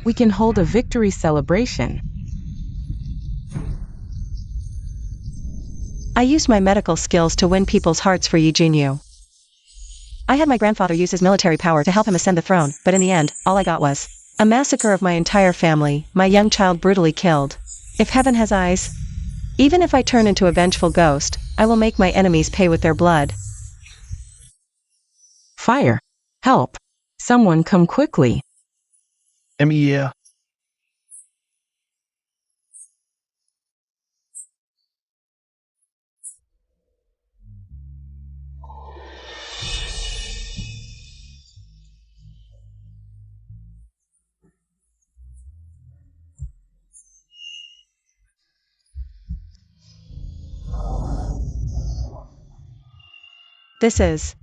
We can hold a victory celebration. I used my medical skills to win people's hearts for Yi Juny. I had my grandfather use his military power to help him ascend the throne, but in the end, all I got was a massacre of my entire family, my young child brutally killed. If heaven has eyes, even if I turn into a vengeful ghost, I will make my enemies pay with their blood. Fire! Help! Someone come quickly. Yeah. This is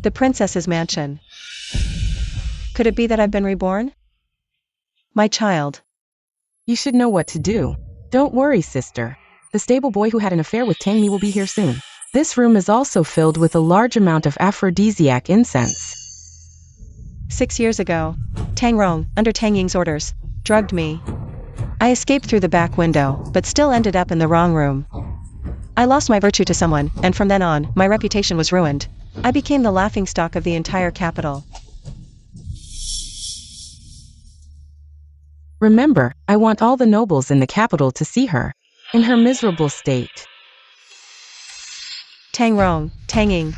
the princess's mansion. Could it be that I've been reborn? My child. You should know what to do. Don't worry, sister. The stable boy who had an affair with Tang Mi will be here soon. This room is also filled with a large amount of aphrodisiac incense. 6 years ago, Tang Rong, under Tang Ying's orders, drugged me. I escaped through the back window, but still ended up in the wrong room. I lost my virtue to someone, and from then on, my reputation was ruined. I became the laughingstock of the entire capital. Remember, I want all the nobles in the capital to see her, in her miserable state. Tang Rong, Tang Ying.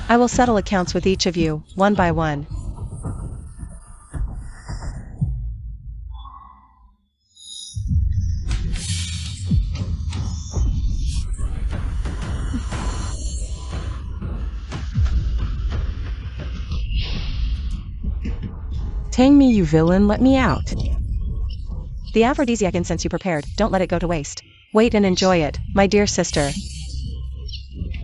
I will settle accounts with each of you, one by one. Tang Mi, you villain, let me out. The aphrodisiac incense you prepared, don't let it go to waste. Wait and enjoy it, my dear sister.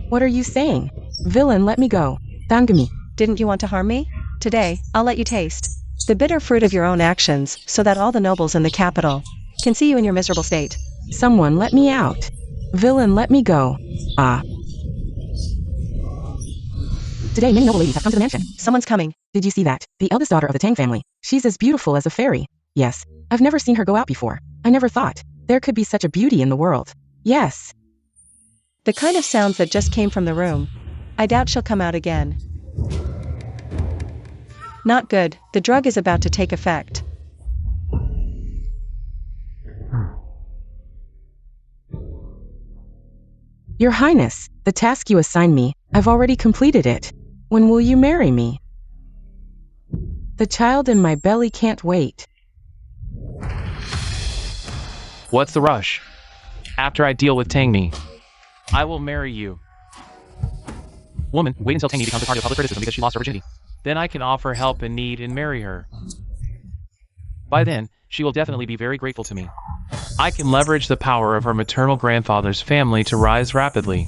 What are you saying? Villain, let me go. Dangami. Didn't you want to harm me? Today, I'll let you taste the bitter fruit of your own actions, so that all the nobles in the capital can see you in your miserable state. Someone let me out. Villain, let me go. Ah. Today many noble ladies have come to the mansion. Someone's coming. Did you see that? The eldest daughter of the Tang family. She's as beautiful as a fairy. Yes. I've never seen her go out before. I never thought there could be such a beauty in the world. Yes. The kind of sounds that just came from the room. I doubt she'll come out again. Not good, the drug is about to take effect. Your Highness, the task you assigned me, I've already completed it. When will you marry me? The child in my belly can't wait. What's the rush? After I deal with Tang Mi, I will marry you. Woman, wait until Tang Mi becomes a target of public criticism because she lost her virginity. Then I can offer help in need and marry her. By then, she will definitely be very grateful to me. I can leverage the power of her maternal grandfather's family to rise rapidly.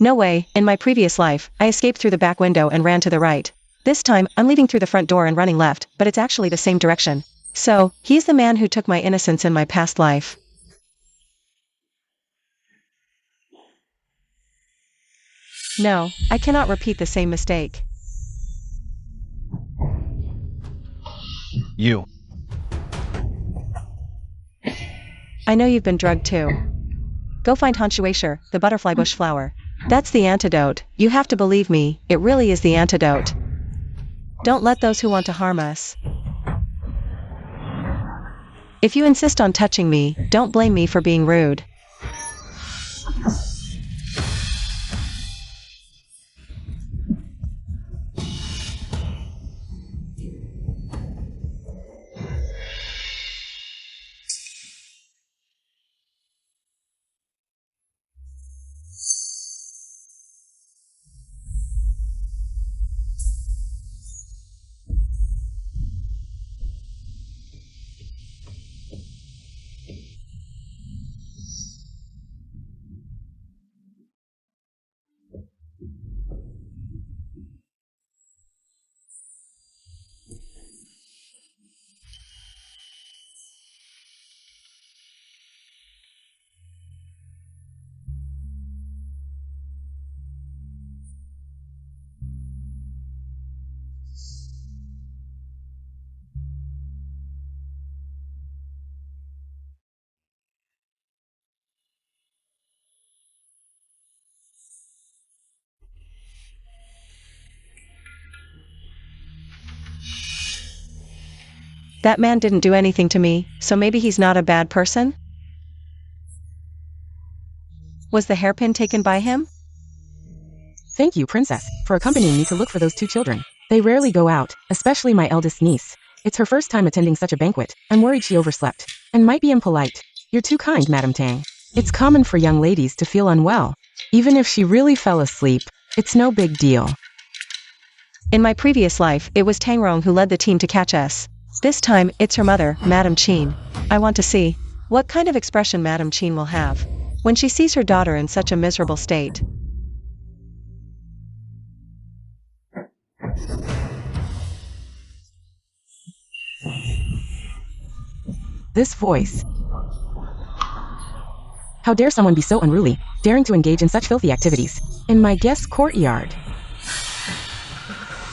No way, in my previous life, I escaped through the back window and ran to the right. This time, I'm leaving through the front door and running left, but it's actually the same direction. So, he's the man who took my innocence in my past life. No, I cannot repeat the same mistake. You. I know you've been drugged too. Go find Han Shueisher, the butterfly bush flower. That's the antidote. You have to believe me, it really is the antidote. Don't let those who want to harm us. If you insist on touching me, don't blame me for being rude. That man didn't do anything to me, so maybe he's not a bad person? Was the hairpin taken by him? Thank you, Princess, for accompanying me to look for those two children. They rarely go out, especially my eldest niece. It's her first time attending such a banquet. I'm worried she overslept, and might be impolite. You're too kind, Madame Tang. It's common for young ladies to feel unwell. Even if she really fell asleep, it's no big deal. In my previous life, it was Tang Rong who led the team to catch us. This time, it's her mother, Madame Qin. I want to see what kind of expression Madame Qin will have when she sees her daughter in such a miserable state. This voice. How dare someone be so unruly, daring to engage in such filthy activities in my guest courtyard?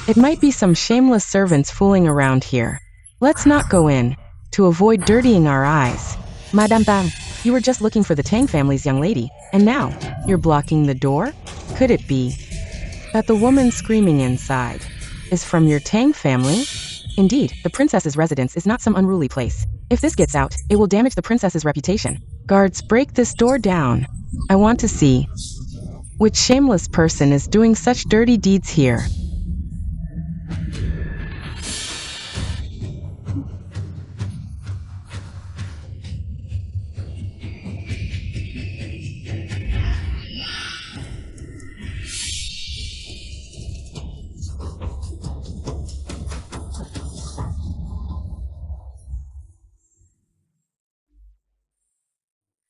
It might be some shameless servants fooling around here. Let's not go in, to avoid dirtying our eyes. Madame Bang, you were just looking for the Tang family's young lady, and now, you're blocking the door? Could it be that the woman screaming inside is from your Tang family? Indeed, the princess's residence is not some unruly place. If this gets out, it will damage the princess's reputation. Guards, break this door down. I want to see which shameless person is doing such dirty deeds here.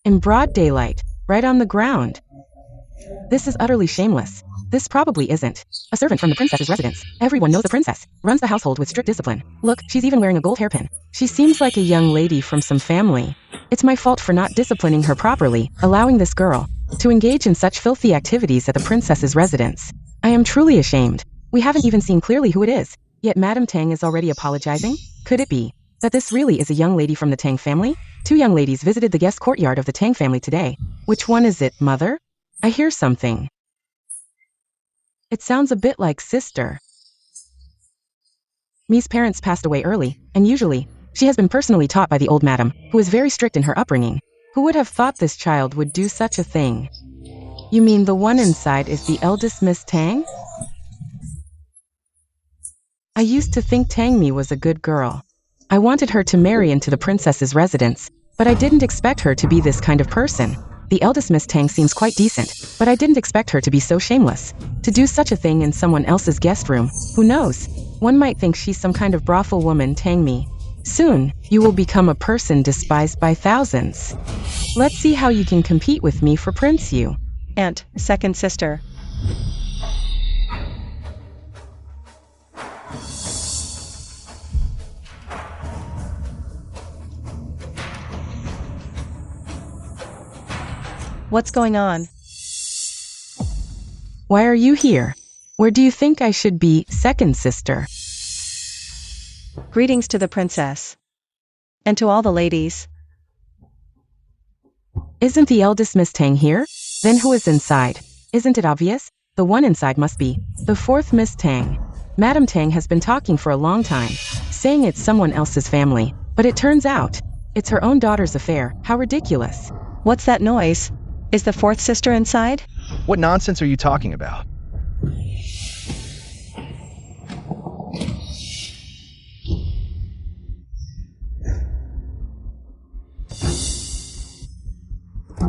In broad daylight, right on the ground. This is utterly shameless. This probably isn't a servant from the princess's residence. Everyone knows the princess runs the household with strict discipline. Look, she's even wearing a gold hairpin. She seems like a young lady from some family. It's my fault for not disciplining her properly, allowing this girl to engage in such filthy activities at the princess's residence. I am truly ashamed. We haven't even seen clearly who it is, yet Madame Tang is already apologizing? Could it be that this really is a young lady from the Tang family? Two young ladies visited the guest courtyard of the Tang family today. Which one is it, mother? I hear something. It sounds a bit like sister. Mi's parents passed away early, and usually, she has been personally taught by the old madam, who is very strict in her upbringing. Who would have thought this child would do such a thing? You mean the one inside is the eldest Miss Tang? I used to think Tang Mi was a good girl. I wanted her to marry into the princess's residence, but I didn't expect her to be this kind of person. The eldest Miss Tang seems quite decent, but I didn't expect her to be so shameless. To do such a thing in someone else's guest room, who knows? One might think she's some kind of brothel woman, Tang Mi. Soon, you will become a person despised by thousands. Let's see how you can compete with me for Prince Yu. Aunt, second sister. What's going on? Why are you here? Where do you think I should be, second sister? Greetings to the princess. And to all the ladies. Isn't the eldest Miss Tang here? Then who is inside? Isn't it obvious? The one inside must be the fourth Miss Tang. Madame Tang has been talking for a long time, saying it's someone else's family, but it turns out it's her own daughter's affair. How ridiculous. What's that noise? Is the fourth sister inside? What nonsense are you talking about?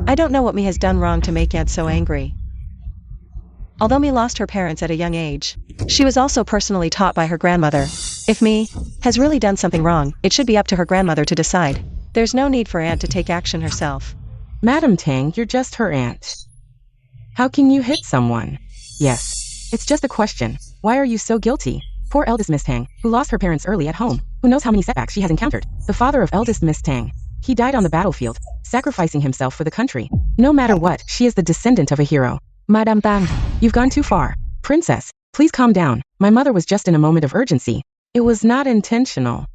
I don't know what Mi has done wrong to make Aunt so angry. Although Mi lost her parents at a young age, she was also personally taught by her grandmother. If Mi has really done something wrong, it should be up to her grandmother to decide. There's no need for Aunt to take action herself. Madame Tang, you're just her aunt. How can you hit someone? Yes, it's just a question. Why are you so guilty? Poor eldest Miss Tang, who lost her parents early at home. Who knows how many setbacks she has encountered? The father of eldest Miss Tang. He died on the battlefield, sacrificing himself for the country. No matter what, she is the descendant of a hero. Madame Bang, you've gone too far. Princess, please calm down. My mother was just in a moment of urgency. It was not intentional.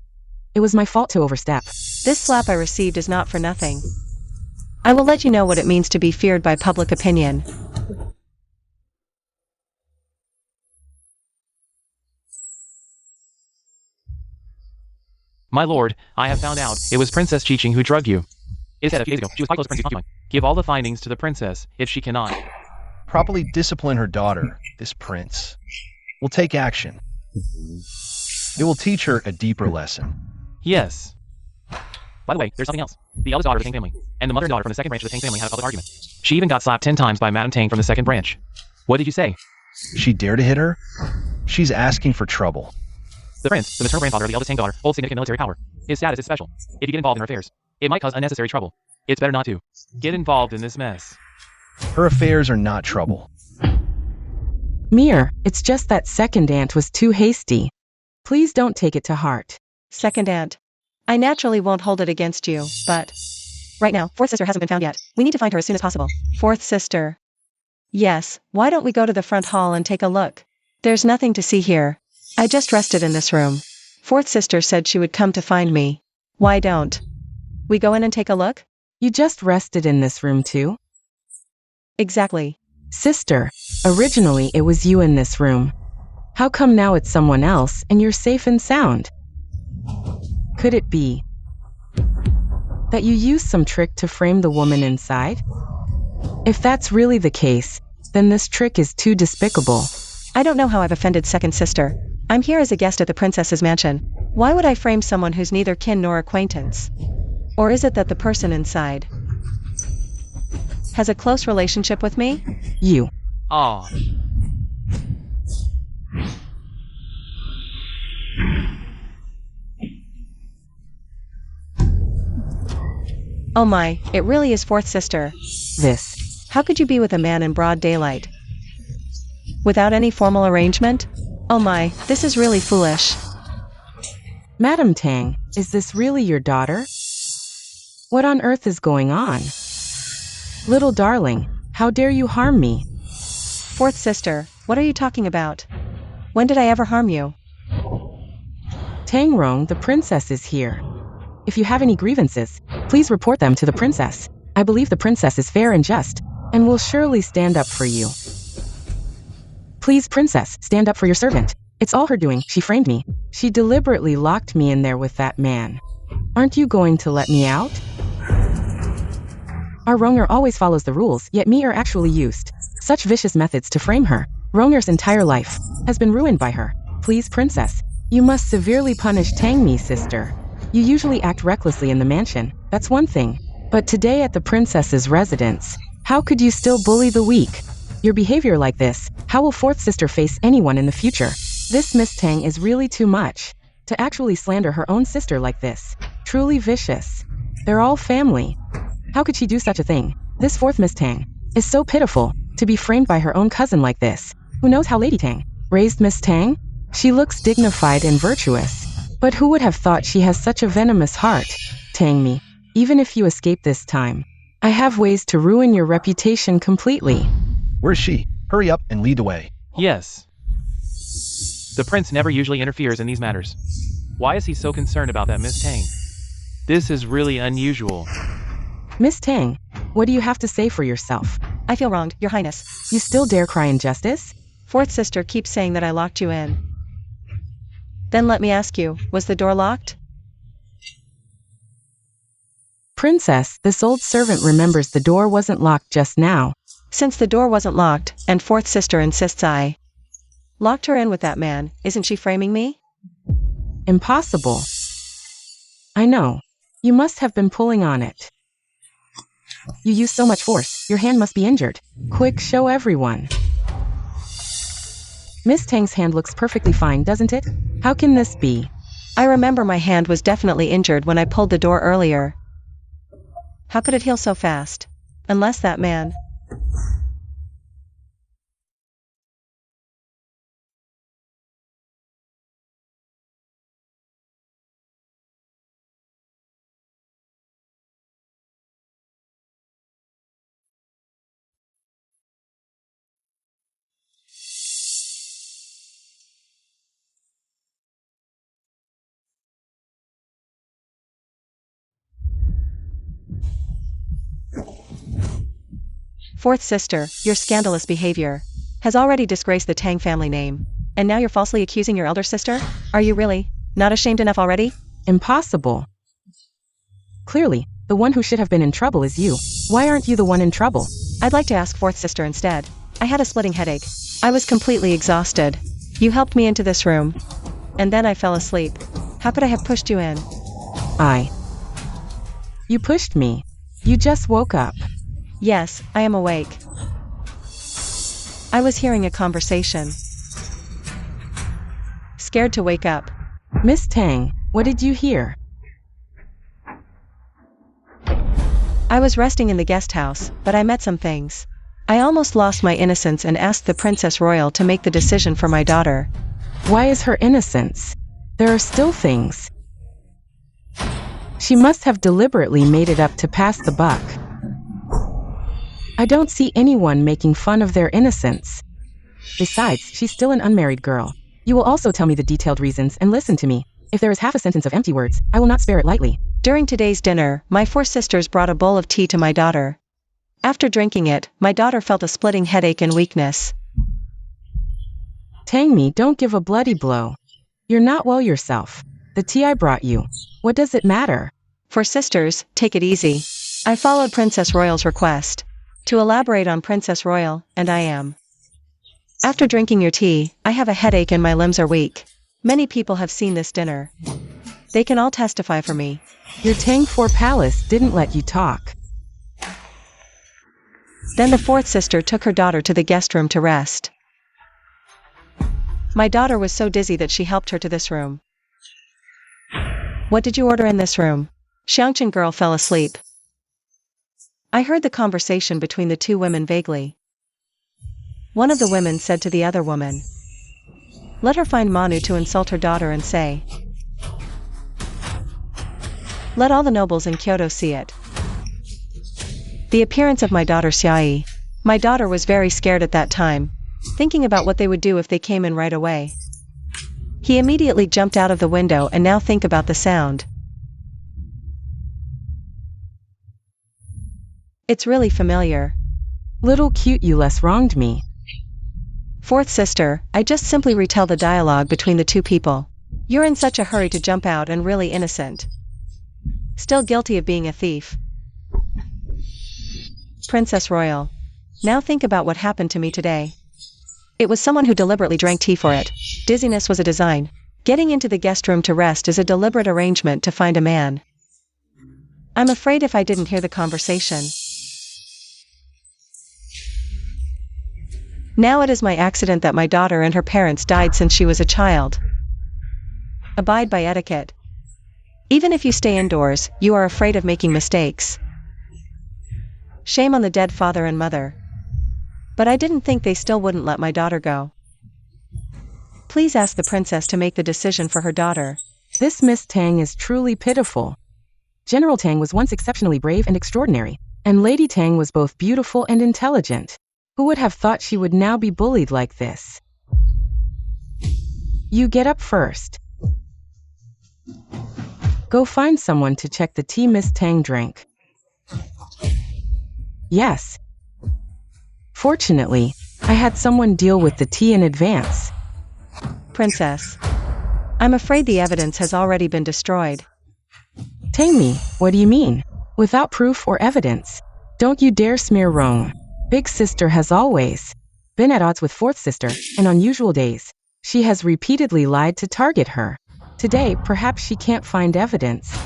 It was my fault to overstep. This slap I received is not for nothing. I will let you know what it means to be feared by public opinion. My lord, I have found out it was Princess Qiqing who drugged you. It said a few days ago she was quite close to Prince Concocting. Give all the findings to the princess if she cannot. Properly discipline her daughter, this prince. Will take action. It will teach her a deeper lesson. Yes. By the way, there's something else. The eldest daughter of the Tang family, and the mother and daughter from the second branch of the Tang family had a public argument. She even got slapped 10 times by Madame Tang from the second branch. What did you say? She dare to hit her? She's asking for trouble. The prince, the maternal grandfather of the eldest Tang daughter, holds significant military power. His status is special. If you get involved in her affairs, it might cause unnecessary trouble. It's better not to. Get involved in this mess. Her affairs are not trouble. Mir, it's just that second aunt was too hasty. Please don't take it to heart. Second aunt. I naturally won't hold it against you, but... Right now, fourth sister hasn't been found yet. We need to find her as soon as possible. Fourth sister. Yes, why don't we go to the front hall and take a look? There's nothing to see here. I just rested in this room. Fourth sister said she would come to find me. Why don't we go in and take a look? You just rested in this room too? Exactly. Sister, originally it was you in this room. How come now it's someone else and you're safe and sound? Could it be that you used some trick to frame the woman inside? If that's really the case, then this trick is too despicable. I don't know how I've offended second sister. I'm here as a guest at the princess's mansion. Why would I frame someone who's neither kin nor acquaintance? Or is it that the person inside has a close relationship with me? You. Aw. Oh my, it really is fourth sister. This. How could you be with a man in broad daylight? Without any formal arrangement? Oh my, this is really foolish. Madam Tang, is this really your daughter? What on earth is going on? Little darling, how dare you harm me? Fourth sister, what are you talking about? When did I ever harm you? Tang Rong, the princess is here. If you have any grievances, please report them to the princess. I believe the princess is fair and just, and will surely stand up for you. Please, princess, stand up for your servant. It's all her doing. She framed me. She deliberately locked me in there with that man. Aren't you going to let me out? Our Ronger always follows the rules, yet me are actually used such vicious methods to frame her. Ronger's entire life has been ruined by her. Please, princess, you must severely punish Tang me, sister. You usually act recklessly in the mansion, that's one thing. But today at the princess's residence, how could you still bully the weak? Your behavior like this, how will fourth sister face anyone in the future? This Miss Tang is really too much. To actually slander her own sister like this. Truly vicious. They're all family. How could she do such a thing? This fourth Miss Tang is so pitiful, to be framed by her own cousin like this. Who knows how Lady Tang raised Miss Tang? She looks dignified and virtuous. But who would have thought she has such a venomous heart? Tang me, even if you escape this time, I have ways to ruin your reputation completely. Where's she? Hurry up and lead the way. Yes. The prince never usually interferes in these matters. Why is he so concerned about that Miss Tang? This is really unusual. Miss Tang, what do you have to say for yourself? I feel wronged, Your Highness. You still dare cry injustice? Fourth sister keeps saying that I locked you in. Then let me ask you, was the door locked? Princess, this old servant remembers the door wasn't locked just now. Since the door wasn't locked, and fourth sister insists I locked her in with that man, isn't she framing me? Impossible. I know. You must have been pulling on it. You use so much force, your hand must be injured. Quick, show everyone. Miss Tang's hand looks perfectly fine, doesn't it? How can this be? I remember my hand was definitely injured when I pulled the door earlier. How could it heal so fast? Unless that man... Fourth sister, your scandalous behavior has already disgraced the Tang family name. And now you're falsely accusing your elder sister? Are you really not ashamed enough already? Impossible. Clearly, the one who should have been in trouble is you. Why aren't you the one in trouble? I'd like to ask fourth sister instead. I had a splitting headache. I was completely exhausted. You helped me into this room. And then I fell asleep. How could I have pushed you in? You pushed me. You just woke up. Yes, I am awake. I was hearing a conversation. Scared to wake up. Miss Tang, what did you hear? I was resting in the guest house, but I met some things. I almost lost my innocence and asked the Princess Royal to make the decision for my daughter. Why is her innocence? There are still things. She must have deliberately made it up to pass the buck. I don't see anyone making fun of their innocence. Besides, she's still an unmarried girl. You will also tell me the detailed reasons and listen to me. If there is half a sentence of empty words, I will not spare it lightly. During today's dinner, my four sisters brought a bowl of tea to my daughter. After drinking it, my daughter felt a splitting headache and weakness. Tang me, don't give a bloody blow. You're not well yourself. The tea I brought you. What does it matter? For sisters, take it easy. I followed Princess Royal's request. To elaborate on Princess Royal, and I am. After drinking your tea, I have a headache and my limbs are weak. Many people have seen this dinner. They can all testify for me. Your Tang 4 palace didn't let you talk. Then the fourth sister took her daughter to the guest room to rest. My daughter was so dizzy that she helped her to this room. What did you order in this room? Xiangchen girl fell asleep. I heard the conversation between the two women vaguely. One of the women said to the other woman, "Let her find Manu to insult her daughter and say, 'Let all the nobles in Kyoto see it.'" The appearance of my daughter Xiaoyi. My daughter was very scared at that time, thinking about what they would do if they came in right away. He immediately jumped out of the window and now think about the sound. It's really familiar. Little cute, you less wronged me. Fourth sister, I just simply retell the dialogue between the two people. You're in such a hurry to jump out and really innocent. Still guilty of being a thief. Princess Royal. Now think about what happened to me today. It was someone who deliberately drank tea for it. Dizziness was a design. Getting into the guest room to rest is a deliberate arrangement to find a man. I'm afraid if I didn't hear the conversation. Now it is my accident that my daughter and her parents died since she was a child. Abide by etiquette. Even if you stay indoors, you are afraid of making mistakes. Shame on the dead father and mother. But I didn't think they still wouldn't let my daughter go. Please ask the princess to make the decision for her daughter. This Miss Tang is truly pitiful. General Tang was once exceptionally brave and extraordinary, and Lady Tang was both beautiful and intelligent. Who would have thought she would now be bullied like this? You get up first. Go find someone to check the tea Miss Tang drank. Yes. Fortunately, I had someone deal with the tea in advance. Princess. I'm afraid the evidence has already been destroyed. Tang me, what do you mean? Without proof or evidence. Don't you dare smear Rome. Big sister has always been at odds with fourth sister, and on usual days, she has repeatedly lied to target her. Today, perhaps she can't find evidence.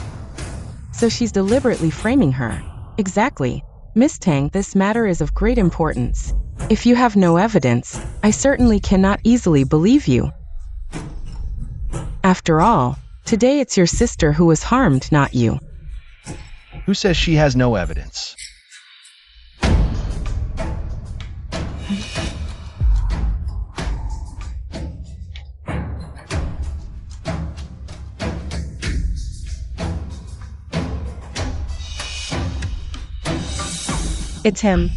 So she's deliberately framing her. Exactly. Miss Tang, this matter is of great importance. If you have no evidence, I certainly cannot easily believe you. After all, today it's your sister who was harmed, not you. Who says she has no evidence? It's him.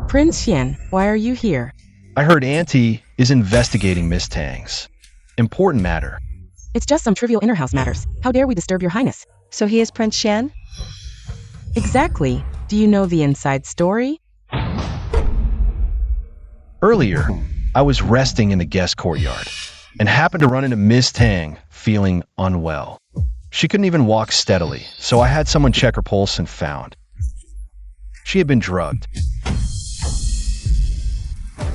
Prince Xian, why are you here? I heard Auntie is investigating Miss Tang's important matter. It's just some trivial inner-house matters. How dare we disturb your highness? So he is Prince Xian? Exactly. Do you know the inside story? Earlier, I was resting in the guest courtyard and happened to run into Miss Tang feeling unwell. She couldn't even walk steadily, so I had someone check her pulse and found she had been drugged.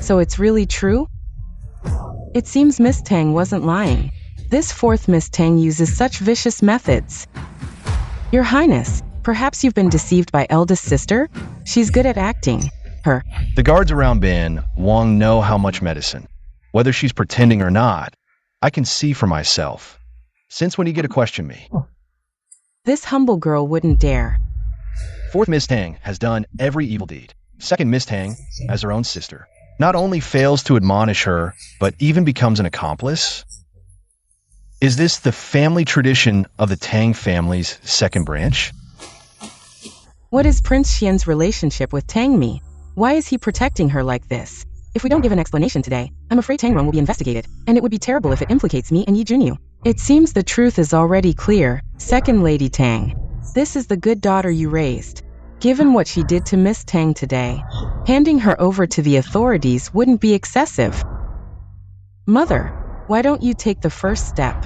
So it's really true? It seems Miss Tang wasn't lying. This fourth Miss Tang uses such vicious methods. Your Highness, perhaps you've been deceived by eldest sister? She's good at acting. Her. The guards around Bin Wong know how much medicine. Whether she's pretending or not, I can see for myself. Since when do you get to question me? This humble girl wouldn't dare. Fourth Miss Tang has done every evil deed. Second Miss Tang, as her own sister, not only fails to admonish her, but even becomes an accomplice? Is this the family tradition of the Tang family's second branch? What is Prince Xian's relationship with Tang Mi? Why is he protecting her like this? If we don't give an explanation today, I'm afraid Tang Rong will be investigated, and it would be terrible if it implicates me and Yi Junyu. It seems the truth is already clear, Second Lady Tang. This is the good daughter you raised. Given what she did to Miss Tang today, handing her over to the authorities wouldn't be excessive. Mother, why don't you take the first step?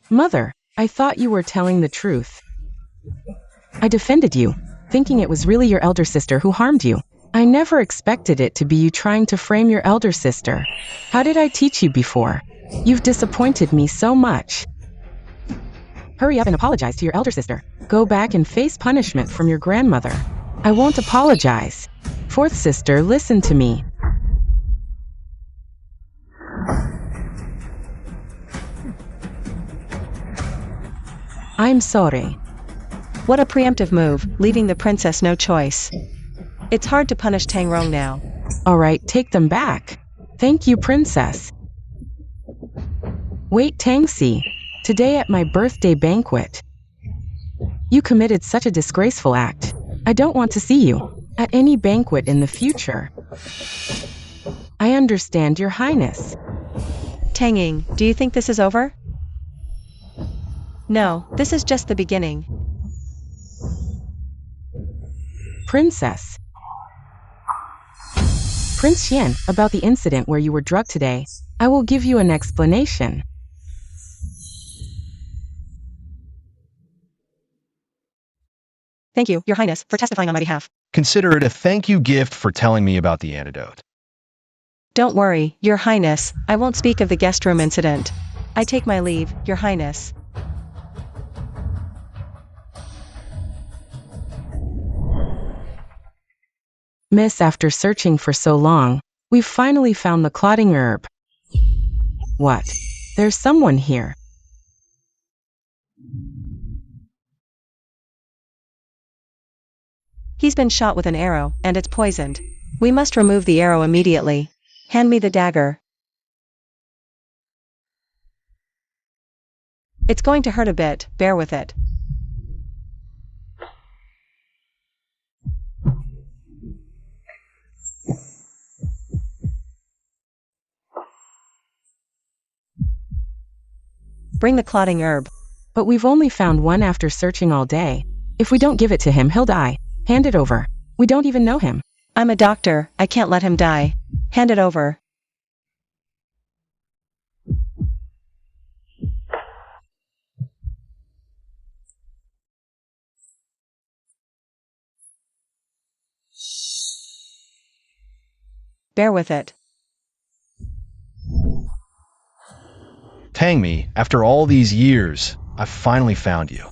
Mother, I thought you were telling the truth. I defended you, thinking it was really your elder sister who harmed you. I never expected it to be you trying to frame your elder sister. How did I teach you before? You've disappointed me so much. Hurry up and apologize to your elder sister. Go back and face punishment from your grandmother. I won't apologize. Fourth sister, listen to me. I'm sorry. What a preemptive move, leaving the princess no choice. It's hard to punish Tang Rong now. All right, take them back. Thank you, princess. Wait, Tangxi. Today at my birthday banquet. You committed such a disgraceful act. I don't want to see you at any banquet in the future. I understand, Your Highness. Tang Ying, do you think this is over? No, this is just the beginning. Princess. Prince Xian, about the incident where you were drugged today, I will give you an explanation. Thank you, Your Highness, for testifying on my behalf. Consider it a thank you gift for telling me about the antidote. Don't worry, Your Highness, I won't speak of the guest room incident. I take my leave, Your Highness. Miss, after searching for so long, we've finally found the clotting herb. What? There's someone here. He's been shot with an arrow, and it's poisoned. We must remove the arrow immediately. Hand me the dagger. It's going to hurt a bit, bear with it. Bring the clotting herb. But we've only found one after searching all day. If we don't give it to him, he'll die. Hand it over. We don't even know him. I'm a doctor, I can't let him die. Hand it over. Bear with it. Tang Mi, after all these years, I've finally found you.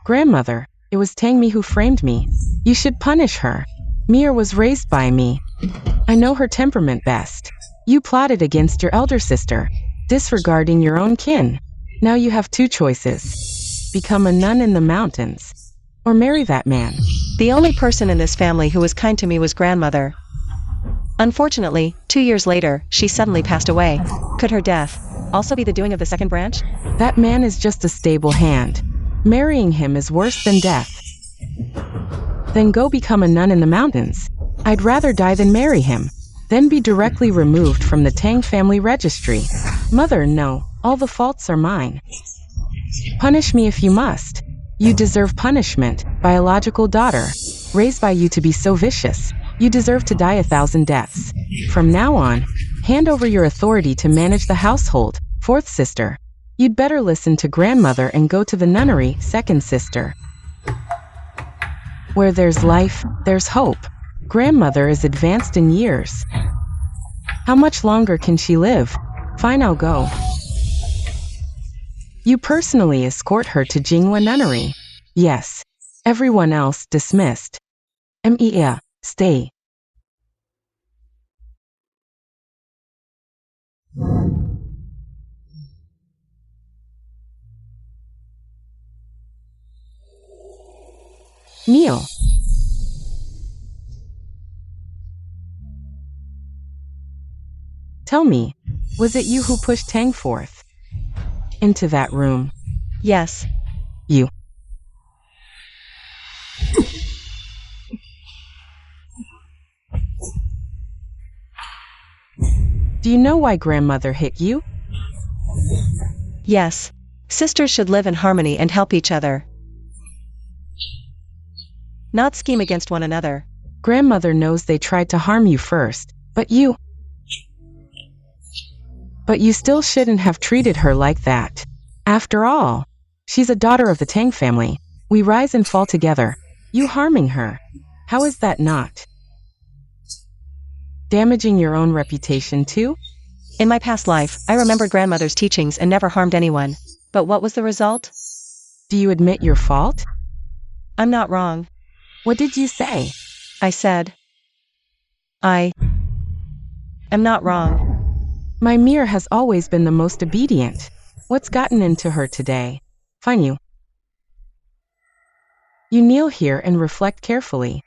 Grandmother, it was Tang Mi who framed me. You should punish her. Mir was raised by me. I know her temperament best. You plotted against your elder sister, disregarding your own kin. Now you have two choices. Become a nun in the mountains, or marry that man. The only person in this family who was kind to me was grandmother. Unfortunately, 2 years later, she suddenly passed away. Could her death also be the doing of the second branch? That man is just a stable hand. Marrying him is worse than death. Then go become a nun in the mountains. I'd rather die than marry him, then be directly removed from the Tang family registry. Mother, no, all the faults are mine. Punish me if you must. You deserve punishment, biological daughter. Raised by you to be so vicious. You deserve to die 1,000 deaths. From now on, hand over your authority to manage the household, fourth sister. You'd better listen to grandmother and go to the nunnery, second sister. Where there's life, there's hope. Grandmother is advanced in years. How much longer can she live? Fine, I'll go. You personally escort her to Jinghua Nunnery. Yes. Everyone else dismissed. Mea, stay. Neil. Tell me, was it you who pushed Tang forth into that room? Yes. You. Do you know why grandmother hit you? Yes. Sisters should live in harmony and help each other. Not scheme against one another. Grandmother knows they tried to harm you first, but you still shouldn't have treated her like that. After all, she's a daughter of the Tang family. We rise and fall together. You harming her. How is that not damaging your own reputation too? In my past life, I remembered grandmother's teachings and never harmed anyone. But what was the result? Do you admit your fault? I'm not wrong. What did you say? I said, I am not wrong. My mirror has always been the most obedient. What's gotten into her today? Fine, you. You kneel here and reflect carefully.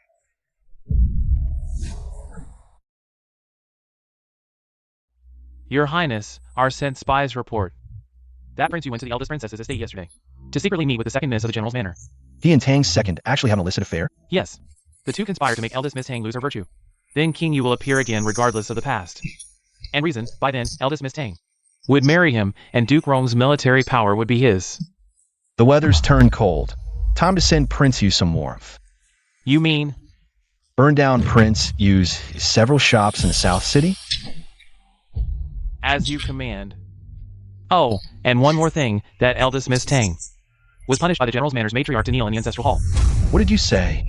Your Highness, our sent spies report. That prince you went to the eldest princess's estate yesterday to secretly meet with the second miss of the general's manor. He and Tang's second actually have an illicit affair? Yes. The two conspire to make eldest Miss Tang lose her virtue. Then King Yu will appear again regardless of the past. And reason, by then, eldest Miss Tang would marry him, and Duke Rome's military power would be his. The weather's turned cold. Time to send Prince Yu some warmth. You mean? Burn down Prince Yu's several shops in the South City? As you command. Oh, and one more thing, that eldest Miss Tang was punished by the general's manor's matriarch to kneel in the ancestral hall. What did you say?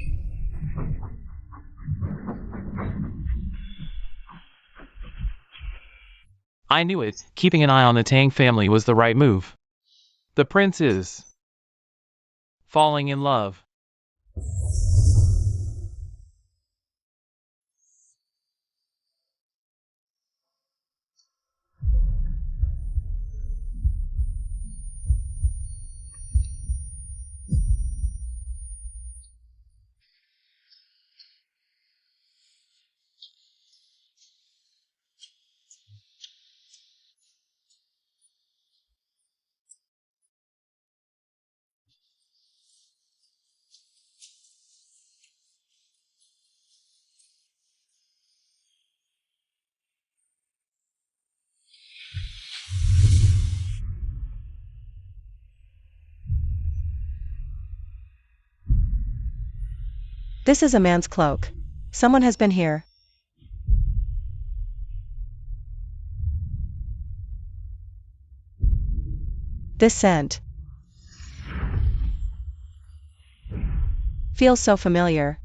I knew it. Keeping an eye on the Tang family was the right move. The prince is falling in love. This is a man's cloak. Someone has been here. This scent feels so familiar.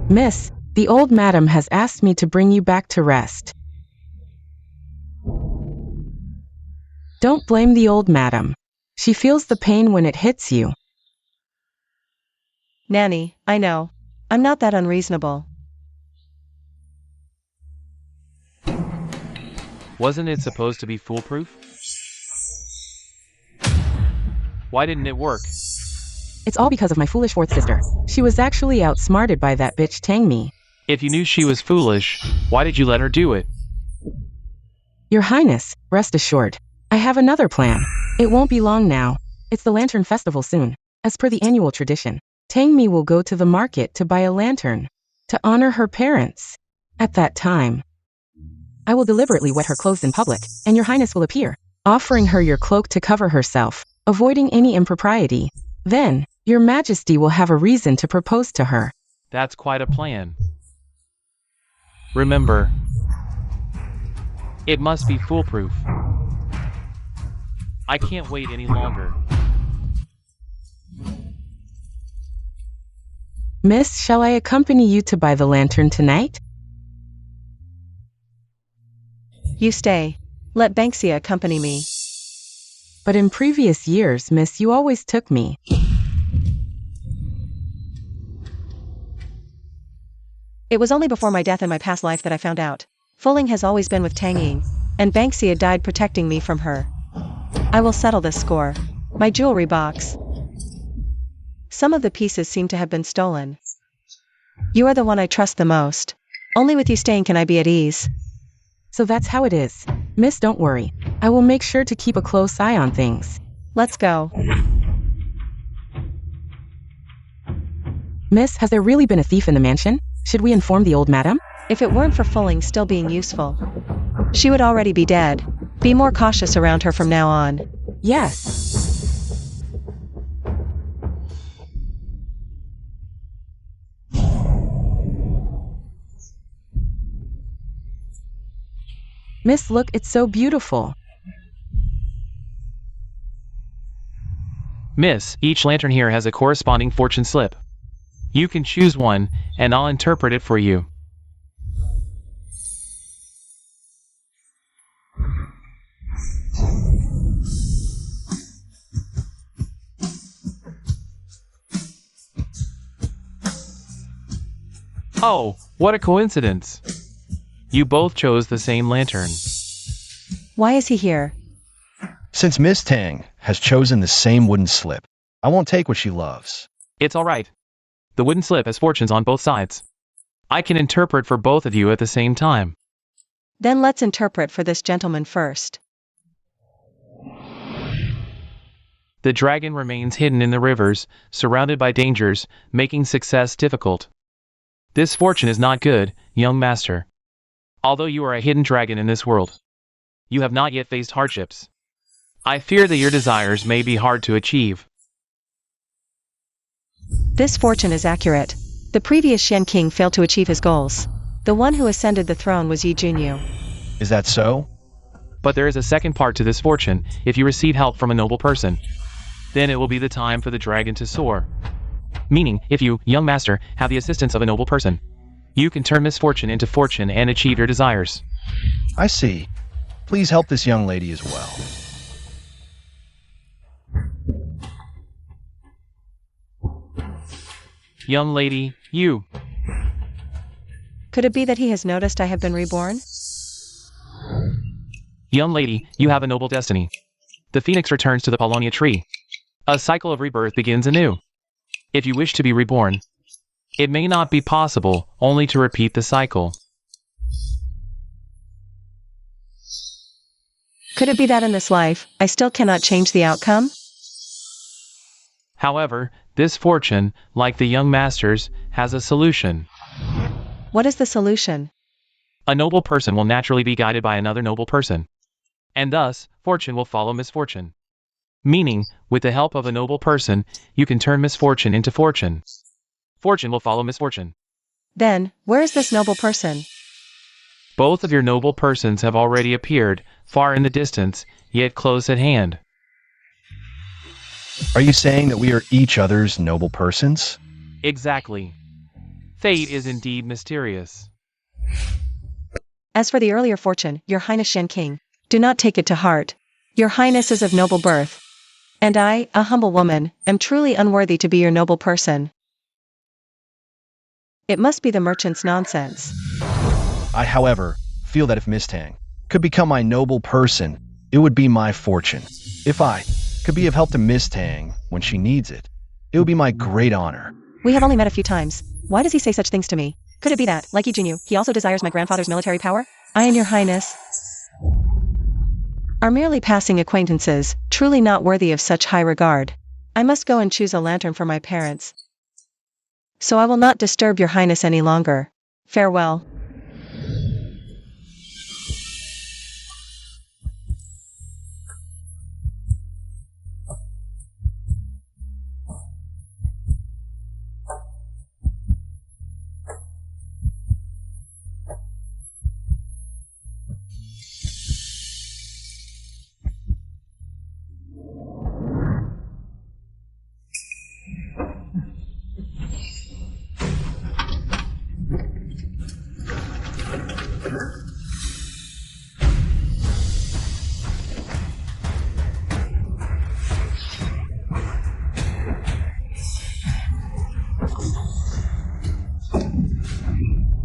Miss, the old madam has asked me to bring you back to rest. Don't blame the old madam. She feels the pain when it hits you. Nanny, I know. I'm not that unreasonable. Wasn't it supposed to be foolproof? Why didn't it work? It's all because of my foolish fourth sister. She was actually outsmarted by that bitch Tang me. If you knew she was foolish, why did you let her do it? Your Highness, rest assured. I have another plan. It won't be long now. It's the Lantern Festival soon. As per the annual tradition, Tang Mi will go to the market to buy a lantern to honor her parents. At that time, I will deliberately wet her clothes in public, and your highness will appear, offering her your cloak to cover herself, avoiding any impropriety. Then, your majesty will have a reason to propose to her. That's quite a plan. Remember, it must be foolproof. I can't wait any longer. Miss, shall I accompany you to buy the lantern tonight? You stay. Let Banksia accompany me. But in previous years, miss, you always took me. It was only before my death in my past life that I found out. Fulling has always been with Tang Ying, and Banksia died protecting me from her. I will settle this score. My jewelry box. Some of the pieces seem to have been stolen. You are the one I trust the most. Only with you staying can I be at ease. So that's how it is. Miss, don't worry. I will make sure to keep a close eye on things. Let's go. Miss, has there really been a thief in the mansion? Should we inform the old madam? If it weren't for Fulling still being useful, she would already be dead. Be more cautious around her from now on. Yes. Miss, look, it's so beautiful. Miss, each lantern here has a corresponding fortune slip. You can choose one, and I'll interpret it for you. Oh, what a coincidence. You both chose the same lantern. Why is he here? Since Miss Tang has chosen the same wooden slip, I won't take what she loves. It's all right. The wooden slip has fortunes on both sides. I can interpret for both of you at the same time. Then let's interpret for this gentleman first. The dragon remains hidden in the rivers, surrounded by dangers, making success difficult. This fortune is not good, young master. Although you are a hidden dragon in this world, you have not yet faced hardships. I fear that your desires may be hard to achieve. This fortune is accurate. The previous Shen King failed to achieve his goals. The one who ascended the throne was Yi Juny. Is that so? But there is a second part to this fortune. If you receive help from a noble person, then it will be the time for the dragon to soar. Meaning, if you, young master, have the assistance of a noble person, you can turn misfortune into fortune and achieve your desires. I see. Please help this young lady as well. Young lady, you. Could it be that he has noticed I have been reborn? Young lady, you have a noble destiny. The phoenix returns to the Paulownia tree. A cycle of rebirth begins anew. If you wish to be reborn, it may not be possible only to repeat the cycle. Could it be that in this life, I still cannot change the outcome? However, this fortune, like the young master's, has a solution. What is the solution? A noble person will naturally be guided by another noble person. And thus, fortune will follow misfortune. Meaning, with the help of a noble person, you can turn misfortune into fortune. Fortune will follow misfortune. Then, where is this noble person? Both of your noble persons have already appeared, far in the distance, yet close at hand. Are you saying that we are each other's noble persons? Exactly. Fate is indeed mysterious. As for the earlier fortune, Your Highness Shen King, do not take it to heart. Your Highness is of noble birth. And I, a humble woman, am truly unworthy to be your noble person. It must be the merchant's nonsense. I, however, feel that if Miss Tang could become my noble person, it would be my fortune. If I could be of help to Miss Tang when she needs it, it would be my great honor. We have only met a few times. Why does he say such things to me? Could it be that, like Yi Juny, he also desires my grandfather's military power? I and Your Highness are merely passing acquaintances, truly not worthy of such high regard. I must go and choose a lantern for my parents. So I will not disturb Your Highness any longer. Farewell.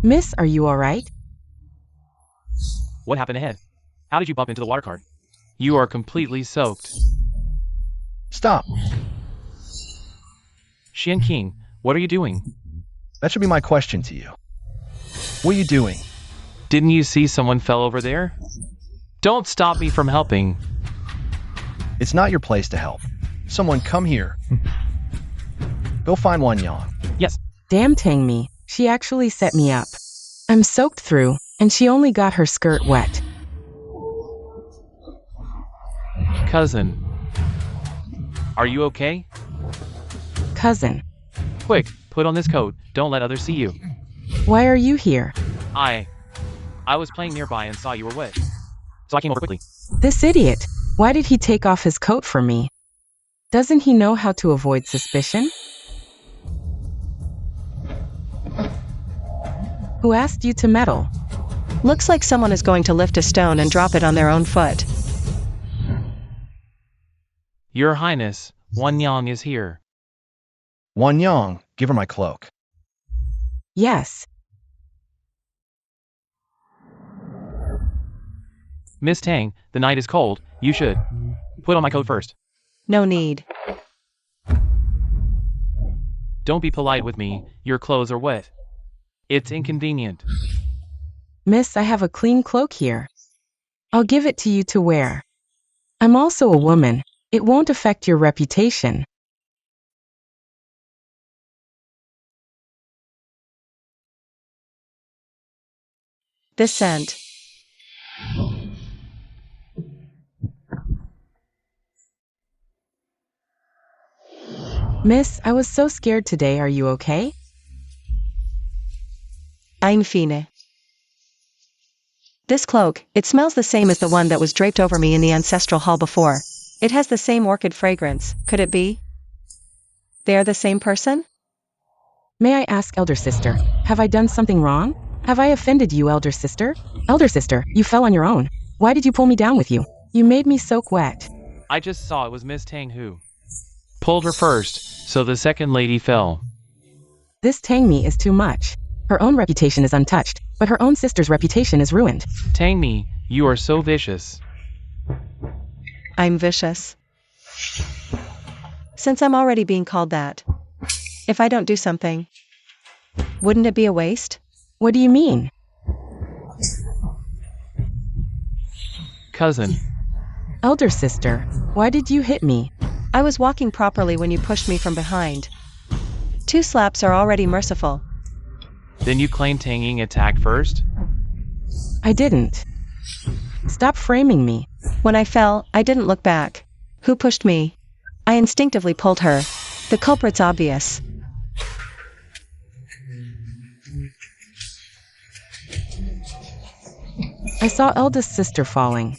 Miss, are you alright? What happened ahead? How did you bump into the water cart? You are completely soaked. Stop. Xian King, what are you doing? That should be my question to you. What are you doing? Didn't you see someone fell over there? Don't stop me from helping. It's not your place to help. Someone come here. Go find Wan Yang. Yes. Damn Tang me, she actually set me up. I'm soaked through, and she only got her skirt wet. Cousin. Are you okay? Cousin, Quick, put on this coat. Don't let others see you. why are you here? I was playing nearby and saw you were wet. So I came over quickly. This idiot, why did he take off his coat for me? Doesn't he know how to avoid suspicion? Who asked you to meddle? Looks like someone is going to lift a stone and drop it on their own foot. Your Highness, Wan Yang is here. Wan Yang, give her my cloak. Yes. Miss Tang, the night is cold. You should put on my coat first. No need. Don't be polite with me. Your clothes are wet. It's inconvenient. Miss, I have a clean cloak here. I'll give it to you to wear. I'm also a woman. It won't affect your reputation. This scent. Miss, I was so scared today. Are you okay? I'm fine. This cloak, it smells the same as the one that was draped over me in the ancestral hall before. It has the same orchid fragrance. Could it be? They are the same person? May I ask, elder sister, have I done something wrong? Have I offended you, elder sister? Elder sister, you fell on your own. Why did you pull me down with you? You made me soak wet. I just saw it was Miss Tang who pulled her first, so the second lady fell. This Tang me is too much. Her own reputation is untouched, but her own sister's reputation is ruined. Tang me, you are so vicious. I'm vicious. Since I'm already being called that, if I don't do something, wouldn't it be a waste? What do you mean? Cousin. Elder sister, why did you hit me? I was walking properly when you pushed me from behind. 2 slaps are already merciful. Then you claim Tang Ying attacked first? I didn't. Stop framing me. When I fell, I didn't look back. Who pushed me? I instinctively pulled her. The culprit's obvious. I saw eldest sister falling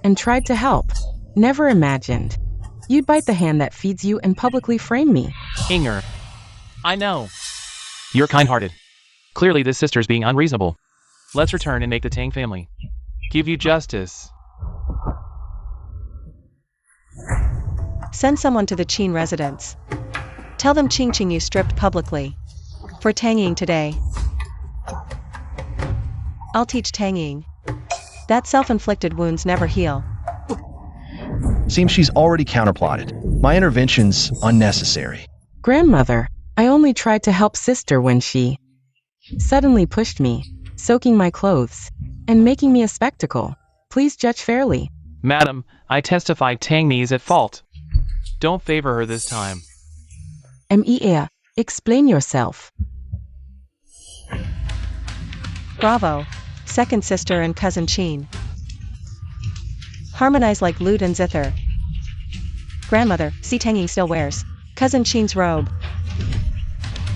and tried to help. Never imagined you'd bite the hand that feeds you and publicly frame me. Inger. I know. You're kind-hearted. Clearly this sister's being unreasonable. Let's return and make the Tang family give you justice. Send someone to the Qin residence. Tell them Qing Qing you stripped publicly. For Tanging today. I'll teach Tanging. That self-inflicted wounds never heal. Seems she's already counterplotted. My intervention's unnecessary. Grandmother, I only tried to help sister when she suddenly pushed me, soaking my clothes and making me a spectacle. Please judge fairly. Madam, I testify Tang Mi is at fault. Don't favor her this time. Mea, explain yourself. Bravo, second sister and cousin Qin. Harmonize like lute and zither. Grandmother, see Tanging still wears cousin Qin's robe.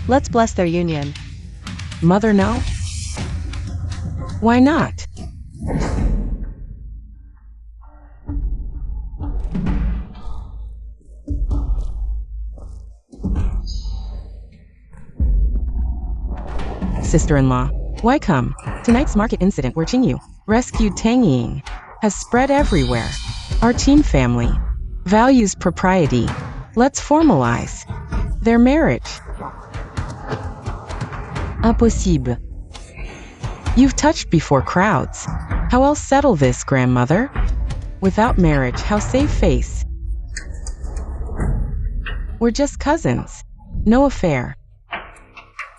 Let's bless their union. Mother, no? Why not? Sister-in-law, why come? Tonight's market incident where Qingyu rescued Tang Ying has spread everywhere. Our team family values propriety. Let's formalize their marriage. Impossible. You've touched before crowds. How else settle this, grandmother? Without marriage, how save face? We're just cousins. No affair.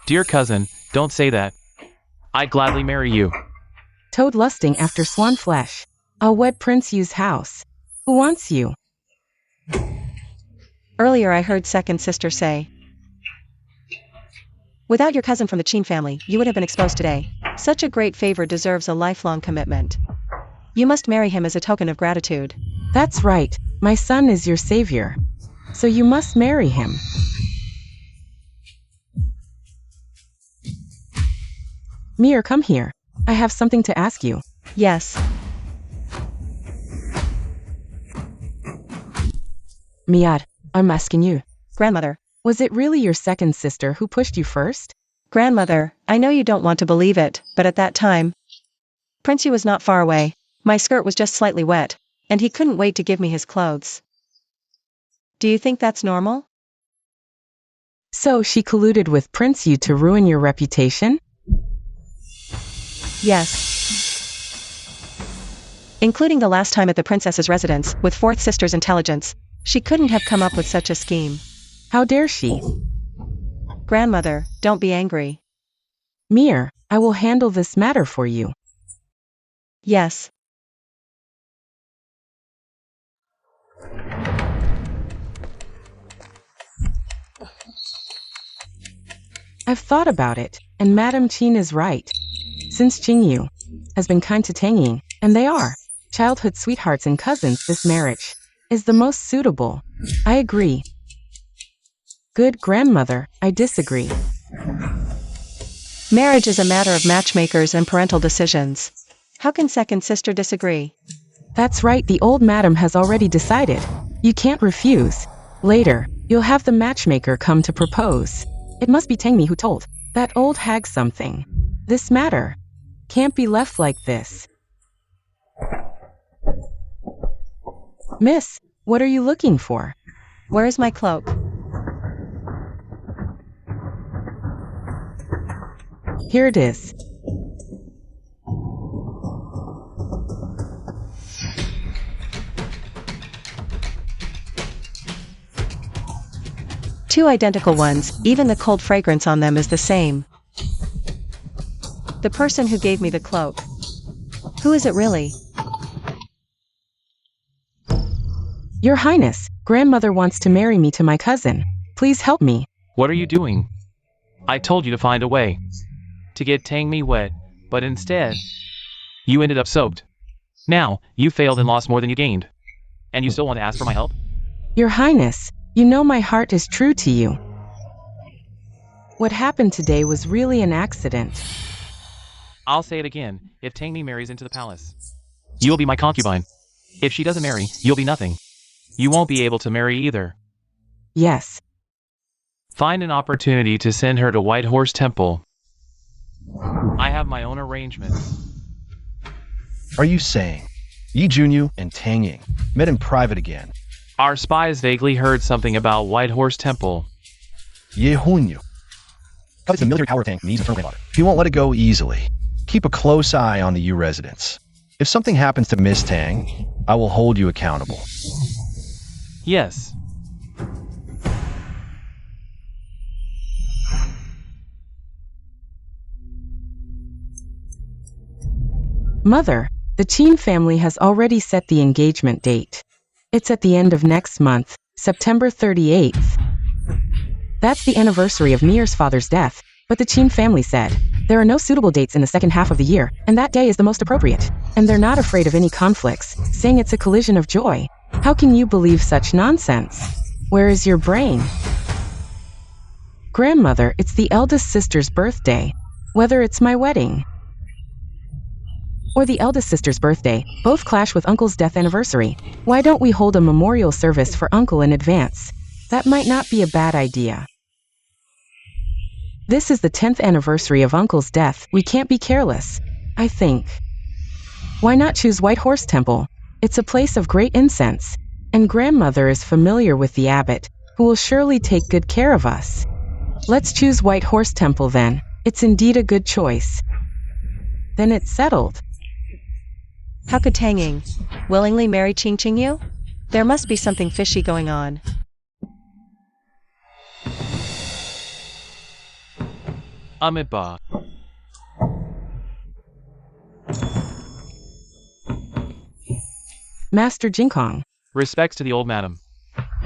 Dear cousin, don't say that. I'd gladly marry you. Toad lusting after swan flesh. I'll wed Prince Yu's house. Who wants you? Earlier I heard second sister say, without your cousin from the Qin family, you would have been exposed today. Such a great favor deserves a lifelong commitment. You must marry him as a token of gratitude. That's right. My son is your savior. So you must marry him. Mir, come here. I have something to ask you. Yes. Miad, I'm asking you. Grandmother. Was it really your second sister who pushed you first? Grandmother, I know you don't want to believe it, but at that time, Prince Yu was not far away. My skirt was just slightly wet, and he couldn't wait to give me his clothes. Do you think that's normal? So she colluded with Prince Yu to ruin your reputation? Yes. Including the last time at the princess's residence, with fourth sister's intelligence. She couldn't have come up with such a scheme. How dare she? Grandmother, don't be angry. Mir, I will handle this matter for you. Yes. I've thought about it, and Madame Qin is right. Since Qingyu has been kind to Tang Ying, and they are childhood sweethearts and cousins, this marriage is the most suitable. I agree. Good grandmother, I disagree. Marriage is a matter of matchmakers and parental decisions. How can second sister disagree? That's right, the old madam has already decided. You can't refuse. Later, you'll have the matchmaker come to propose. It must be Tangmi who told that old hag something. This matter can't be left like this. Miss, what are you looking for? Where is my cloak? Here it is. Two identical ones, even the cold fragrance on them is the same. The person who gave me the cloak. Who is it really? Your Highness, grandmother wants to marry me to my cousin. Please help me. What are you doing? I told you to find a way to get Tangmi wet, but instead, you ended up soaked. Now, you failed and lost more than you gained. And you still want to ask for my help? Your Highness, you know my heart is true to you. What happened today was really an accident. I'll say it again, if Tangmi marries into the palace, you'll be my concubine. If she doesn't marry, you'll be nothing. You won't be able to marry either. Yes. Find an opportunity to send her to White Horse Temple. I have my own arrangements. Are you saying Yi Junyu and Tang Ying met in private again? Our spies vaguely heard something about White Horse Temple. Ye Hunyu. It's the military power tank needs internal grandfather. He won't let it go easily. Keep a close eye on the Yu residents. If something happens to Miss Tang, I will hold you accountable. Yes. Mother, the Qin family has already set the engagement date. It's at the end of next month, September 38th. That's the anniversary of Mir's father's death, but the Qin family said, there are no suitable dates in the second half of the year, and that day is the most appropriate. And they're not afraid of any conflicts, saying it's a collision of joy. How can you believe such nonsense? Where is your brain? Grandmother, it's the eldest sister's birthday. Whether it's my wedding or the eldest sister's birthday, both clash with Uncle's death anniversary. Why don't we hold a memorial service for Uncle in advance? That might not be a bad idea. This is the 10th anniversary of Uncle's death. We can't be careless, I think. Why not choose White Horse Temple? It's a place of great incense, and grandmother is familiar with the abbot, who will surely take good care of us. Let's choose White Horse Temple then. It's indeed a good choice. Then it's settled. How could Tang willingly marry Qingqingyu? There must be something fishy going on. Amiba. Master Jinkong, Respects to the old madam.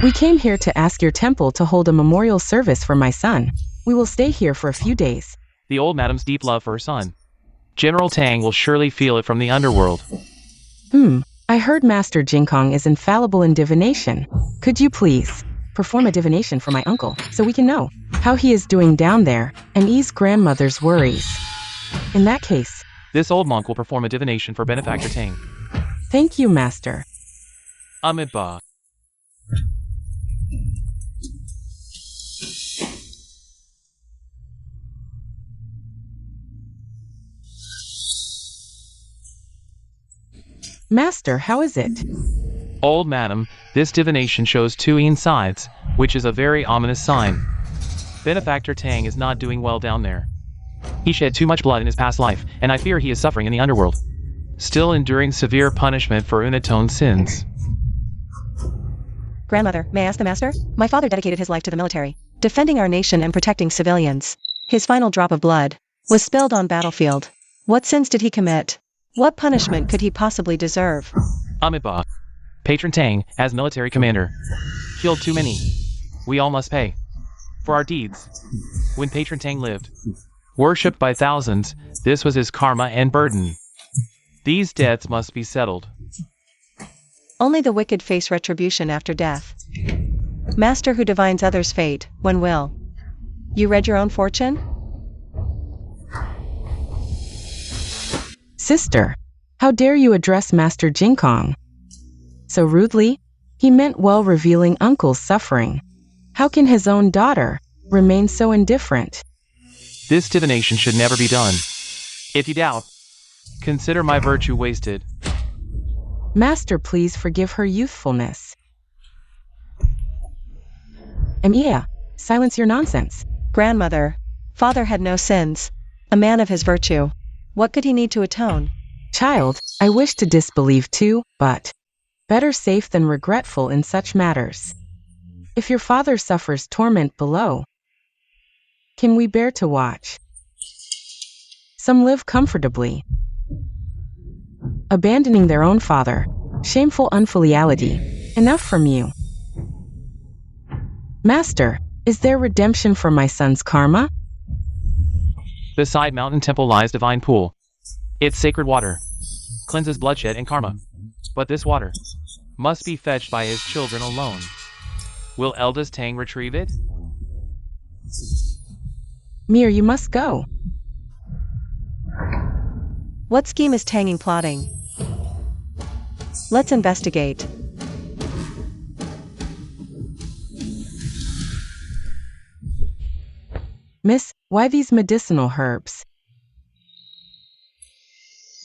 we came here to ask your temple to hold a memorial service for my son. We will stay here for a few days. The old madam's deep love for her son. General Tang will surely feel it from the underworld. I heard Master Jinkong is infallible in divination. Could you please perform a divination for my uncle so we can know how he is doing down there and ease grandmother's worries? In that case, This old monk will perform a divination for Benefactor Tang. thank you, Master. Amiba. Master, how is it? Old madam, this divination shows two sides, which is a very ominous sign. Benefactor Tang is not doing well down there. He shed too much blood in his past life, and I fear he is suffering in the underworld. Still enduring severe punishment for unatoned sins. Grandmother, may I ask the master? My father dedicated his life to the military, defending our nation and protecting civilians. His final drop of blood was spilled on battlefield. What sins did he commit? What punishment could he possibly deserve? Amiba. Patron Tang, as military commander, killed too many. We all must pay for our deeds. When Patron Tang lived, worshipped by thousands, this was his karma and burden. These debts must be settled. Only the wicked face retribution after death. Master who divines others' fate, when will. You read your own fortune? Sister, how dare you address Master Jinkong so rudely? He meant well, revealing uncle's suffering. How can his own daughter remain so indifferent? This divination should never be done. If you doubt, consider my virtue wasted. Master, please forgive her youthfulness. Emiya, silence your nonsense. Grandmother, father had no sins. A man of his virtue. What could he need to atone? Child, I wish to disbelieve too, but better safe than regretful in such matters. If your father suffers torment below, can we bear to watch? Some live comfortably, abandoning their own father. Shameful unfiliality. Enough from you. Master, is there redemption for my son's karma? Beside Mountain Temple lies divine pool. Its sacred water cleanses bloodshed and karma. But this water must be fetched by his children alone. Will eldest Tang retrieve it? Mir, you must go. What scheme is Tang plotting? Let's investigate. Miss, why these medicinal herbs?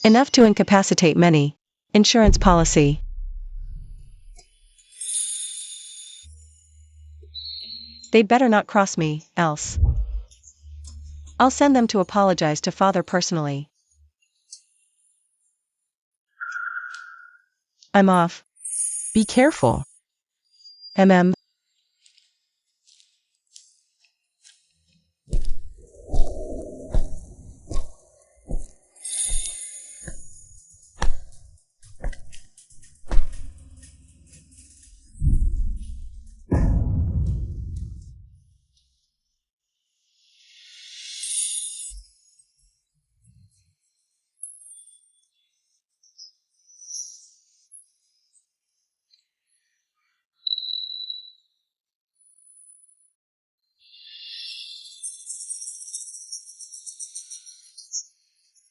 Enough to incapacitate many. Insurance policy. They'd better not cross me, else I'll send them to apologize to father personally. I'm off. Be careful. MM.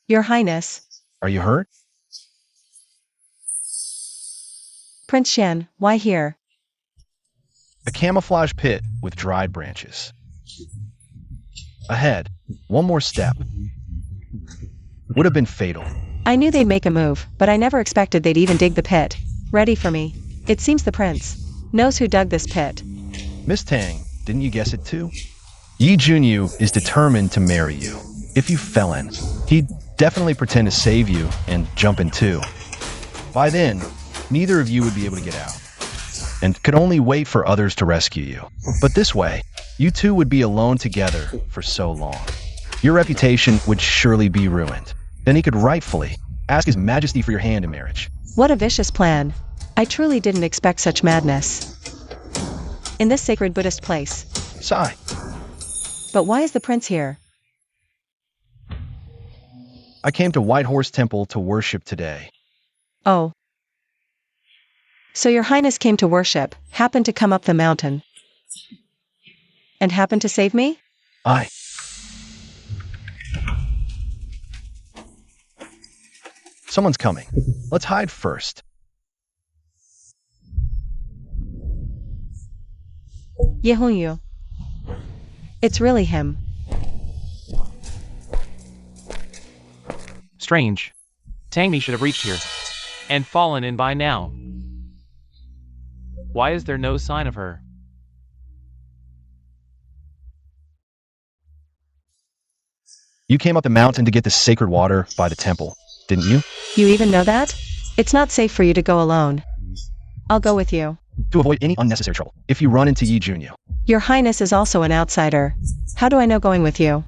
Your Highness. Are you hurt? Prince Shen, why here? A camouflage pit with dried branches. Ahead, one more step. Would have been fatal. I knew they'd make a move, but I never expected they'd even dig the pit. Ready for me. It seems the prince knows who dug this pit. Miss Tang, didn't you guess it too? Yi Junyu is determined to marry you. If you fell in, he'd definitely pretend to save you and jump in too. By then, neither of you would be able to get out, and could only wait for others to rescue you. But this way, you two would be alone together for so long. Your reputation would surely be ruined. Then he could rightfully ask His Majesty for your hand in marriage. What a vicious plan. I truly didn't expect such madness. In this sacred Buddhist place. Sigh. But why is the prince here? I came to White Horse Temple to worship today. Oh. So your highness came to worship, happened to come up the mountain. And happened to save me? Aye. Someone's coming. Let's hide first. Yehunyu. It's really him. Strange. Tangmi should have reached here. And fallen in by now. Why is there no sign of her? You came up the mountain to get the sacred water by the temple, didn't you? You even know that? It's not safe for you to go alone. I'll go with you. To avoid any unnecessary trouble, if you run into Yi Juny. Your highness is also an outsider. How do I know going with you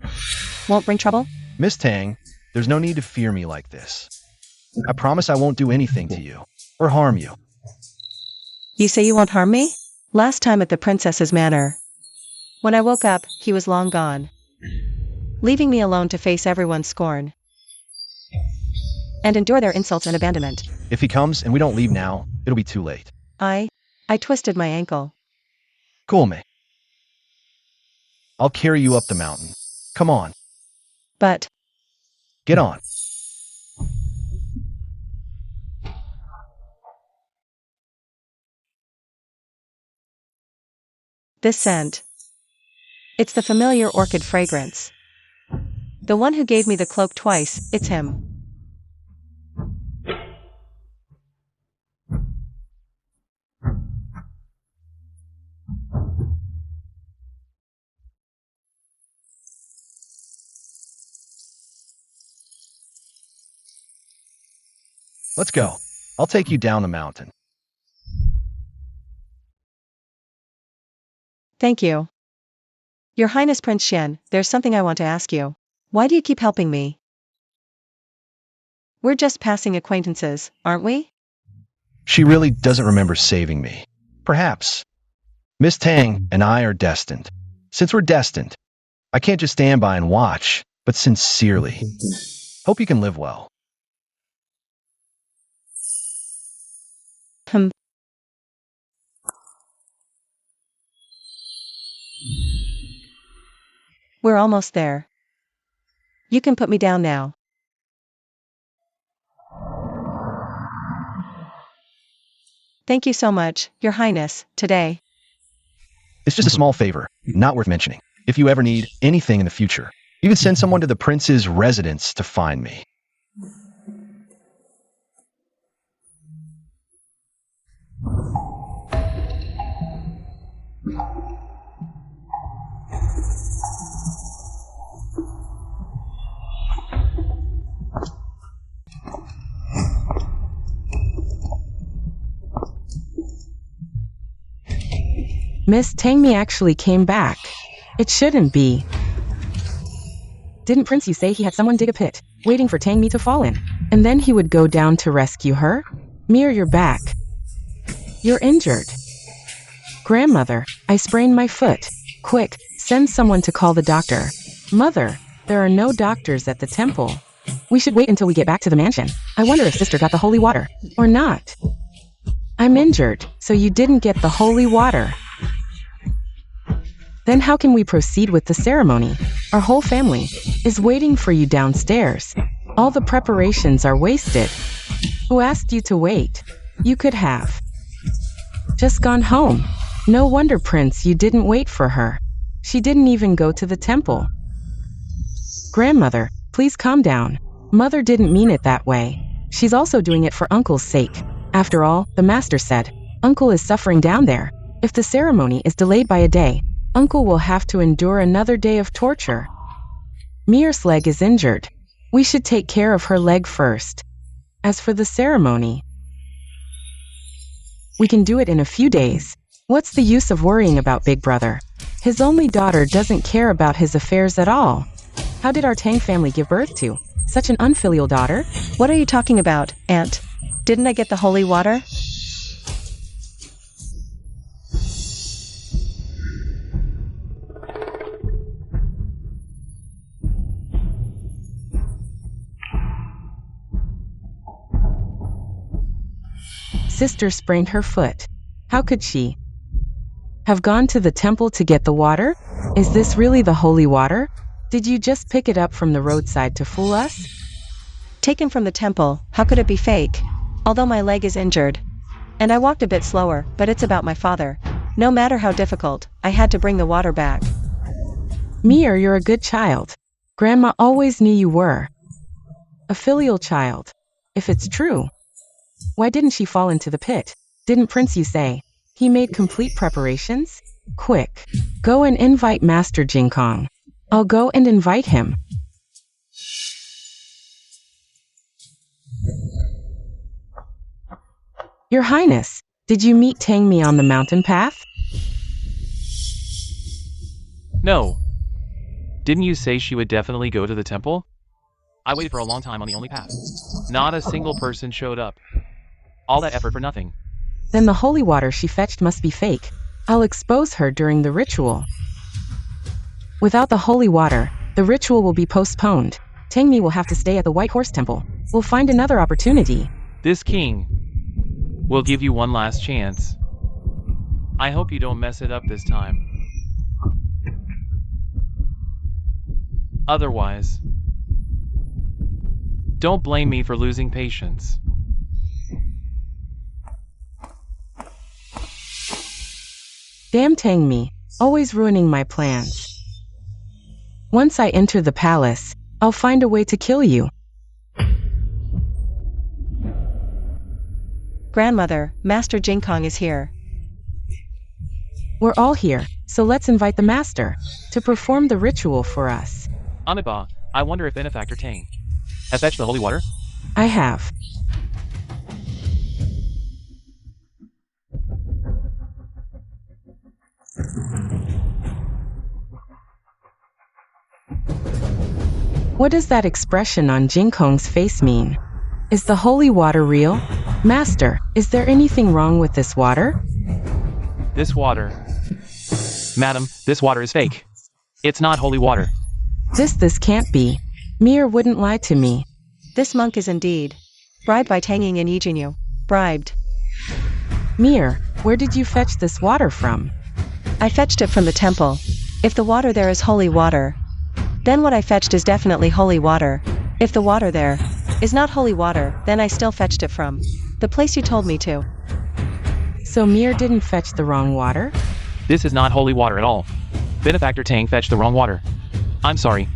won't bring trouble? Miss Tang, there's no need to fear me like this. I promise I won't do anything to you, or harm you. You say you won't harm me? Last time at the princess's manor. When I woke up, he was long gone. Leaving me alone to face everyone's scorn. And endure their insults and abandonment. If he comes and we don't leave now, it'll be too late. I twisted my ankle. Cool, me. I'll carry you up the mountain. Come on. But... Get on. This scent. It's the familiar orchid fragrance. The one who gave me the cloak twice, it's him. Let's go. I'll take you down the mountain. Thank you. Your Highness Prince Xuan, there's something I want to ask you. Why do you keep helping me? We're just passing acquaintances, aren't we? She really doesn't remember saving me. Perhaps. Miss Tang and I are destined. Since we're destined, I can't just stand by and watch, but sincerely. Hope you can live well. We're almost there. You can put me down now. Thank you so much, Your Highness, today. It's just a small favor, not worth mentioning. If you ever need anything in the future, you can send someone to the prince's residence to find me. Miss Tangmi actually came back. It shouldn't be. Didn't Prince you say he had someone dig a pit, waiting for Tangmi to fall in, and then he would go down to rescue her? Mir, you're back. You're injured. Grandmother, I sprained my foot. Quick, send someone to call the doctor. Mother, there are no doctors at the temple. We should wait until we get back to the mansion. I wonder if sister got the holy water. Or not. I'm injured, so you didn't get the holy water. Then how can we proceed with the ceremony? Our whole family is waiting for you downstairs. All the preparations are wasted. Who asked you to wait? You could have just gone home. No wonder, Prince, you didn't wait for her. She didn't even go to the temple. Grandmother, please calm down. Mother didn't mean it that way. She's also doing it for Uncle's sake. After all, the master said, Uncle is suffering down there. If the ceremony is delayed by a day, Uncle will have to endure another day of torture. Mir's leg is injured. We should take care of her leg first. As for the ceremony, we can do it in a few days. What's the use of worrying about Big Brother? His only daughter doesn't care about his affairs at all. How did our Tang family give birth to such an unfilial daughter? What are you talking about, Aunt? Didn't I get the holy water? Sister sprained her foot. How could she have gone to the temple to get the water? Is this really the holy water? Did you just pick it up from the roadside to fool us? Taken from the temple, how could it be fake? Although my leg is injured. And I walked a bit slower, but it's about my father. No matter how difficult, I had to bring the water back. Mir, you're a good child. Grandma always knew you were a filial child. If it's true, why didn't she fall into the pit? Didn't Prince you say he made complete preparations? Quick, go and invite Master Jinkong. I'll go and invite him. Your Highness, did you meet Tang Mi on the mountain path? No. Didn't you say she would definitely go to the temple? I waited for a long time on the only path. Not a single person showed up. All that effort for nothing. Then the holy water she fetched must be fake. I'll expose her during the ritual. Without the holy water, the ritual will be postponed. Tang Mi will have to stay at the White Horse Temple. We'll find another opportunity. This king will give you one last chance. I hope you don't mess it up this time. Otherwise, don't blame me for losing patience. Damn Tang Mi, always ruining my plans. Once I enter the palace, I'll find a way to kill you. Grandmother, Master Jinkong is here. We're all here, so let's invite the master to perform the ritual for us. Amiba, I wonder if Benefactor Tang has fetched the holy water? I have. What does that expression on Jinkong's face mean? Is the holy water real? Master, is there anything wrong with this water? This water. Madam, this water is fake. It's not holy water. This can't be. Mir wouldn't lie to me. This monk is indeed bribed by Tang Y Juny. Bribed. Mir, where did you fetch this water from? I fetched it from the temple. If the water there is holy water, then what I fetched is definitely holy water. If the water there is not holy water, then I still fetched it from the place you told me to. So Mir didn't fetch the wrong water? This is not holy water at all. Benefactor Tang fetched the wrong water. I'm sorry,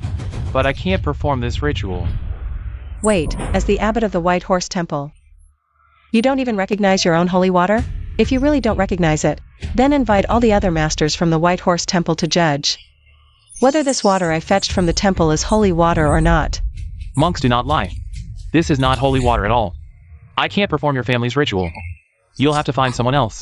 but I can't perform this ritual. Wait, as the abbot of the White Horse Temple, you don't even recognize your own holy water? If you really don't recognize it, then invite all the other masters from the White Horse Temple to judge whether this water I fetched from the temple is holy water or not. Monks do not lie. This is not holy water at all. I can't perform your family's ritual. You'll have to find someone else.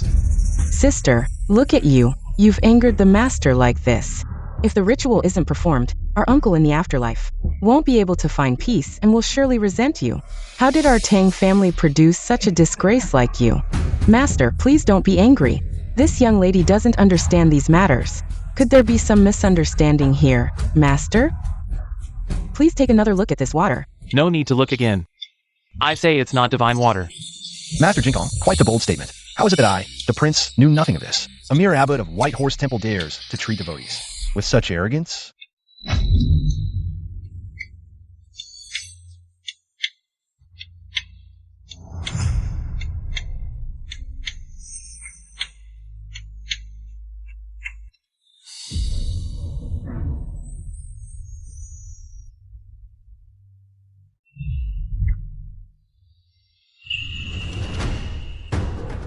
Sister, look at you. You've angered the master like this. If the ritual isn't performed, our uncle in the afterlife won't be able to find peace and will surely resent you. How did our Tang family produce such a disgrace like you? Master, please don't be angry. This young lady doesn't understand these matters. Could there be some misunderstanding here, Master? Please take another look at this water. No need to look again. I say it's not divine water. Master Jinkong, quite the bold statement. How is it that I, the prince, knew nothing of this? A mere abbot of White Horse Temple dares to treat devotees with such arrogance?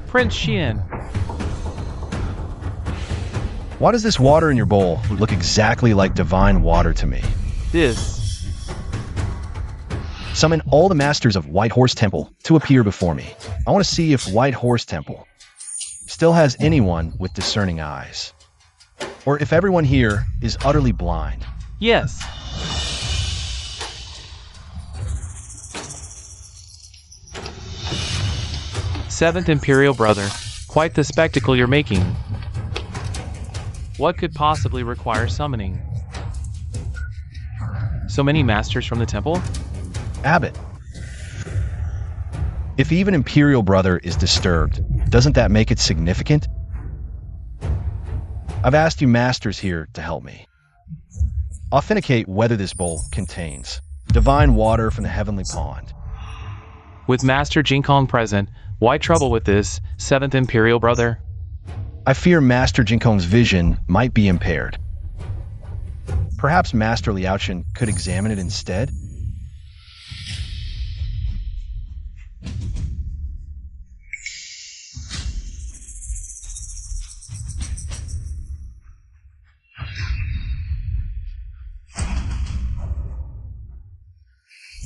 Prince Xuan. Why does this water in your bowl look exactly like divine water to me? This Summon all the masters of White Horse Temple to appear before me. I want to see if White Horse Temple still has anyone with discerning eyes. Or if everyone here is utterly blind. Yes. Seventh Imperial brother, quite the spectacle you're making. What could possibly require summoning? So many masters from the temple? Abbot. If even Imperial brother is disturbed, doesn't that make it significant? I've asked you masters here to help me. Authenticate whether this bowl contains divine water from the heavenly pond. With Master Jinkong present, why trouble with this, Seventh Imperial brother? I fear Master Jinkong's vision might be impaired. Perhaps Master Liaochen could examine it instead?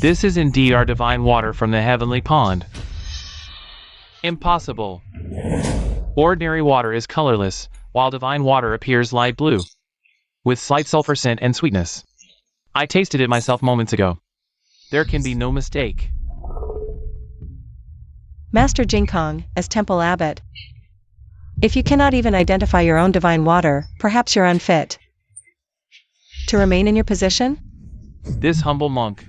This is indeed our divine water from the heavenly pond. Impossible. Ordinary water is colorless, while divine water appears light blue, with slight sulfur scent and sweetness. I tasted it myself moments ago. There can be no mistake. Master Jinkong, as Temple Abbot. If you cannot even identify your own divine water, perhaps you're unfit to remain in your position? This humble monk.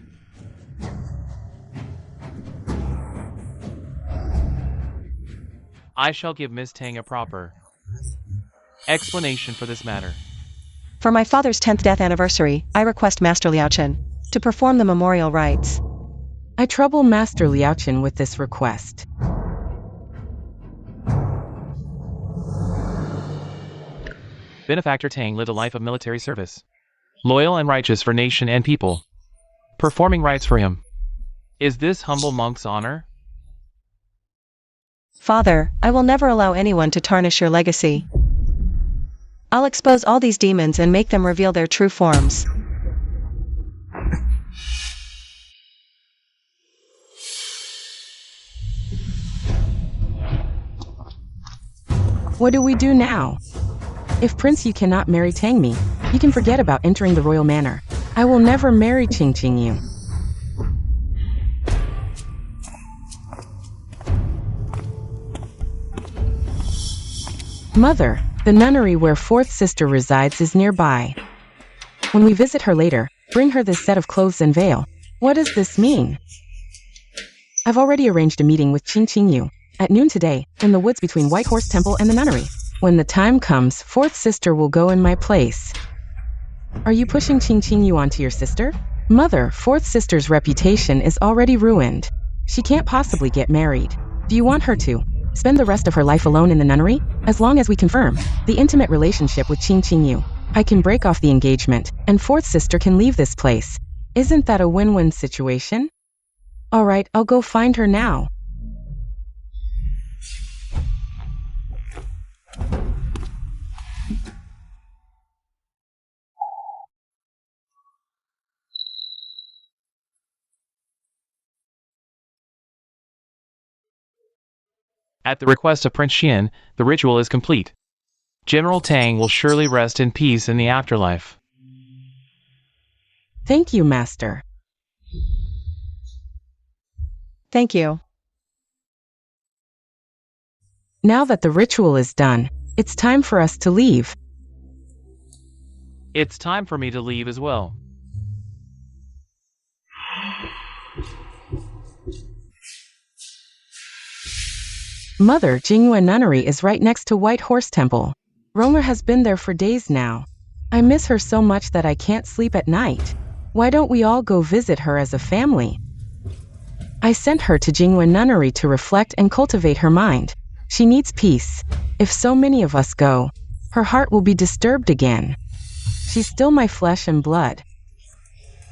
I shall give Miss Tang a proper explanation for this matter. For my father's 10th death anniversary, I request Master Liaochen to perform the memorial rites. I trouble Master Liaochen with this request. Benefactor Tang lived a life of military service, loyal and righteous for nation and people. Performing rites for him. Is this humble monk's honor? Father, I will never allow anyone to tarnish your legacy. I'll expose all these demons and make them reveal their true forms. What do we do now? If Prince you cannot marry Tangmi, you can forget about entering the royal manor. I will never marry Qing Yu. Mother, the nunnery where fourth sister resides is nearby. When we visit her later, bring her this set of clothes and veil. What does this mean? I've already arranged a meeting with Qing Yu at noon today, in the woods between White Horse Temple and the nunnery. When the time comes, fourth sister will go in my place. Are you pushing Qing Yu onto your sister? Mother, fourth sister's reputation is already ruined. She can't possibly get married. Do you want her to spend the rest of her life alone in the nunnery? As long as we confirm the intimate relationship with Qing Yu, I can break off the engagement, and fourth sister can leave this place. Isn't that a win-win situation? All right, I'll go find her now. At the request of Prince Xian, the ritual is complete. General Tang will surely rest in peace in the afterlife. Thank you, Master. Thank you. Now that the ritual is done, it's time for us to leave. It's time for me to leave as well. Mother, Jingyue Nunnery is right next to White Horse Temple. Romer has been there for days now. I miss her so much that I can't sleep at night. Why don't we all go visit her as a family? I sent her to Jingyue Nunnery to reflect and cultivate her mind. She needs peace. If so many of us go, her heart will be disturbed again. She's still my flesh and blood.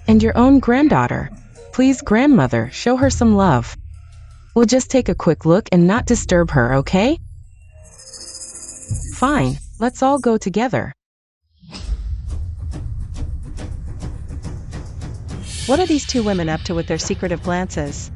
And your own granddaughter. Please, grandmother, show her some love. We'll just take a quick look and not disturb her, okay? Fine, let's all go together. What are these two women up to with their secretive glances?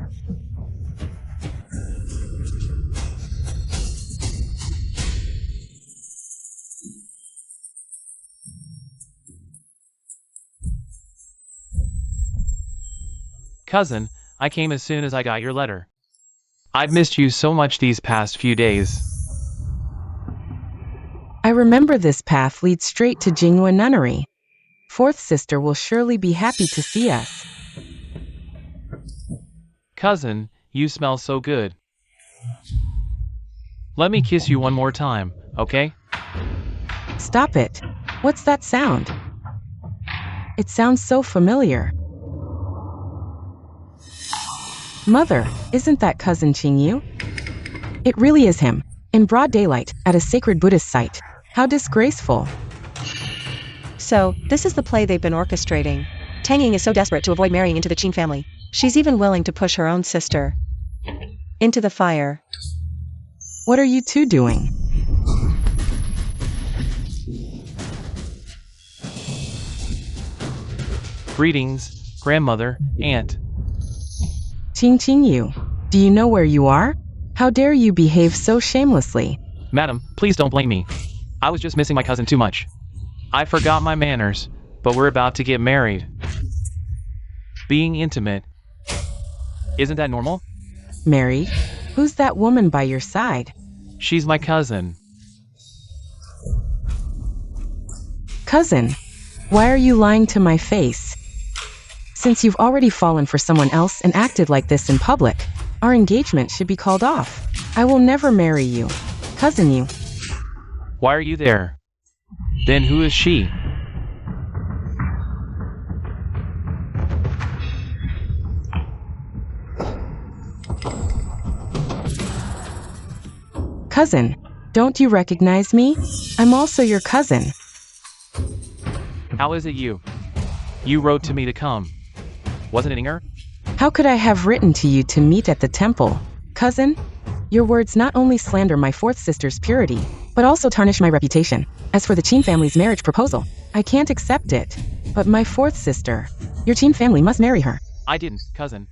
Cousin, I came as soon as I got your letter. I've missed you so much these past few days. I remember this path leads straight to Jinghua Nunnery. Fourth sister will surely be happy to see us. Cousin, you smell so good. Let me kiss you one more time, okay? Stop it. What's that sound? It sounds so familiar. Mother, isn't that cousin Qingyu? It really is him, in broad daylight, at a sacred Buddhist site. How disgraceful. So, this is the play they've been orchestrating. Tang Ying is so desperate to avoid marrying into the Qin family. She's even willing to push her own sister into the fire. What are you two doing? Greetings, grandmother, aunt. Qingyu, do you know where you are? How dare you behave so shamelessly? Madam, please don't blame me. I was just missing my cousin too much. I forgot my manners, but we're about to get married. Being intimate. Isn't that normal? Married? Who's that woman by your side? She's my cousin. Cousin, why are you lying to my face? Since you've already fallen for someone else and acted like this in public, our engagement should be called off. I will never marry you. Cousin you. Why are you there? Then who is she? Cousin, don't you recognize me? I'm also your cousin. How is it you? You wrote to me to come. Wasn't it Inger? How could I have written to you to meet at the temple? Cousin, your words not only slander my fourth sister's purity, but also tarnish my reputation. As for the Qin family's marriage proposal, I can't accept it. But my fourth sister, your Qin family must marry her. I didn't, cousin.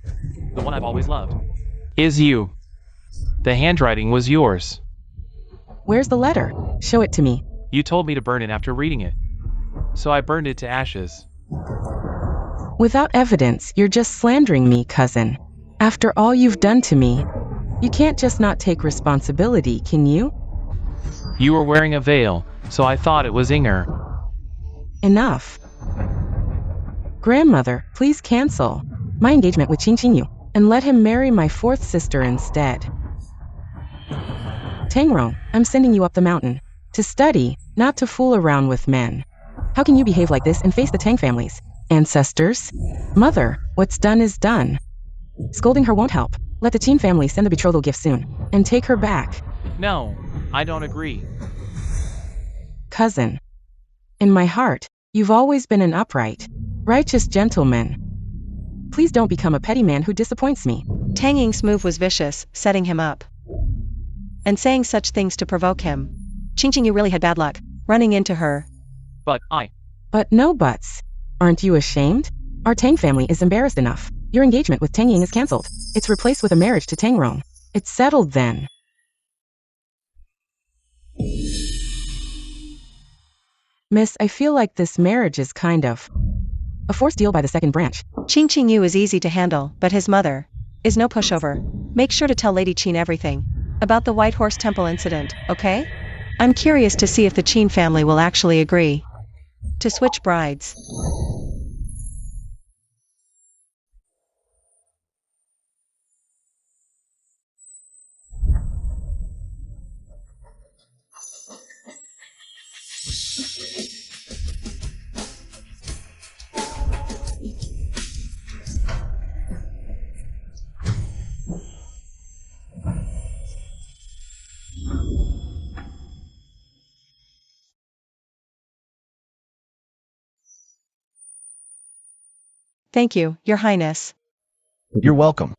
The one I've always loved. Is you. The handwriting was yours. Where's the letter? Show it to me. You told me to burn it after reading it. So I burned it to ashes. Without evidence, you're just slandering me, cousin. After all you've done to me, you can't just not take responsibility, can you? You were wearing a veil, so I thought it was Inger. Enough. Grandmother, please cancel my engagement with Qingyu and let him marry my fourth sister instead. Tangrong, I'm sending you up the mountain to study, not to fool around with men. How can you behave like this and face the Tang family's ancestors? Mother, what's done is done. Scolding her won't help. Let the Qin family send the betrothal gift soon and take her back. No, I don't agree. Cousin, in my heart, you've always been an upright, righteous gentleman. Please don't become a petty man who disappoints me. Tang Ying's move was vicious, setting him up and saying such things to provoke him. Qingyu really had bad luck, running into her. But no buts. Aren't you ashamed? Our Tang family is embarrassed enough. Your engagement with Tang Ying is cancelled. It's replaced with a marriage to Tangrong. It's settled then. Miss, I feel like this marriage is kind of a forced deal by the second branch. Qingyu is easy to handle, but his mother is no pushover. Make sure to tell Lady Qin everything about the White Horse Temple incident, okay? I'm curious to see if the Qin family will actually agree to switch brides. Thank you, Your Highness. You're welcome.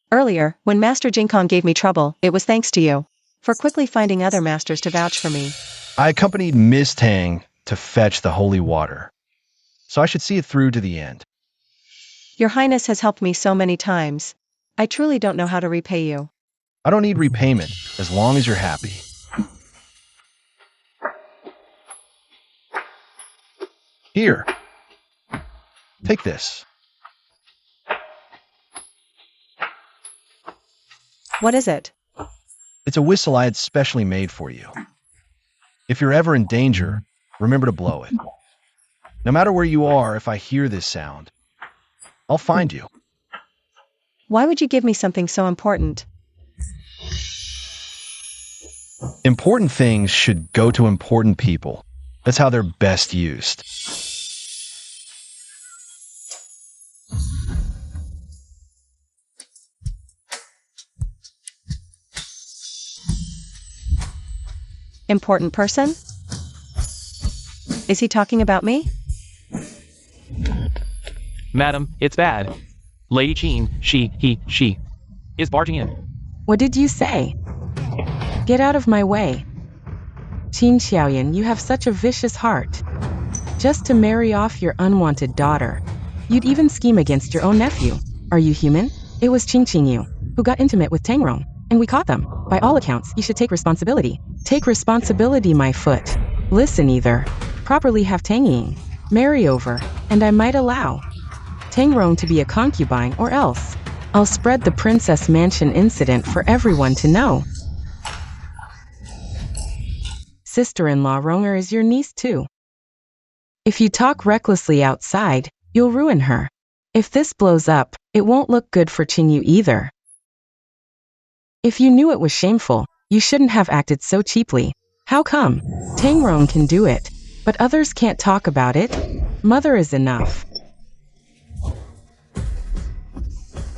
Earlier, when Master Jingkong gave me trouble, it was thanks to you for quickly finding other masters to vouch for me. I accompanied Miss Tang to fetch the holy water, so I should see it through to the end. Your Highness has helped me so many times. I truly don't know how to repay you. I don't need repayment, as long as you're happy. Here. Take this. What is it? It's a whistle I had specially made for you. If you're ever in danger, remember to blow it. No matter where you are, if I hear this sound, I'll find you. Why would you give me something so important? Important things should go to important people. That's how they're best used. Important person? Is he talking about me? Madam, it's bad. Lady Jean, she is barging in. What did you say? Get out of my way. Qin Xiaoyan, you have such a vicious heart. Just to marry off your unwanted daughter. You'd even scheme against your own nephew. Are you human? It was Qing Qingyu who got intimate with Tang Rong, and we caught them. By all accounts, you should take responsibility. Take responsibility, my foot. Listen, either properly have Tang Ying marry over, and I might allow Tang Rong to be a concubine, or else I'll spread the Princess Mansion incident for everyone to know. Sister-in-law Ronger is your niece too. If you talk recklessly outside, you'll ruin her. If this blows up, it won't look good for Qingyu either. If you knew it was shameful, you shouldn't have acted so cheaply. How come? Tang Rong can do it, but others can't talk about it? Mother is enough.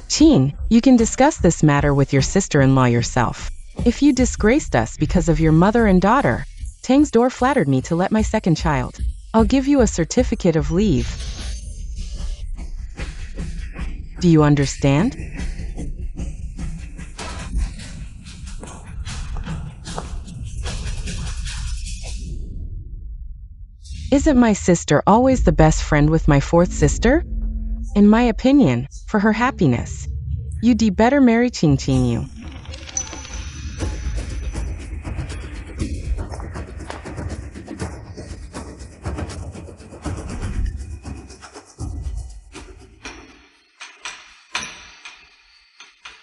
Qin, you can discuss this matter with your sister-in-law yourself. If you disgraced us because of your mother and daughter, Tang's door flattered me to let my second child. I'll give you a certificate of leave. Do you understand? Isn't my sister always the best friend with my fourth sister? In my opinion, for her happiness, you'd better marry Qing Qingyu.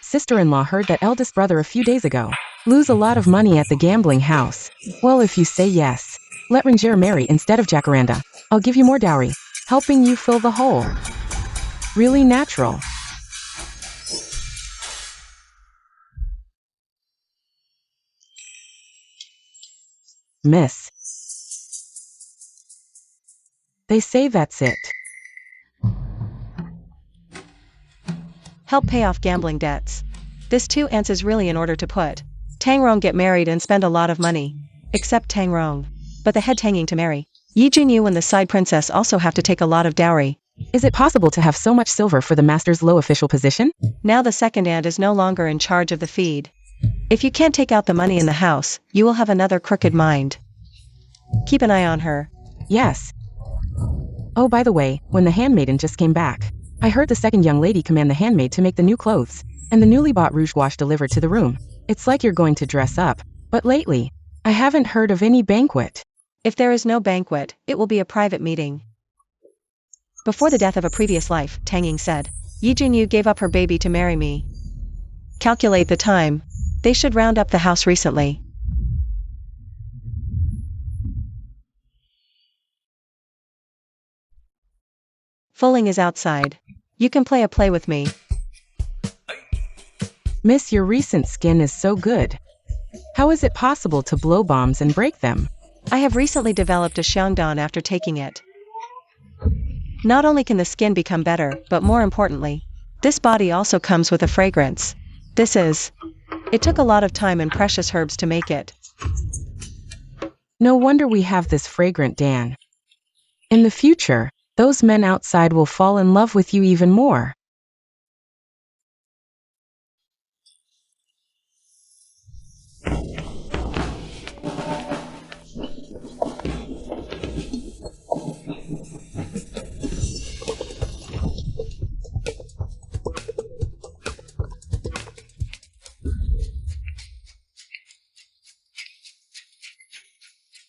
Sister-in-law heard that eldest brother a few days ago lose a lot of money at the gambling house. Well, if you say yes, let Ranger marry instead of Jacaranda. I'll give you more dowry, helping you fill the hole. Really natural. Miss. They say that's it. Help pay off gambling debts. This too is really in order to put Tang Rong get married and spend a lot of money. Except Tang Rong. But the head Tanging to marry. Yi Junyu and the side princess also have to take a lot of dowry. Is it possible to have so much silver for the master's low official position? Now the second aunt is no longer in charge of the feed. If you can't take out the money in the house, you will have another crooked mind. Keep an eye on her. Yes. Oh, by the way, when the handmaiden just came back, I heard the second young lady command the handmaid to make the new clothes, and the newly bought rouge gouache delivered to the room. It's like you're going to dress up, but lately, I haven't heard of any banquet. If there is no banquet, it will be a private meeting. Before the death of a previous life, Tang Ying said, Yi Junyu gave up her baby to marry me. Calculate the time. They should round up the house recently. Fulling is outside. You can play a play with me. Miss, your recent skin is so good. How is it possible to blow bombs and break them? I have recently developed a showdown after taking it. Not only can the skin become better, but more importantly, this body also comes with a fragrance. It took a lot of time and precious herbs to make it. No wonder we have this fragrant Dan. In the future, those men outside will fall in love with you even more.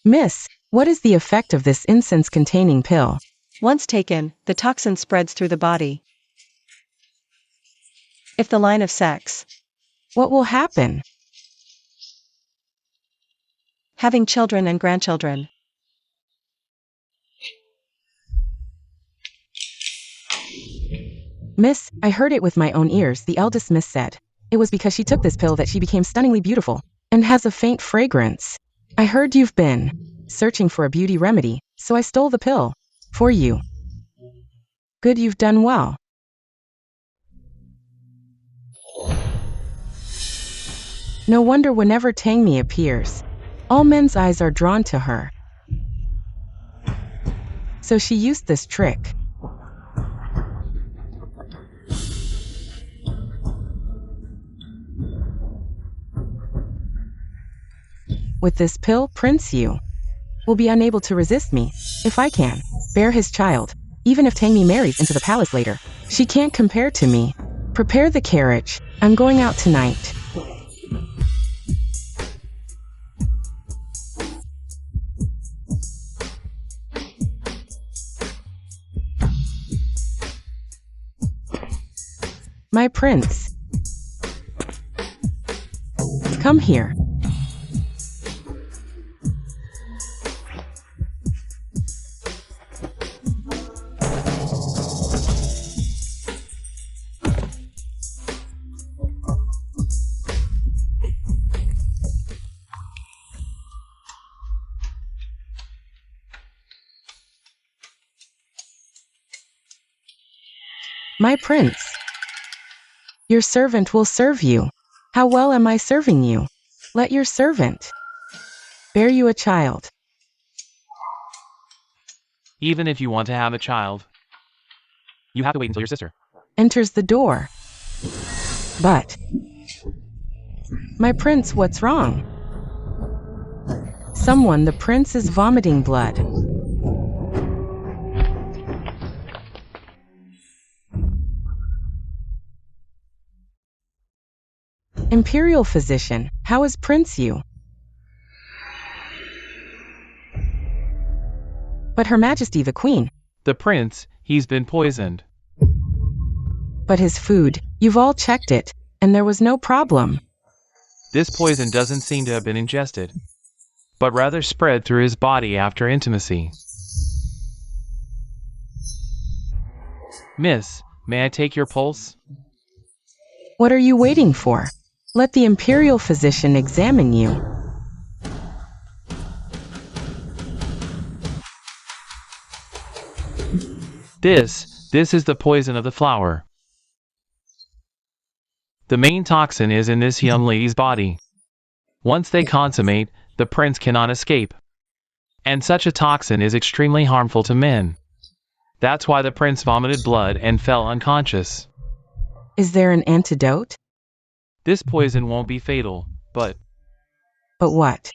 Miss, what is the effect of this incense-containing pill? Once taken, the toxin spreads through the body. If the line of sex. What will happen? Having children and grandchildren. Miss, I heard it with my own ears, the eldest miss said. It was because she took this pill that she became stunningly beautiful, and has a faint fragrance. I heard you've been searching for a beauty remedy, so I stole the pill. For you. Good, you've done well. No wonder whenever Tangmi appears, all men's eyes are drawn to her. So she used this trick. With this pill, Prince Yu will be unable to resist me, if I can bear his child. Even if Tangmi marries into the palace later, she can't compare to me. Prepare the carriage. I'm going out tonight. My prince. Come here. My prince. Your servant will serve you. How well am I serving you? Let your servant bear you a child. Even if you want to have a child, you have to wait until your sister enters the door. But, my prince, what's wrong? Someone, the prince is vomiting blood. Imperial physician, how is Prince Yu? But Her Majesty the Queen. The prince, he's been poisoned. But his food, you've all checked it, and there was no problem. This poison doesn't seem to have been ingested, but rather spread through his body after intimacy. Miss, may I take your pulse? What are you waiting for? Let the Imperial physician examine you. This is the poison of the flower. The main toxin is in this young lady's body. Once they consummate, the prince cannot escape. And such a toxin is extremely harmful to men. That's why the prince vomited blood and fell unconscious. Is there an antidote? This poison won't be fatal, but what?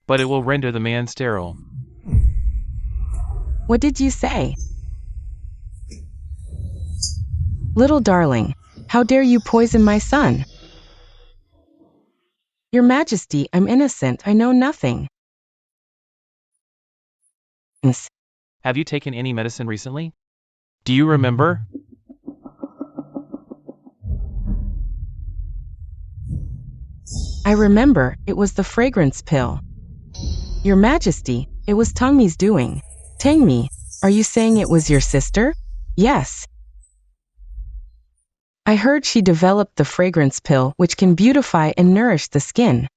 But it will render the man sterile. What did you say? Little darling, how dare you poison my son? Your Majesty, I'm innocent, I know nothing. Have you taken any medicine recently? Do you remember? I remember, it was the fragrance pill. Your Majesty, it was Tangmi's doing. Tangmi, are you saying it was your sister? Yes. I heard she developed the fragrance pill which can beautify and nourish the skin.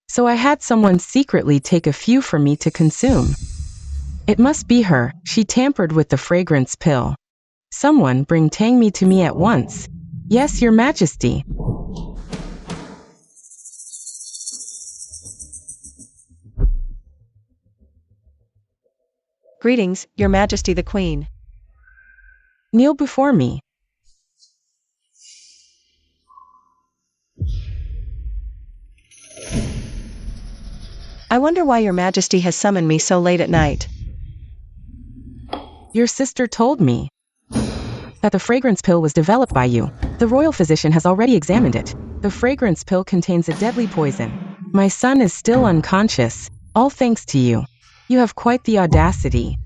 So I had someone secretly take a few for me to consume. It must be her, she tampered with the fragrance pill. Someone bring Tangmi to me at once. Yes, Your Majesty. Greetings, Your Majesty the Queen. Kneel before me. I wonder why Your Majesty has summoned me so late at night. Your sister told me that the fragrance pill was developed by you. The royal physician has already examined it. The fragrance pill contains a deadly poison. My son is still unconscious. All thanks to you. You have quite the audacity.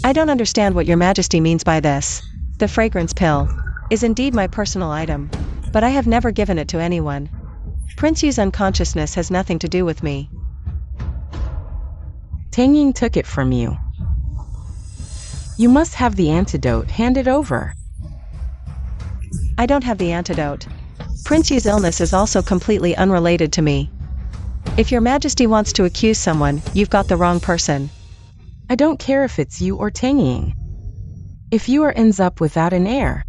I don't understand what your majesty means by this. The fragrance pill is indeed my personal item, but I have never given it to anyone. Prince Yu's unconsciousness has nothing to do with me. Tang Ying took it from you. You must have the antidote handed over. I don't have the antidote. Prince Yu's illness is also completely unrelated to me. If your majesty wants to accuse someone, you've got the wrong person. I don't care if it's you or Tang Ying. If Yu ends up without an heir,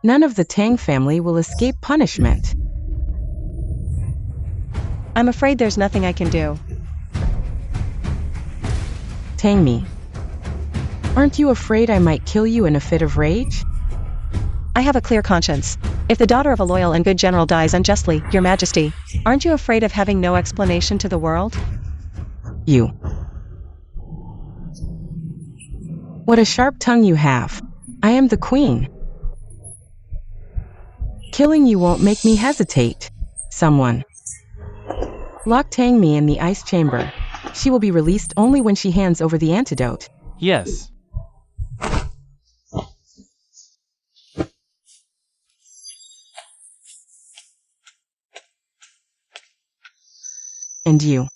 none of the Tang family will escape punishment. I'm afraid there's nothing I can do. Tang Mi, aren't you afraid I might kill you in a fit of rage? I have a clear conscience. If the daughter of a loyal and good general dies unjustly, your majesty, aren't you afraid of having no explanation to the world? You. What a sharp tongue you have. I am the queen. Killing you won't make me hesitate. Someone. Lock Tang Mi in the ice chamber. She will be released only when she hands over the antidote. Yes. And you.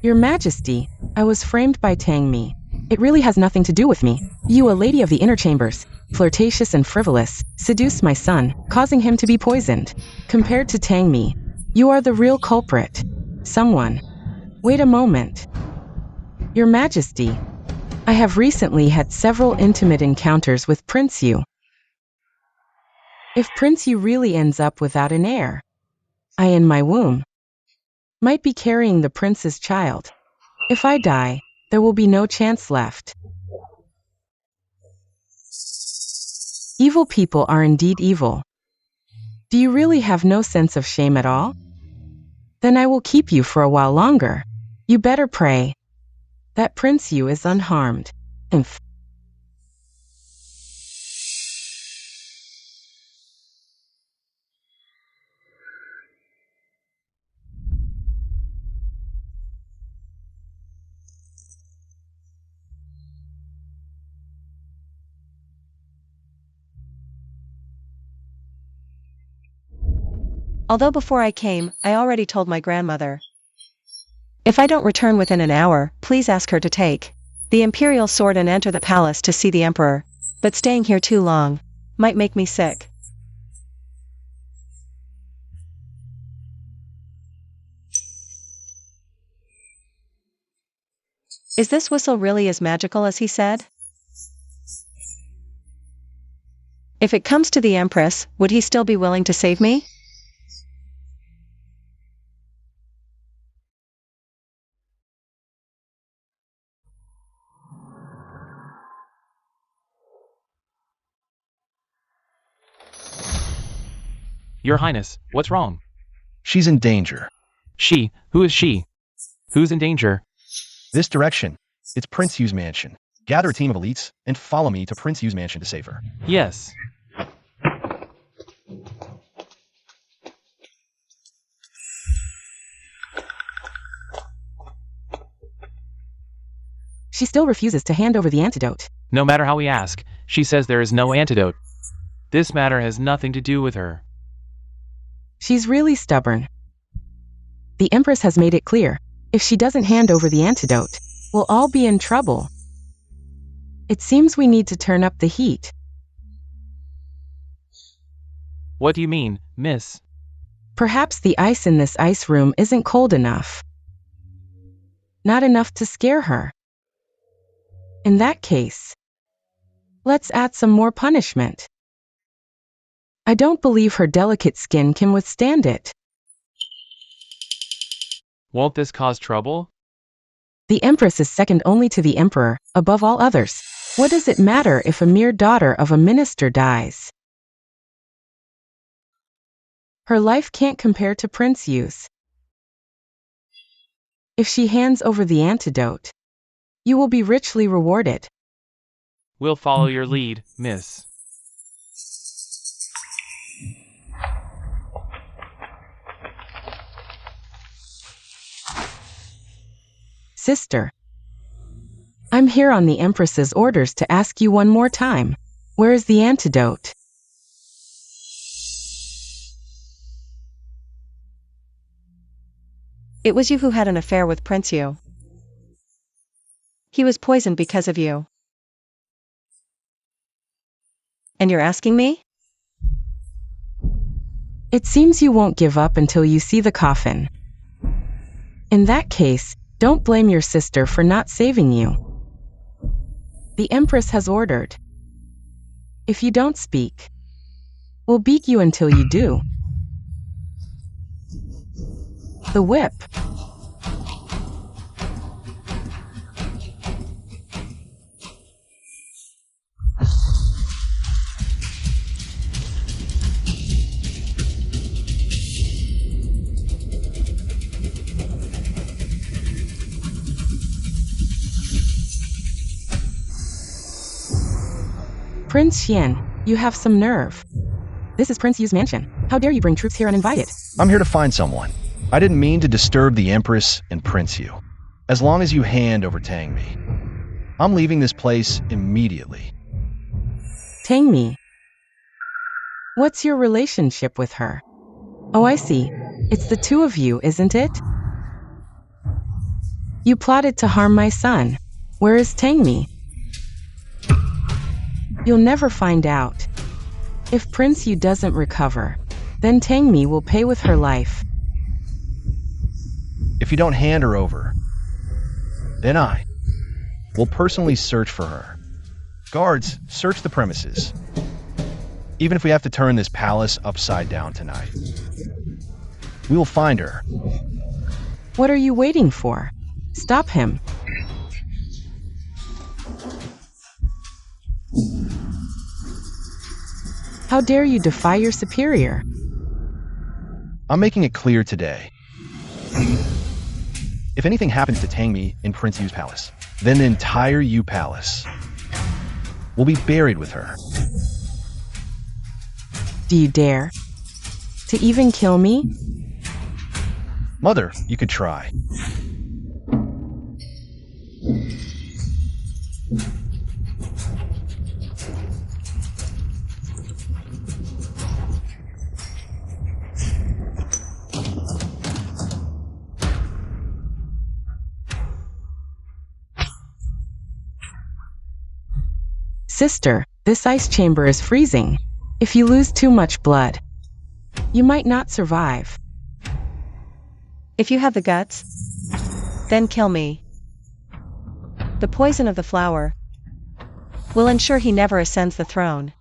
Your Majesty, I was framed by Tang Mi. It really has nothing to do with me. You, a lady of the inner chambers, flirtatious and frivolous, seduced my son, causing him to be poisoned. Compared to Tang Mi, you are the real culprit. Someone. Wait a moment. Your Majesty, I have recently had several intimate encounters with Prince Yu. If Prince Yu really ends up without an heir, I in my womb might be carrying the prince's child. If I die, there will be no chance left. Evil people are indeed evil. Do you really have no sense of shame at all? Then I will keep you for a while longer. You better pray that Prince Yu is unharmed. Inf. Although before I came, I already told my grandmother. If I don't return within an hour, please ask her to take the Imperial sword and enter the palace to see the Emperor. But staying here too long might make me sick. Is this whistle really as magical as he said? If it comes to the Empress, would he still be willing to save me? Your Highness, what's wrong? She's in danger. She? Who is she? Who's in danger? This direction. It's Prince Yu's mansion. Gather a team of elites and follow me to Prince Yu's mansion to save her. Yes. She still refuses to hand over the antidote. No matter how we ask, she says there is no antidote. This matter has nothing to do with her. She's really stubborn. The Empress has made it clear, if she doesn't hand over the antidote, we'll all be in trouble. It seems we need to turn up the heat. What do you mean, miss? Perhaps the ice in this ice room isn't cold enough. Not enough to scare her. In that case, let's add some more punishment. I don't believe her delicate skin can withstand it. Won't this cause trouble? The Empress is second only to the Emperor, above all others. What does it matter if a mere daughter of a minister dies? Her life can't compare to Prince Yu's. If she hands over the antidote, you will be richly rewarded. We'll follow your lead, miss. Sister, I'm here on the Empress's orders to ask you one more time. Where is the antidote? It was you who had an affair with Prince Yu. He was poisoned because of you. And you're asking me? It seems you won't give up until you see the coffin. In that case, don't blame your sister for not saving you. The Empress has ordered. If you don't speak, we'll beat you until you do. The whip. Prince Xuan, you have some nerve. This is Prince Yu's mansion. How dare you bring troops here uninvited? I'm here to find someone. I didn't mean to disturb the Empress and Prince Yu. As long as you hand over Tang Mi, I'm leaving this place immediately. Tang Mi. What's your relationship with her? Oh, I see. It's the two of you, isn't it? You plotted to harm my son. Where is Tang Mi? You'll never find out. If Prince Yu doesn't recover, then Tang Mi will pay with her life. If you don't hand her over, then I will personally search for her. Guards, search the premises. Even if we have to turn this palace upside down tonight, we will find her. What are you waiting for? Stop him. How dare you defy your superior? I'm making it clear today. If anything happens to Tang Mi in Prince Yu's palace, then the entire Yu palace will be buried with her. Do you dare? To even kill me? Mother, you could try. Sister, this ice chamber is freezing. If you lose too much blood, you might not survive. If you have the guts, then kill me. The poison of the flower will ensure he never ascends the throne.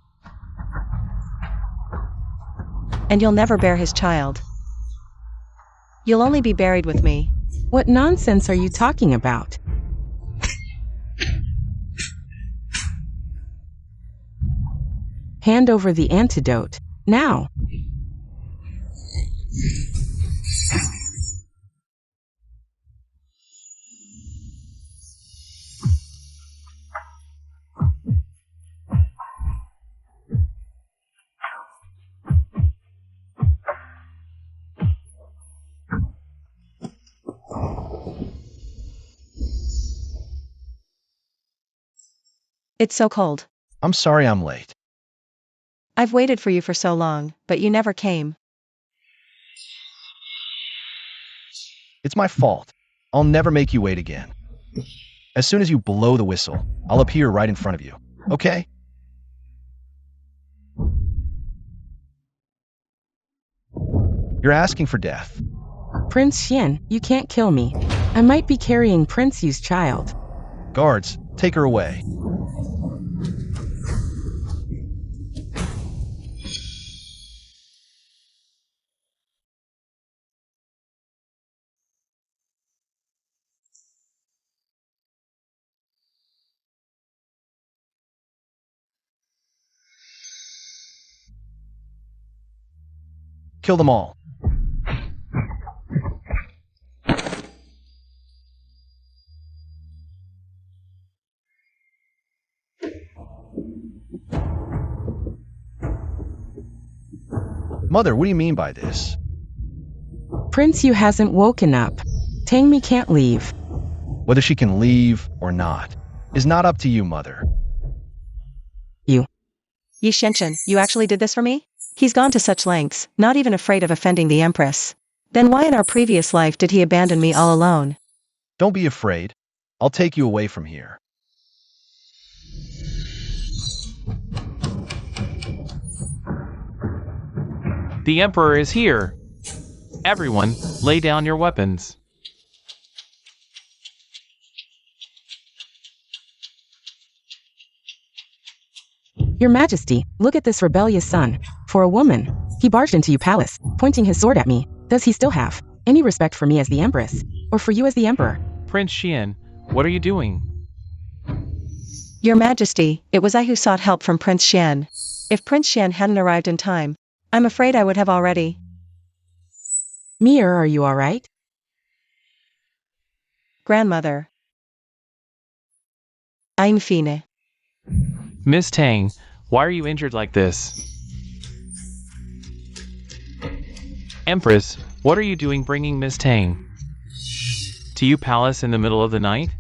And you'll never bear his child. You'll only be buried with me. What nonsense are you talking about? Hand over the antidote, now. It's so cold. I'm sorry I'm late. I've waited for you for so long, but you never came. It's my fault. I'll never make you wait again. As soon as you blow the whistle, I'll appear right in front of you. Okay? You're asking for death. Prince Xuan, you can't kill me. I might be carrying Prince Yu's child. Guards, take her away. Kill them all. Mother, what do you mean by this? Prince Yu hasn't woken up. Tang Mi can't leave. Whether she can leave or not is not up to you, mother. You. Yi Shenshen, you actually did this for me? He's gone to such lengths, not even afraid of offending the Empress. Then why in our previous life did he abandon me all alone? Don't be afraid. I'll take you away from here. The Emperor is here. Everyone, lay down your weapons. Your Majesty, look at this rebellious son. For a woman, he barged into your palace, pointing his sword at me. Does he still have any respect for me as the Empress, or for you as the Emperor? Prince Xuan, what are you doing? Your Majesty, it was I who sought help from Prince Xuan. If Prince Xuan hadn't arrived in time, I'm afraid I would have already. Mir, are you all right? Grandmother. I'm fine. Miss Tang, why are you injured like this? Empress, what are you doing bringing Miss Tang to your palace in the middle of the night?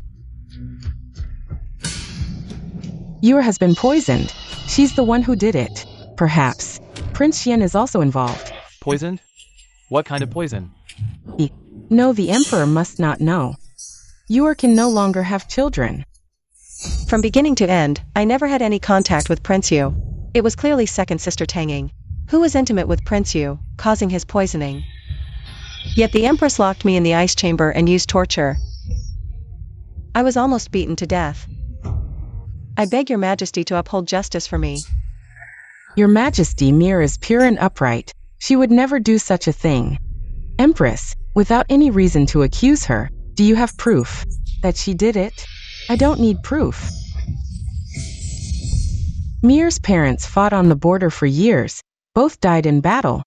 Yor has been poisoned. She's the one who did it. Perhaps. Prince Xuan is also involved. Poisoned? What kind of poison? No, the Emperor must not know. Yor can no longer have children. From beginning to end, I never had any contact with Prince Yu. It was clearly second sister Tanging, who was intimate with Prince Yu, causing his poisoning. Yet the Empress locked me in the ice chamber and used torture. I was almost beaten to death. I beg your Majesty to uphold justice for me. Your Majesty, Mir is pure and upright. She would never do such a thing. Empress, without any reason to accuse her, do you have proof that she did it? I don't need proof. Mir's parents fought on the border for years. Both died in battle,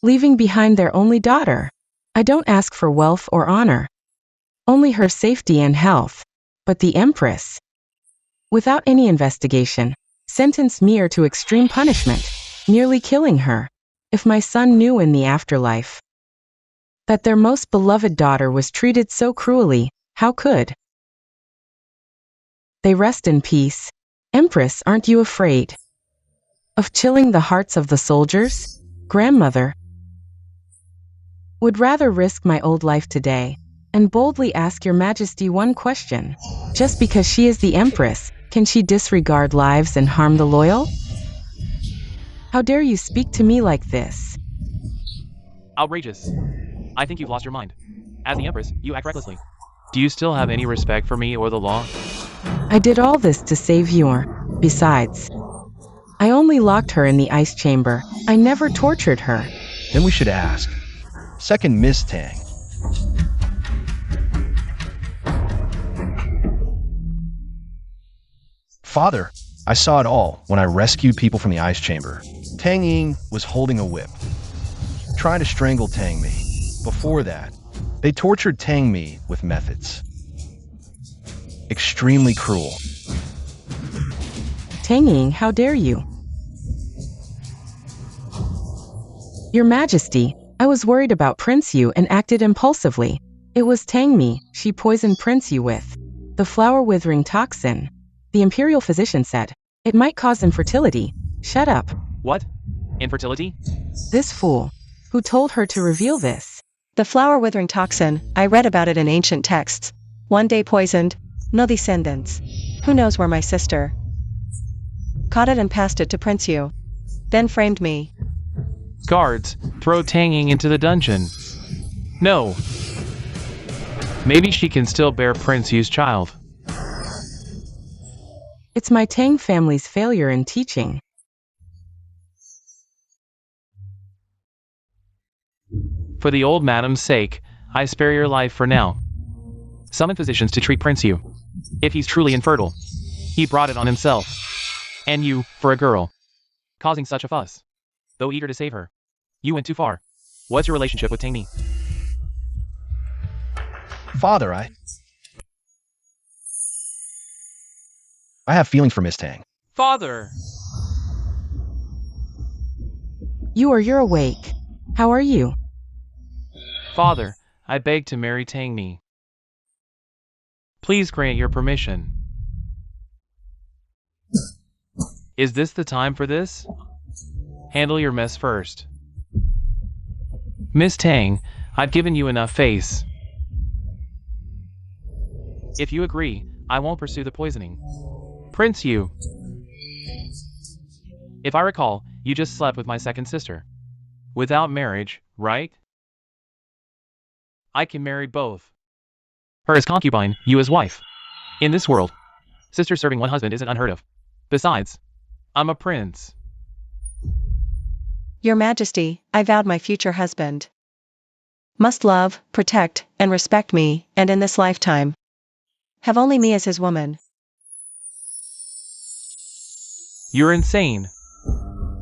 leaving behind their only daughter. I don't ask for wealth or honor, only her safety and health. But the Empress, without any investigation, sentenced Mir to extreme punishment, nearly killing her. If my son knew in the afterlife that their most beloved daughter was treated so cruelly, how could they rest in peace? Empress, aren't you afraid of chilling the hearts of the soldiers? Grandmother would rather risk my old life today and boldly ask your Majesty one question. Just because she is the Empress, can she disregard lives and harm the loyal? How dare you speak to me like this? Outrageous. I think you've lost your mind. As the Empress, you act recklessly. Do you still have any respect for me or the law? I did all this to save Yor. Besides, I only locked her in the ice chamber. I never tortured her. Then we should ask. Second Miss Tang. Father, I saw it all when I rescued people from the ice chamber. Tang Ying was holding a whip, trying to strangle Tang Mi. Before that, they tortured Tang Mi with methods extremely cruel. Tanging, how dare you? Your Majesty, I was worried about Prince Yu and acted impulsively. It was Tang Mi she poisoned Prince Yu with. The flower-withering toxin. The Imperial physician said it might cause infertility. Shut up. What? Infertility? This fool. Who told her to reveal this? The flower-withering toxin, I read about it in ancient texts. One day poisoned, no descendants. Who knows where my sister caught it and passed it to Prince Yu. Then framed me. Guards, throw Tanging into the dungeon. No. Maybe she can still bear Prince Yu's child. It's my Tang family's failure in teaching. For the old madam's sake, I spare your life for now. Summon physicians to treat Prince Yu. If he's truly infertile, he brought it on himself. And you, for a girl, causing such a fuss. Though eager to save her, you went too far. What's your relationship with Tang Mi? Father, I have feelings for Miss Tang. Father! You're awake. How are you? Father, I beg to marry Tang Mi. Please grant your permission. Is this the time for this? Handle your mess first. Miss Tang, I've given you enough face. If you agree, I won't pursue the poisoning. Prince Yu. If I recall, you just slept with my second sister. Without marriage, right? I can marry both. Her as concubine, you as wife. In this world, sisters serving one husband isn't unheard of. Besides, I'm a prince. Your Majesty, I vowed my future husband must love, protect, and respect me, and in this lifetime, have only me as his woman. You're insane.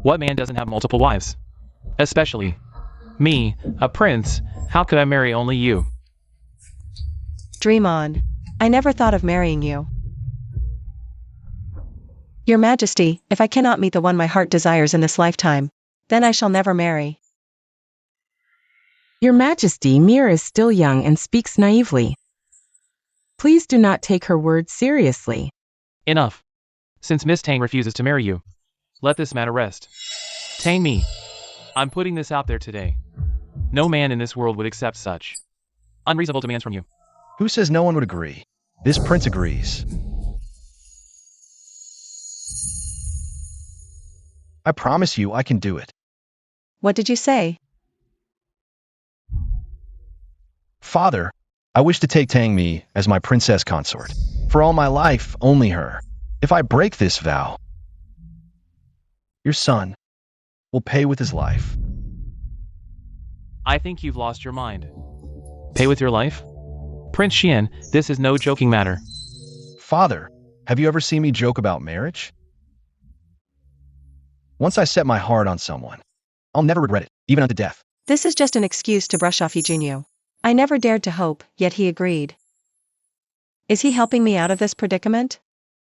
What man doesn't have multiple wives? Especially me, a prince. How could I marry only you? Dream on. I never thought of marrying you. Your Majesty, if I cannot meet the one my heart desires in this lifetime, then I shall never marry. Your Majesty, Mir is still young and speaks naively. Please do not take her words seriously. Enough. Since Miss Tang refuses to marry you, let this matter rest. Tang me. I'm putting this out there today. No man in this world would accept such unreasonable demands from you. Who says no one would agree? This prince agrees. I promise you I can do it. What did you say? Father, I wish to take Tang Mi as my princess consort. For all my life, only her. If I break this vow, your son will pay with his life. I think you've lost your mind. Pay with your life? Prince Xian, this is no joking matter. Father, have you ever seen me joke about marriage? Once I set my heart on someone, I'll never regret it, even unto death. This is just an excuse to brush off Yi Junyu. I never dared to hope, yet he agreed. Is he helping me out of this predicament?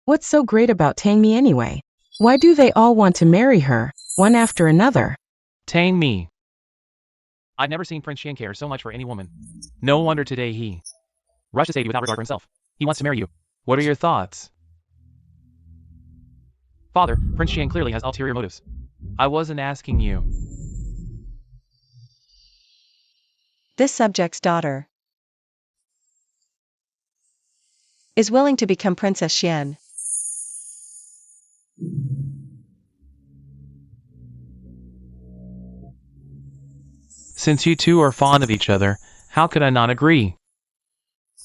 What's so great about Tang Mi anyway? Why do they all want to marry her, one after another? Tang Mi. I've never seen Prince Xian care so much for any woman. No wonder today he rushes to aid you without regard for himself. He wants to marry you. What are your thoughts? Father, Prince Xian clearly has ulterior motives. I wasn't asking you. This subject's daughter is willing to become Princess Xian. Since you two are fond of each other, how could I not agree?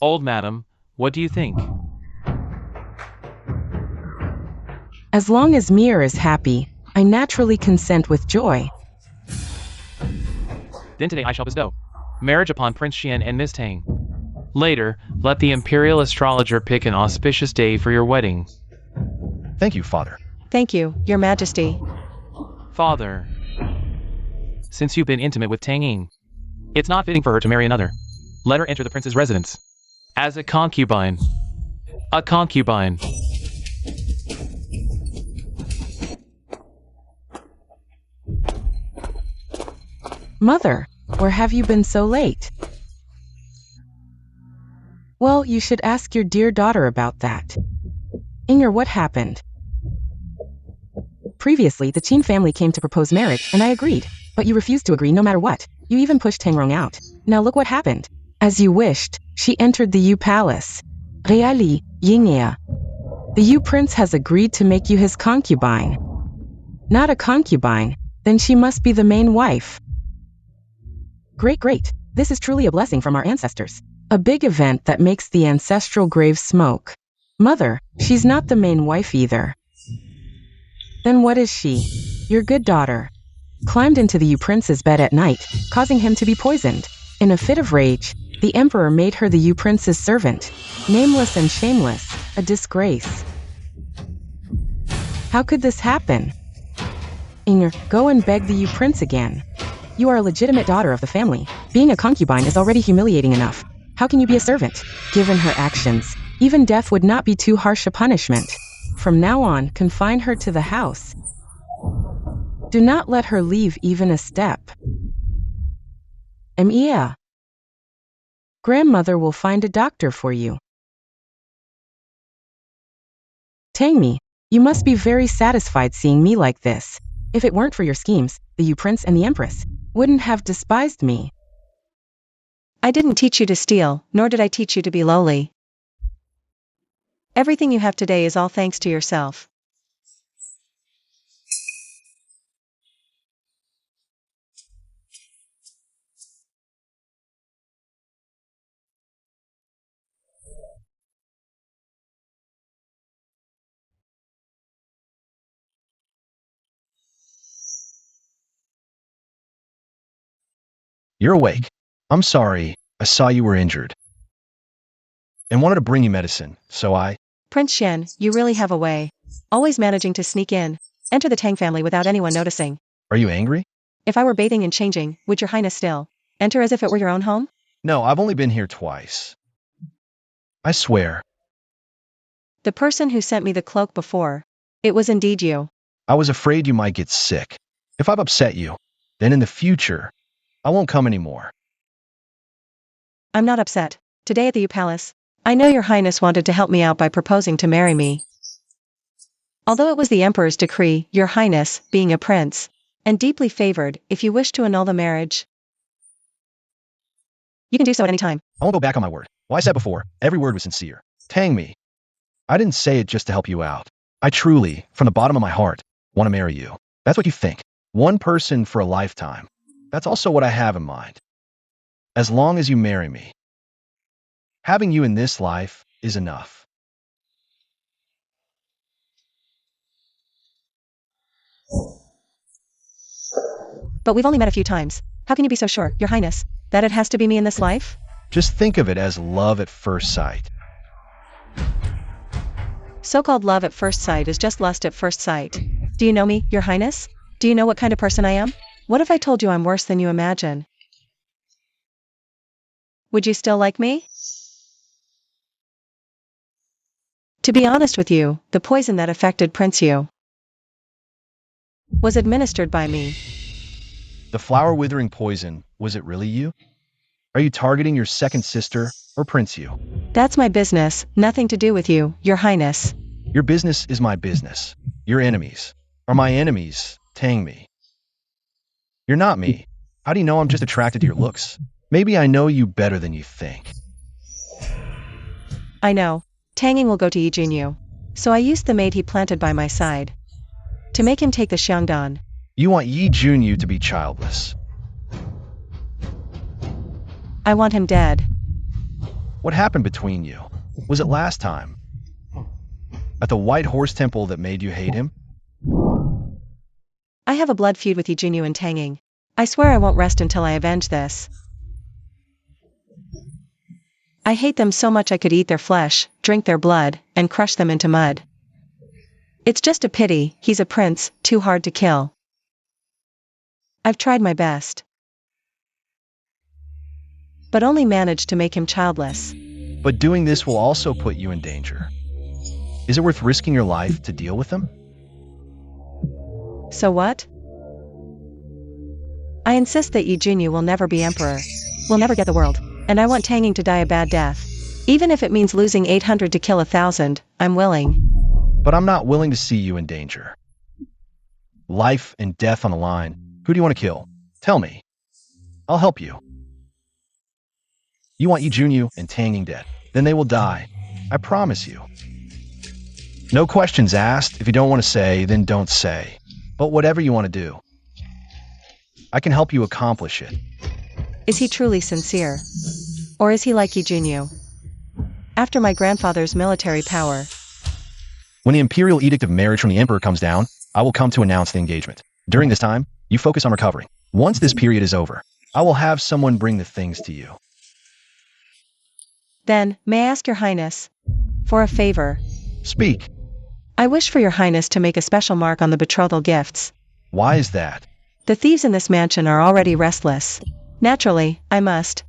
Old madam, what do you think? As long as Mir is happy, I naturally consent with joy. Then today I shall bestow marriage upon Prince Xian and Miss Tang. Later, let the Imperial astrologer pick an auspicious day for your wedding. Thank you, Father. Thank you, Your Majesty. Father, since you've been intimate with Tang Ying, it's not fitting for her to marry another. Let her enter the prince's residence as a concubine. A concubine. Mother, where have you been so late? Well, you should ask your dear daughter about that. Inger, what happened? Previously, the Qin family came to propose marriage, and I agreed. But you refused to agree no matter what. You even pushed Tangrong out. Now look what happened. As you wished, she entered the Yu Palace. Really, Yingya. The Yu Prince has agreed to make you his concubine. Not a concubine, then she must be the main wife. Great, great. This is truly a blessing from our ancestors. A big event that makes the ancestral grave smoke. Mother, she's not the main wife either. Then what is she? Your good daughter. Climbed into the Yu Prince's bed at night, causing him to be poisoned. In a fit of rage, the Emperor made her the Yu Prince's servant. Nameless and shameless, a disgrace. How could this happen? Inger, go and beg the Yu Prince again. You are a legitimate daughter of the family. Being a concubine is already humiliating enough. How can you be a servant? Given her actions, even death would not be too harsh a punishment. From now on, confine her to the house. Do not let her leave even a step. Yeah. Grandmother will find a doctor for you. Tang me, you must be very satisfied seeing me like this. If it weren't for your schemes, the Yu Prince and the Empress wouldn't have despised me. I didn't teach you to steal, nor did I teach you to be lowly. Everything you have today is all thanks to yourself. You're awake. I'm sorry, I saw you were injured. And wanted to bring you medicine, so I... Prince Xuan, you really have a way. Always managing to sneak in, enter the Tang family without anyone noticing. Are you angry? If I were bathing and changing, would your highness still enter as if it were your own home? No, I've only been here twice. I swear. The person who sent me the cloak before. It was indeed you. I was afraid you might get sick. If I've upset you, then in the future, I won't come anymore. I'm not upset. Today at the Yu Palace, I know your highness wanted to help me out by proposing to marry me. Although it was the emperor's decree, your highness, being a prince, and deeply favored, if you wish to annul the marriage, you can do so at any time. I won't go back on my word. Well, I said before, every word was sincere. Tang me. I didn't say it just to help you out. I truly, from the bottom of my heart, want to marry you. That's what you think. One person for a lifetime. That's also what I have in mind. As long as you marry me. Having you in this life is enough. But we've only met a few times. How can you be so sure, your highness, that it has to be me in this life? Just think of it as love at first sight. So-called love at first sight is just lust at first sight. Do you know me, your highness? Do you know what kind of person I am? What if I told you I'm worse than you imagine? Would you still like me? To be honest with you, the poison that affected Prince Yu was administered by me. The flower-withering poison, was it really you? Are you targeting your second sister or Prince Yu? That's my business, nothing to do with you, your highness. Your business is my business. Your enemies are my enemies, Tang me. You're not me. How do you know I'm just attracted to your looks? Maybe I know you better than you think. I know. Tanging will go to Yi Juny. So I used the maid he planted by my side to make him take the showdown. You want Yi Juny to be childless. I want him dead. What happened between you? Was it last time? At the White Horse Temple that made you hate him? I have a blood feud with Yi Juny and Tanging. I swear I won't rest until I avenge this. I hate them so much I could eat their flesh, drink their blood, and crush them into mud. It's just a pity, he's a prince, too hard to kill. I've tried my best, but only managed to make him childless. But doing this will also put you in danger. Is it worth risking your life to deal with them? So what? I insist that Yi Juny will never be emperor, will never get the world, and I want Tanging to die a bad death. Even if it means losing 800 to kill 1,000, I'm willing. But I'm not willing to see you in danger. Life and death on the line. Who do you want to kill? Tell me. I'll help you. You want Yi Juny and Tanging dead. Then they will die. I promise you. No questions asked. If you don't want to say, then don't say. But whatever you want to do, I can help you accomplish it. Is he truly sincere? Or is he like Yi Juny? After my grandfather's military power. When the Imperial Edict of Marriage from the Emperor comes down, I will come to announce the engagement. During this time, you focus on recovering. Once this period is over, I will have someone bring the things to you. Then, may I ask your highness for a favor? Speak. I wish for your highness to make a special mark on the betrothal gifts. Why is that? The thieves in this mansion are already restless. Naturally, I must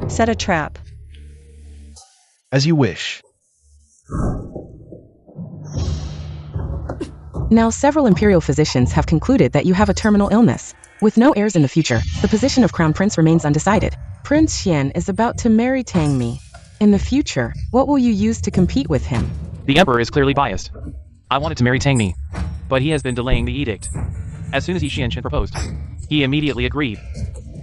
set a trap. As you wish. Now several Imperial physicians have concluded that you have a terminal illness. With no heirs in the future, the position of Crown Prince remains undecided. Prince Xuan is about to marry Tang me. In the future, what will you use to compete with him? The emperor is clearly biased. I wanted to marry Tangmi, but he has been delaying the edict. As soon as Yi Xianchen proposed, he immediately agreed.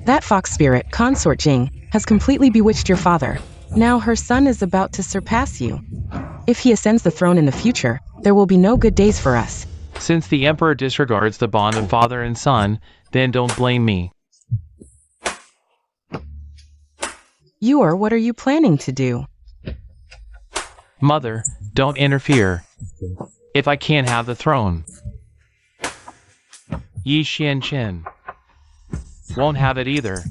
That fox spirit, Consort Jing, has completely bewitched your father. Now her son is about to surpass you. If he ascends the throne in the future, there will be no good days for us. Since the emperor disregards the bond of father and son, then don't blame me. What are you planning to do? Mother, don't interfere. If I can't have the throne, Yi Xianchen won't have it either.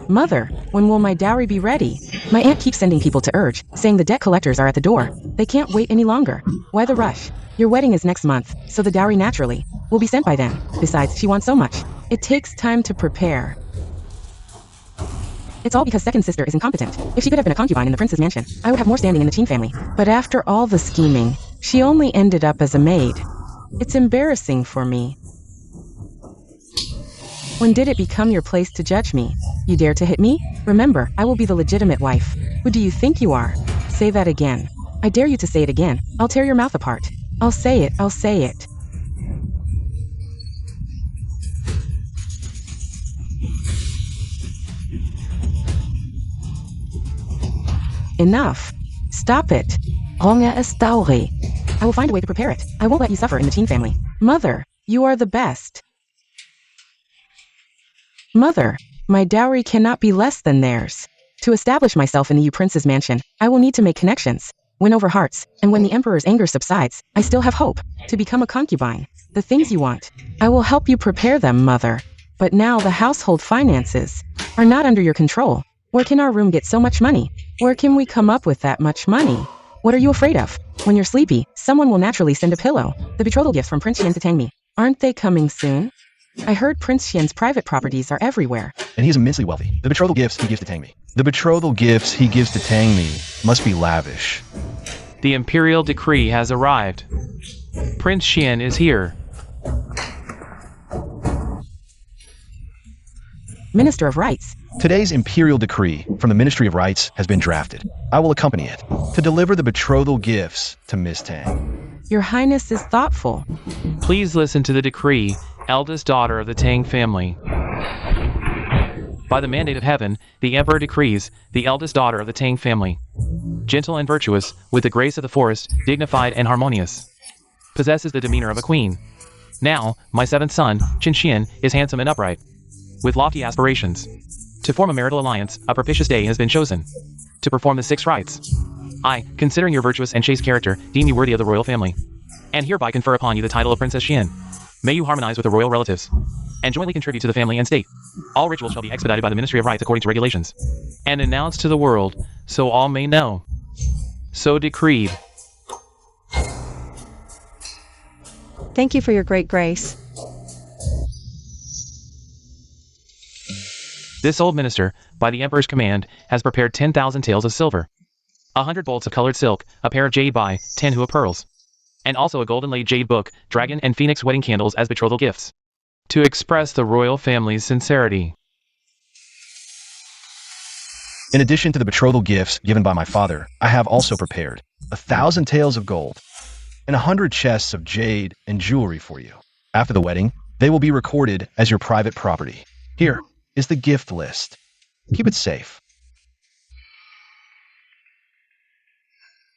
Mother, when will my dowry be ready? My aunt keeps sending people to urge, saying the debt collectors are at the door. They can't wait any longer. Why the rush? Your wedding is next month, so the dowry naturally will be sent by then. Besides, she wants so much. It takes time to prepare. It's all because second sister is incompetent. If she could have been a concubine in the prince's mansion, I would have more standing in the Qing family. But after all the scheming, she only ended up as a maid. It's embarrassing for me. When did it become your place to judge me? You dare to hit me? Remember, I will be the legitimate wife. Who do you think you are? Say that again. I dare you to say it again. I'll tear your mouth apart. I'll say it. Enough. Stop it. Ronge es daure. I will find a way to prepare it. I won't let you suffer in the Qing family. Mother, you are the best. Mother, my dowry cannot be less than theirs. To establish myself in the Yu Prince's mansion, I will need to make connections, win over hearts, and when the Emperor's anger subsides, I still have hope to become a concubine. The things you want, I will help you prepare them, Mother. But now the household finances are not under your control. Where can our room get so much money? Where can we come up with that much money? What are you afraid of? When you're sleepy, someone will naturally send a pillow. The betrothal gifts from Prince Xian to Tangmi. Aren't they coming soon? I heard Prince Xian's private properties are everywhere. And he is immensely wealthy. The betrothal gifts he gives to Tangmi. The betrothal gifts he gives to Tangmi must be lavish. The Imperial decree has arrived. Prince Xian is here. Minister of Rights. Today's Imperial decree from the Ministry of Rights has been drafted. I will accompany it to deliver the betrothal gifts to Miss Tang. Your Highness is thoughtful. Please listen to the decree, eldest daughter of the Tang family. By the mandate of heaven, the Emperor decrees, the eldest daughter of the Tang family. Gentle and virtuous, with the grace of the forest, dignified and harmonious. Possesses the demeanor of a queen. Now, my seventh son, Qin Xian, is handsome and upright, with lofty aspirations. To form a marital alliance, a propitious day has been chosen. To perform the 6 rites. I, considering your virtuous and chaste character, deem you worthy of the royal family. And hereby confer upon you the title of Princess Xian. May you harmonize with the royal relatives, and jointly contribute to the family and state. All rituals shall be expedited by the Ministry of Rights according to regulations, and announced to the world, so all may know. So decreed. Thank you for your great grace. This old minister, by the Emperor's command, has prepared 10,000 taels of silver, 100 bolts of colored silk, a pair of jade by 10 hua pearls, and also a golden laid jade book, dragon and phoenix wedding candles as betrothal gifts, to express the royal family's sincerity. In addition to the betrothal gifts given by my father, I have also prepared 1,000 taels of gold and 100 chests of jade and jewelry for you. After the wedding, they will be recorded as your private property. Here is the gift list. Keep it safe.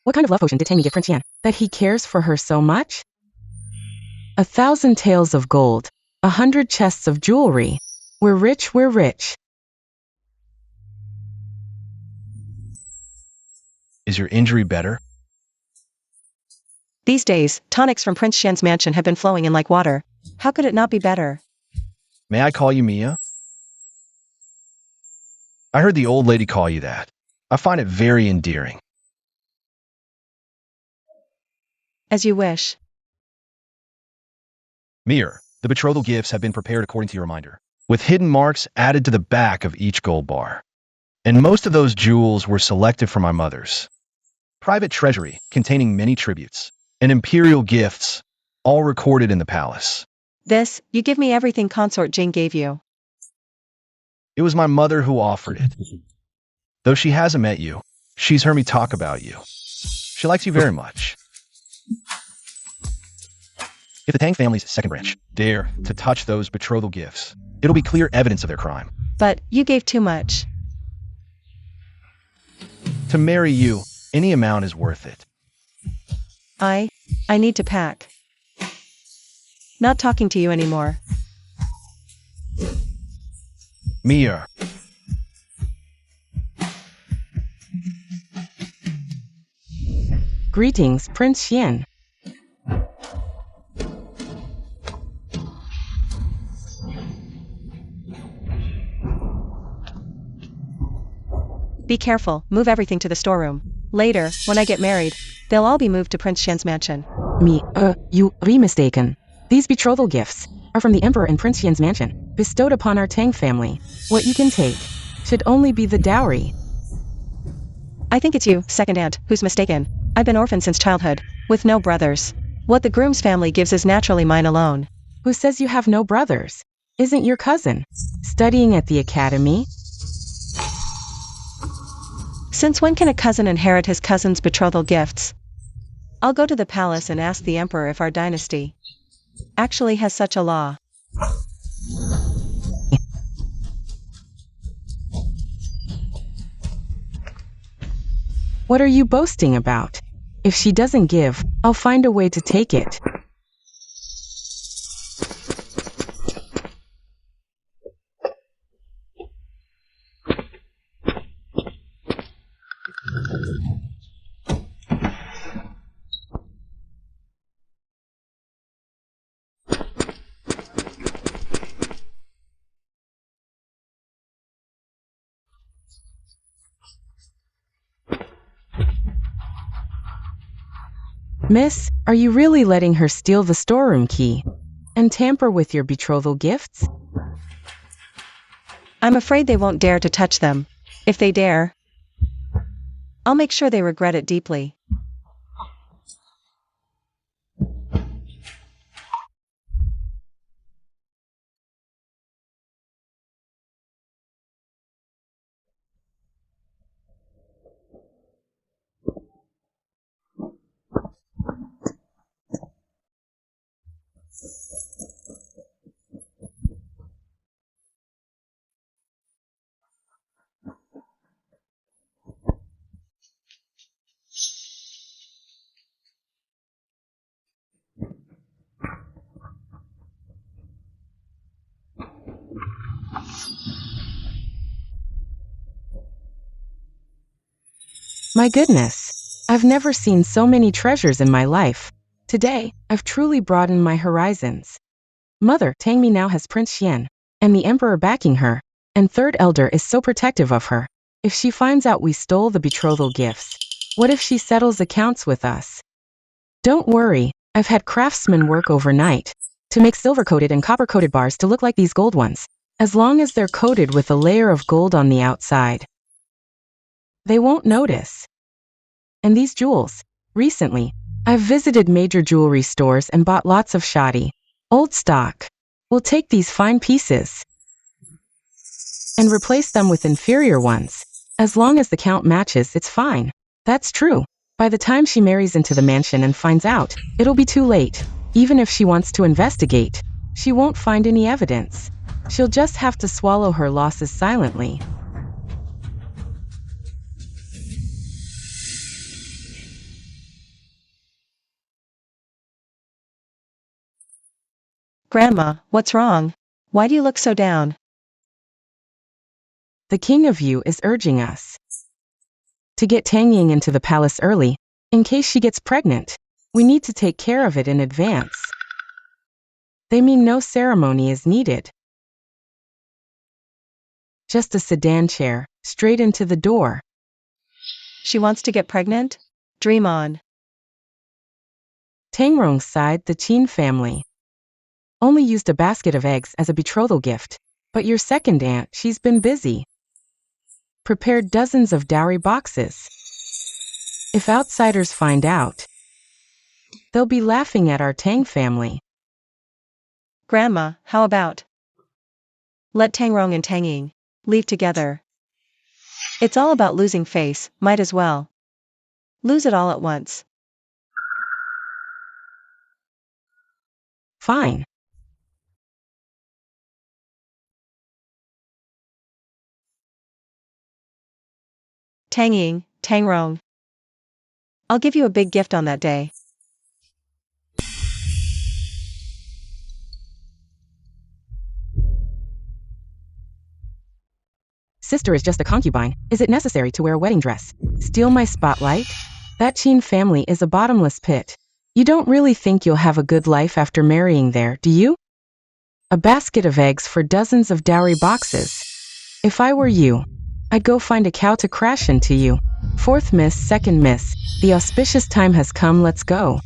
What kind of love potion did Tangmi give Prince Xian, that he cares for her so much? 1,000 taels of gold, 100 chests of jewelry. We're rich, we're rich. Is your injury better? These days, tonics from Prince Xian's mansion have been flowing in like water. How could it not be better? May I call you Mia? I heard the old lady call you that. I find it very endearing. As you wish. Mir, the betrothal gifts have been prepared according to your reminder, with hidden marks added to the back of each gold bar. And most of those jewels were selected from my mother's private treasury containing many tributes and imperial gifts, all recorded in the palace. This, you give me everything Consort Jing gave you. It was my mother who offered it. Though she hasn't met you, she's heard me talk about you. She likes you very much. If the Tang family's second branch dare to touch those betrothal gifts, it'll be clear evidence of their crime. But you gave too much. To marry you, any amount is worth it. I need to pack. Not talking to you anymore. Mia. Greetings, Prince Xuan. Be careful, move everything to the storeroom. Later, when I get married, they'll all be moved to Prince Xuan's mansion. You be mistaken. These betrothal gifts are from the Emperor and Prince Xuan's mansion, bestowed upon our Tang family. What you can take should only be the dowry. I think it's you, second aunt, who's mistaken. I've been orphaned since childhood, with no brothers. What the groom's family gives is naturally mine alone. Who says you have no brothers? Isn't your cousin studying at the academy? Since when can a cousin inherit his cousin's betrothal gifts? I'll go to the palace and ask the emperor if our dynasty actually has such a law. What are you boasting about? If she doesn't give, I'll find a way to take it. Miss, are you really letting her steal the storeroom key and tamper with your betrothal gifts? I'm afraid they won't dare to touch them. If they dare, I'll make sure they regret it deeply. My goodness, I've never seen so many treasures in my life. Today, I've truly broadened my horizons. Mother Tangmi now has Prince Xuan, and the Emperor backing her, and Third Elder is so protective of her. If she finds out we stole the betrothal gifts, what if she settles accounts with us? Don't worry, I've had craftsmen work overnight to make silver-coated and copper-coated bars to look like these gold ones, as long as they're coated with a layer of gold on the outside. They won't notice. And these jewels, recently, I've visited major jewelry stores and bought lots of shoddy, old stock. We'll take these fine pieces and replace them with inferior ones. As long as the count matches, it's fine. That's true. By the time she marries into the mansion and finds out, it'll be too late. Even if she wants to investigate, she won't find any evidence. She'll just have to swallow her losses silently. Grandma, what's wrong? Why do you look so down? The king of you is urging us to get Tang Ying into the palace early, in case she gets pregnant. We need to take care of it in advance. They mean no ceremony is needed. Just a sedan chair, straight into the door. She wants to get pregnant? Dream on. Tangrong's side, the Qin family, only used a basket of eggs as a betrothal gift, but your second aunt, she's been busy. Prepared dozens of dowry boxes. If outsiders find out, they'll be laughing at our Tang family. Grandma, how about? Let Tangrong and Tang Ying leave together. It's all about losing face, might as well. Lose it all at once. Fine. Tanging, Tangrong. I'll give you a big gift on that day. Sister is just a concubine. Is it necessary to wear a wedding dress? Steal my spotlight? That Chin family is a bottomless pit. You don't really think you'll have a good life after marrying there, do you? A basket of eggs for dozens of dowry boxes. If I were you, I'd go find a cow to crash into you. Fourth miss, second miss. The auspicious time has come, let's go.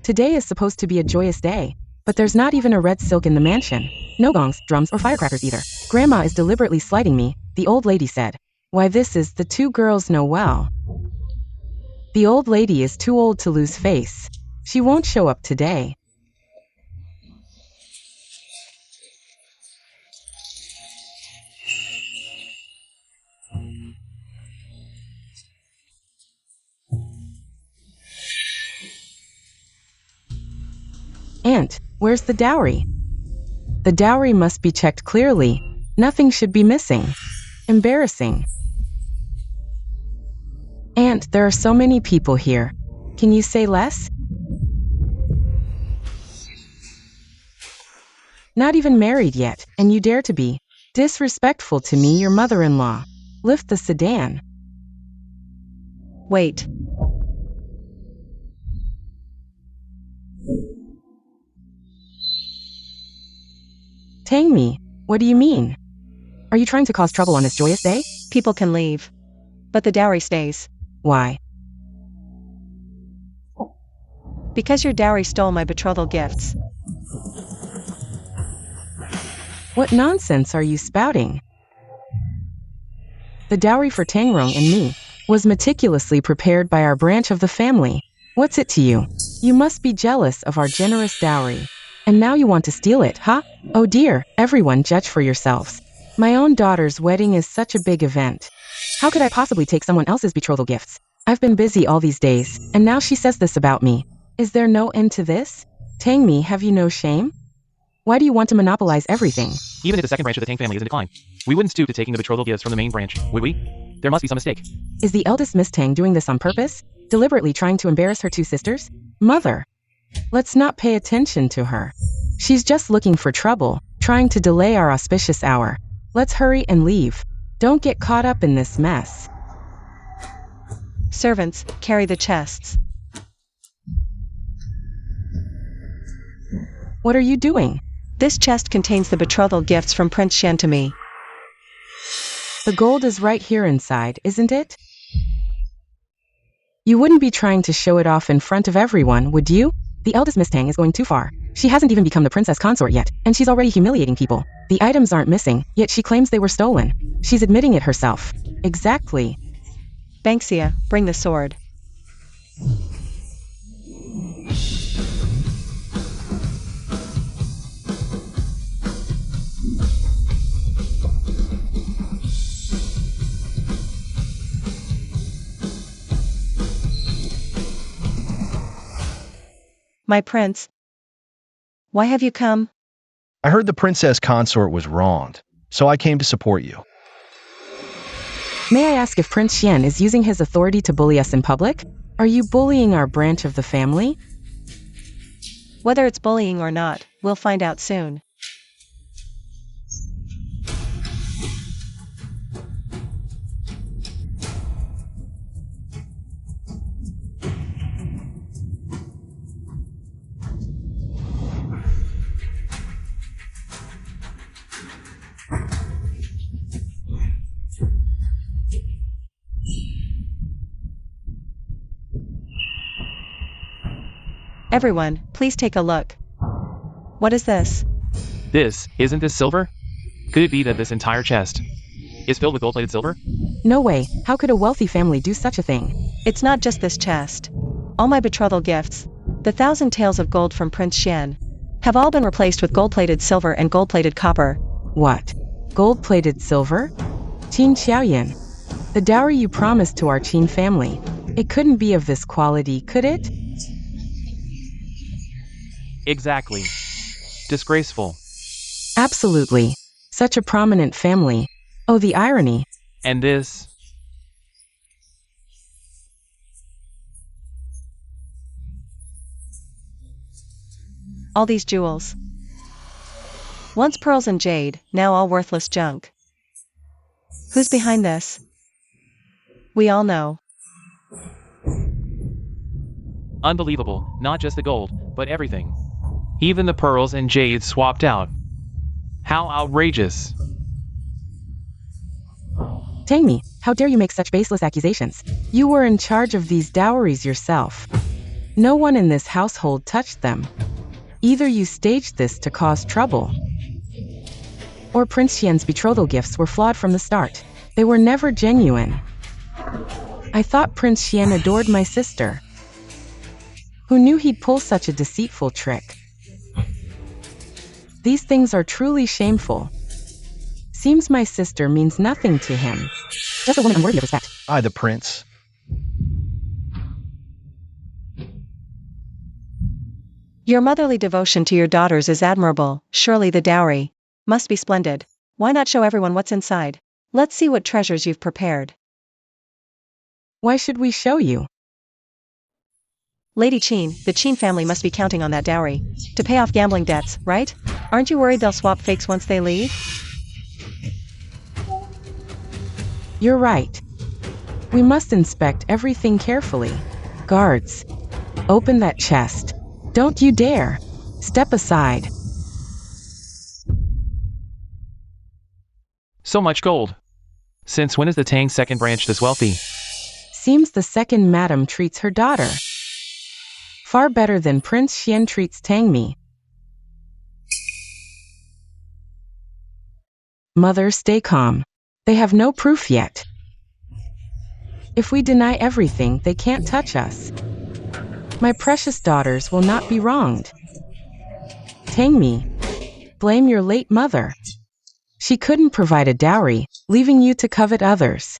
Today is supposed to be a joyous day, but there's not even a red silk in the mansion. No gongs, drums, or firecrackers either. Grandma is deliberately slighting me, the old lady said. Why, this is the two girls know well. The old lady is too old to lose face. She won't show up today. Aunt, where's the dowry? The dowry must be checked clearly. Nothing should be missing. Embarrassing. Aunt, there are so many people here. Can you say less? Not even married yet, and you dare to be disrespectful to me, your mother-in-law. Lift the sedan. Wait. Tang me, what do you mean? Are you trying to cause trouble on this joyous day? People can leave. But the dowry stays. Why? Because your dowry stole my betrothal gifts. What nonsense are you spouting? The dowry for Tangrong and me was meticulously prepared by our branch of the family. What's it to you? You must be jealous of our generous dowry. And now you want to steal it, huh? Oh dear, everyone judge for yourselves. My own daughter's wedding is such a big event. How could I possibly take someone else's betrothal gifts? I've been busy all these days, and now she says this about me. Is there no end to this? Tang me, have you no shame? Why do you want to monopolize everything? Even if the second branch of the Tang family is in decline, we wouldn't stoop to taking the betrothal gifts from the main branch, would we? There must be some mistake. Is the eldest Miss Tang doing this on purpose? Deliberately trying to embarrass her two sisters? Mother, let's not pay attention to her. She's just looking for trouble, trying to delay our auspicious hour. Let's hurry and leave. Don't get caught up in this mess. Servants, carry the chests. What are you doing? This chest contains the betrothal gifts from Prince Xuan to me. The gold is right here inside, isn't it? You wouldn't be trying to show it off in front of everyone, would you? The eldest Miss Tang is going too far. She hasn't even become the princess consort yet, and she's already humiliating people. The items aren't missing, yet she claims they were stolen. She's admitting it herself. Exactly. Banksia, bring the sword. My prince. Why have you come? I heard the princess consort was wronged, so I came to support you. May I ask if Prince Xuan is using his authority to bully us in public? Are you bullying our branch of the family? Whether it's bullying or not, we'll find out soon. Everyone, please take a look. What is this? Isn't this silver? Could it be that this entire chest is filled with gold-plated silver? No way. How could a wealthy family do such a thing? It's not just this chest. All my betrothal gifts, the 1,000 taels of gold from Prince Xuan, have all been replaced with gold-plated silver and gold-plated copper. What? Gold-plated silver? Qin Xiaoyan. The dowry you promised to our Qin family. It couldn't be of this quality, could it? Exactly. Disgraceful. Absolutely. Such a prominent family. Oh, the irony. And this? All these jewels. Once pearls and jade, now all worthless junk. Who's behind this? We all know. Unbelievable, not just the gold, but everything. Even the pearls and jade swapped out. How outrageous. Tang Mi, how dare you make such baseless accusations? You were in charge of these dowries yourself. No one in this household touched them. Either you staged this to cause trouble, or Prince Xian's betrothal gifts were flawed from the start. They were never genuine. I thought Prince Xian adored my sister. Who knew he'd pull such a deceitful trick? These things are truly shameful. Seems my sister means nothing to him. Just a woman unworthy of respect. I, the prince. Your motherly devotion to your daughters is admirable. Surely the dowry must be splendid. Why not show everyone what's inside? Let's see what treasures you've prepared. Why should we show you? Lady Qin, the Qin family must be counting on that dowry to pay off gambling debts, right? Aren't you worried they'll swap fakes once they leave? You're right. We must inspect everything carefully. Guards, open that chest. Don't you dare. Step aside. So much gold. Since when is the Tang second branch this wealthy? Seems the second madam treats her daughter far better than Prince Xian treats Tang Mi. Mother, stay calm. They have no proof yet. If we deny everything, they can't touch us. My precious daughters will not be wronged. Tang Mi, blame your late mother. She couldn't provide a dowry, leaving you to covet others.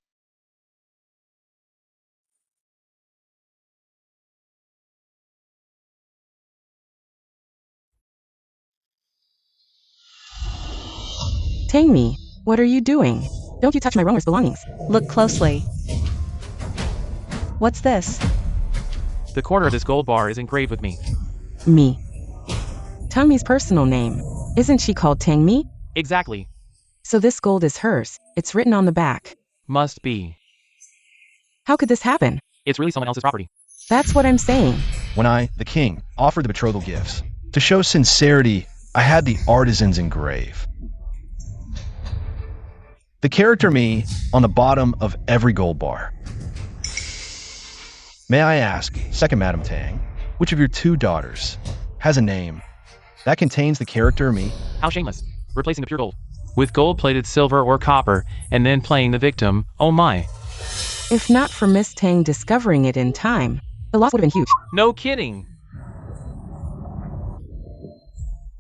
Tang Mi, what are you doing? Don't you touch my roamer's belongings. Look closely. What's this? The corner of this gold bar is engraved with me. Mi. Tang Mi's personal name. Isn't she called Tang Mi? Exactly. So this gold is hers. It's written on the back. Must be. How could this happen? It's really someone else's property. That's what I'm saying. When I, the king, offered the betrothal gifts, to show sincerity, I had the artisans engrave the character me on the bottom of every gold bar. May I ask, second Madam Tang, which of your two daughters has a name that contains the character me? How shameless. Replacing the pure gold with gold-plated silver or copper, and then playing the victim, oh my. If not for Miss Tang discovering it in time, the loss would have been huge. No kidding.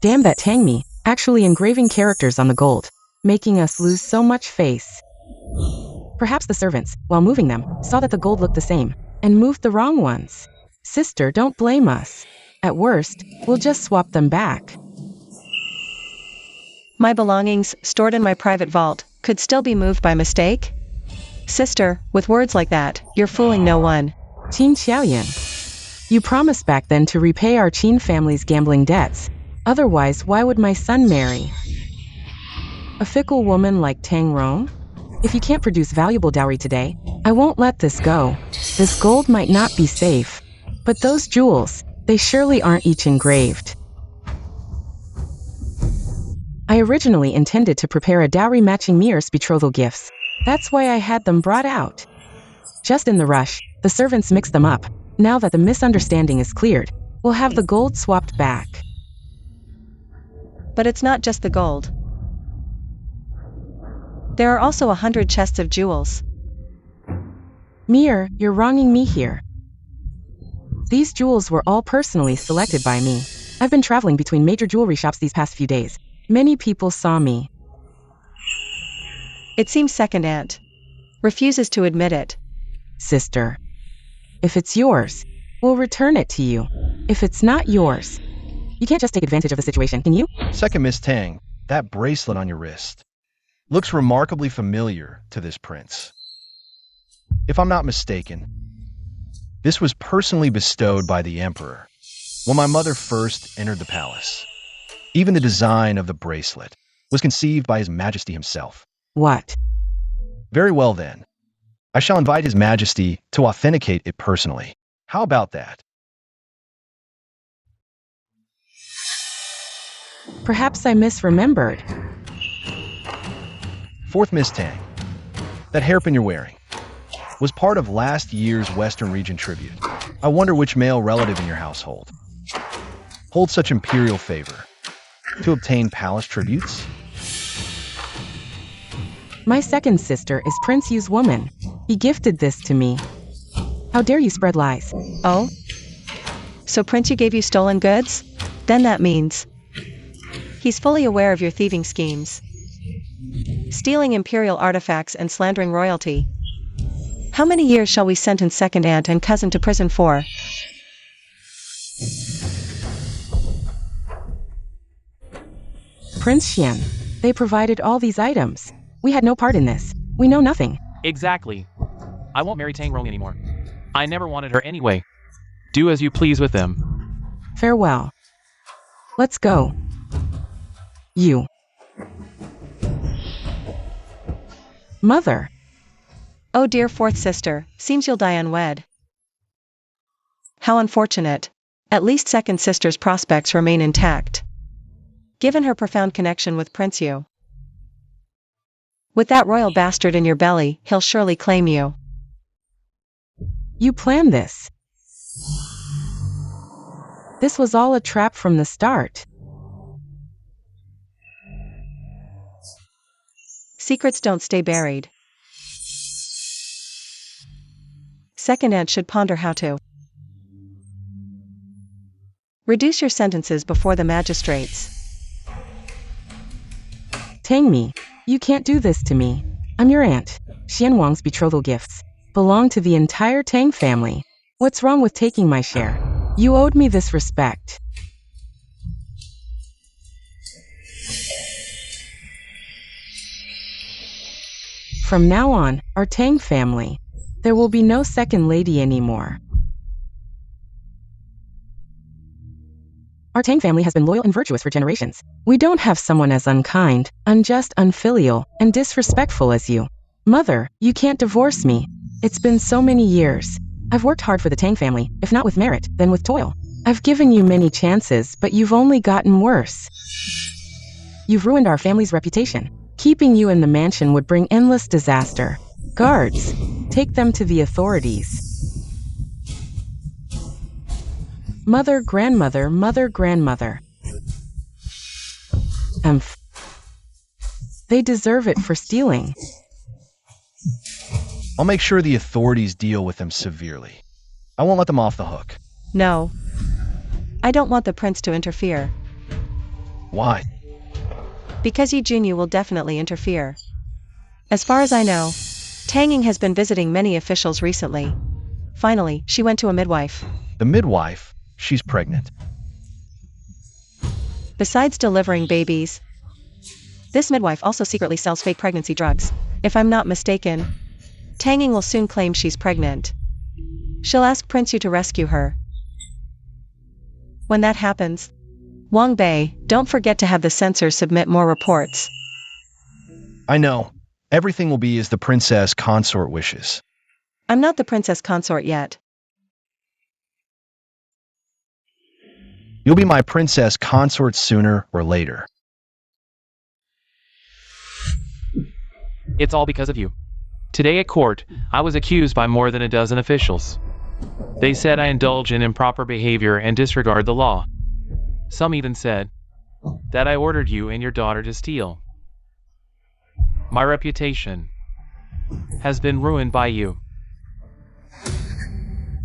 Damn that Tang Mi, actually engraving characters on the gold, making us lose so much face. Perhaps the servants, while moving them, saw that the gold looked the same, and moved the wrong ones. Sister, don't blame us. At worst, we'll just swap them back. My belongings, stored in my private vault, could still be moved by mistake? Sister, with words like that, you're fooling no one. Qin Xiaoyan, you promised back then to repay our Qin family's gambling debts. Otherwise, why would my son marry a fickle woman like Tang Rong? If you can't produce valuable dowry today, I won't let this go. This gold might not be safe, but those jewels, they surely aren't each engraved. I originally intended to prepare a dowry matching Mir's betrothal gifts. That's why I had them brought out. Just in the rush, the servants mixed them up. Now that the misunderstanding is cleared, we'll have the gold swapped back. But it's not just the gold. There are also 100 chests of jewels. Mir, you're wronging me here. These jewels were all personally selected by me. I've been traveling between major jewelry shops these past few days. Many people saw me It seems second aunt refuses to admit it. Sister, if it's yours, we'll return it to you. If it's not yours, you can't just take advantage of the situation, can you? Second Miss Tang, that bracelet on your wrist looks remarkably familiar to this prince. If I'm not mistaken, this was personally bestowed by the emperor when my mother first entered the palace. Even the design of the bracelet was conceived by His Majesty himself. What? Very well then. I shall invite His Majesty to authenticate it personally. How about that? Perhaps I misremembered. Fourth Miss Tang, that hairpin you're wearing was part of last year's Western Region tribute. I wonder which male relative in your household holds such imperial favor to obtain palace tributes? My second sister is Prince Yu's woman. He gifted this to me. How dare you spread lies? Oh? So Prince Yu gave you stolen goods? Then that means he's fully aware of your thieving schemes. Stealing imperial artifacts and slandering royalty. How many years shall we sentence second aunt and cousin to prison for? Prince Xuan, they provided all these items. We had no part in this. We know nothing. Exactly. I won't marry Tang Rong anymore. I never wanted her anyway. Do as you please with them. Farewell. Let's go. You. Mother. Oh dear fourth sister, seems you'll die unwed. How unfortunate. At least second sister's prospects remain intact, given her profound connection with Prince Yu. With that royal bastard in your belly, he'll surely claim you. You planned this. This was all a trap from the start. Secrets don't stay buried. Second aunt should ponder how to reduce your sentences before the magistrates. Tang Mi, you can't do this to me. I'm your aunt. Xian Wang's betrothal gifts belong to the entire Tang family. What's wrong with taking my share? You owed me this respect. From now on, our Tang family, there will be no second lady anymore. Our Tang family has been loyal and virtuous for generations. We don't have someone as unkind, unjust, unfilial, and disrespectful as you. Mother, you can't divorce me. It's been so many years. I've worked hard for the Tang family, if not with merit, then with toil. I've given you many chances, but you've only gotten worse. You've ruined our family's reputation. Keeping you in the mansion would bring endless disaster. Guards, take them to the authorities. Mother, grandmother, mother, grandmother. They deserve it for stealing. I'll make sure the authorities deal with them severely. I won't let them off the hook. No. I don't want the prince to interfere. Why? Because Yi Juny will definitely interfere. As far as I know, Tang Ying has been visiting many officials recently. Finally, she went to a midwife. The midwife? She's pregnant. Besides delivering babies, this midwife also secretly sells fake pregnancy drugs. If I'm not mistaken, Tang Ying will soon claim she's pregnant. She'll ask Prince Yu to rescue her. When that happens, Wang Bei, don't forget to have the censors submit more reports. I know. Everything will be as the princess consort wishes. I'm not the princess consort yet. You'll be my princess consort sooner or later. It's all because of you. Today at court, I was accused by more than a dozen officials. They said I indulge in improper behavior and disregard the law. Some even said that I ordered you and your daughter to steal. My reputation has been ruined by you.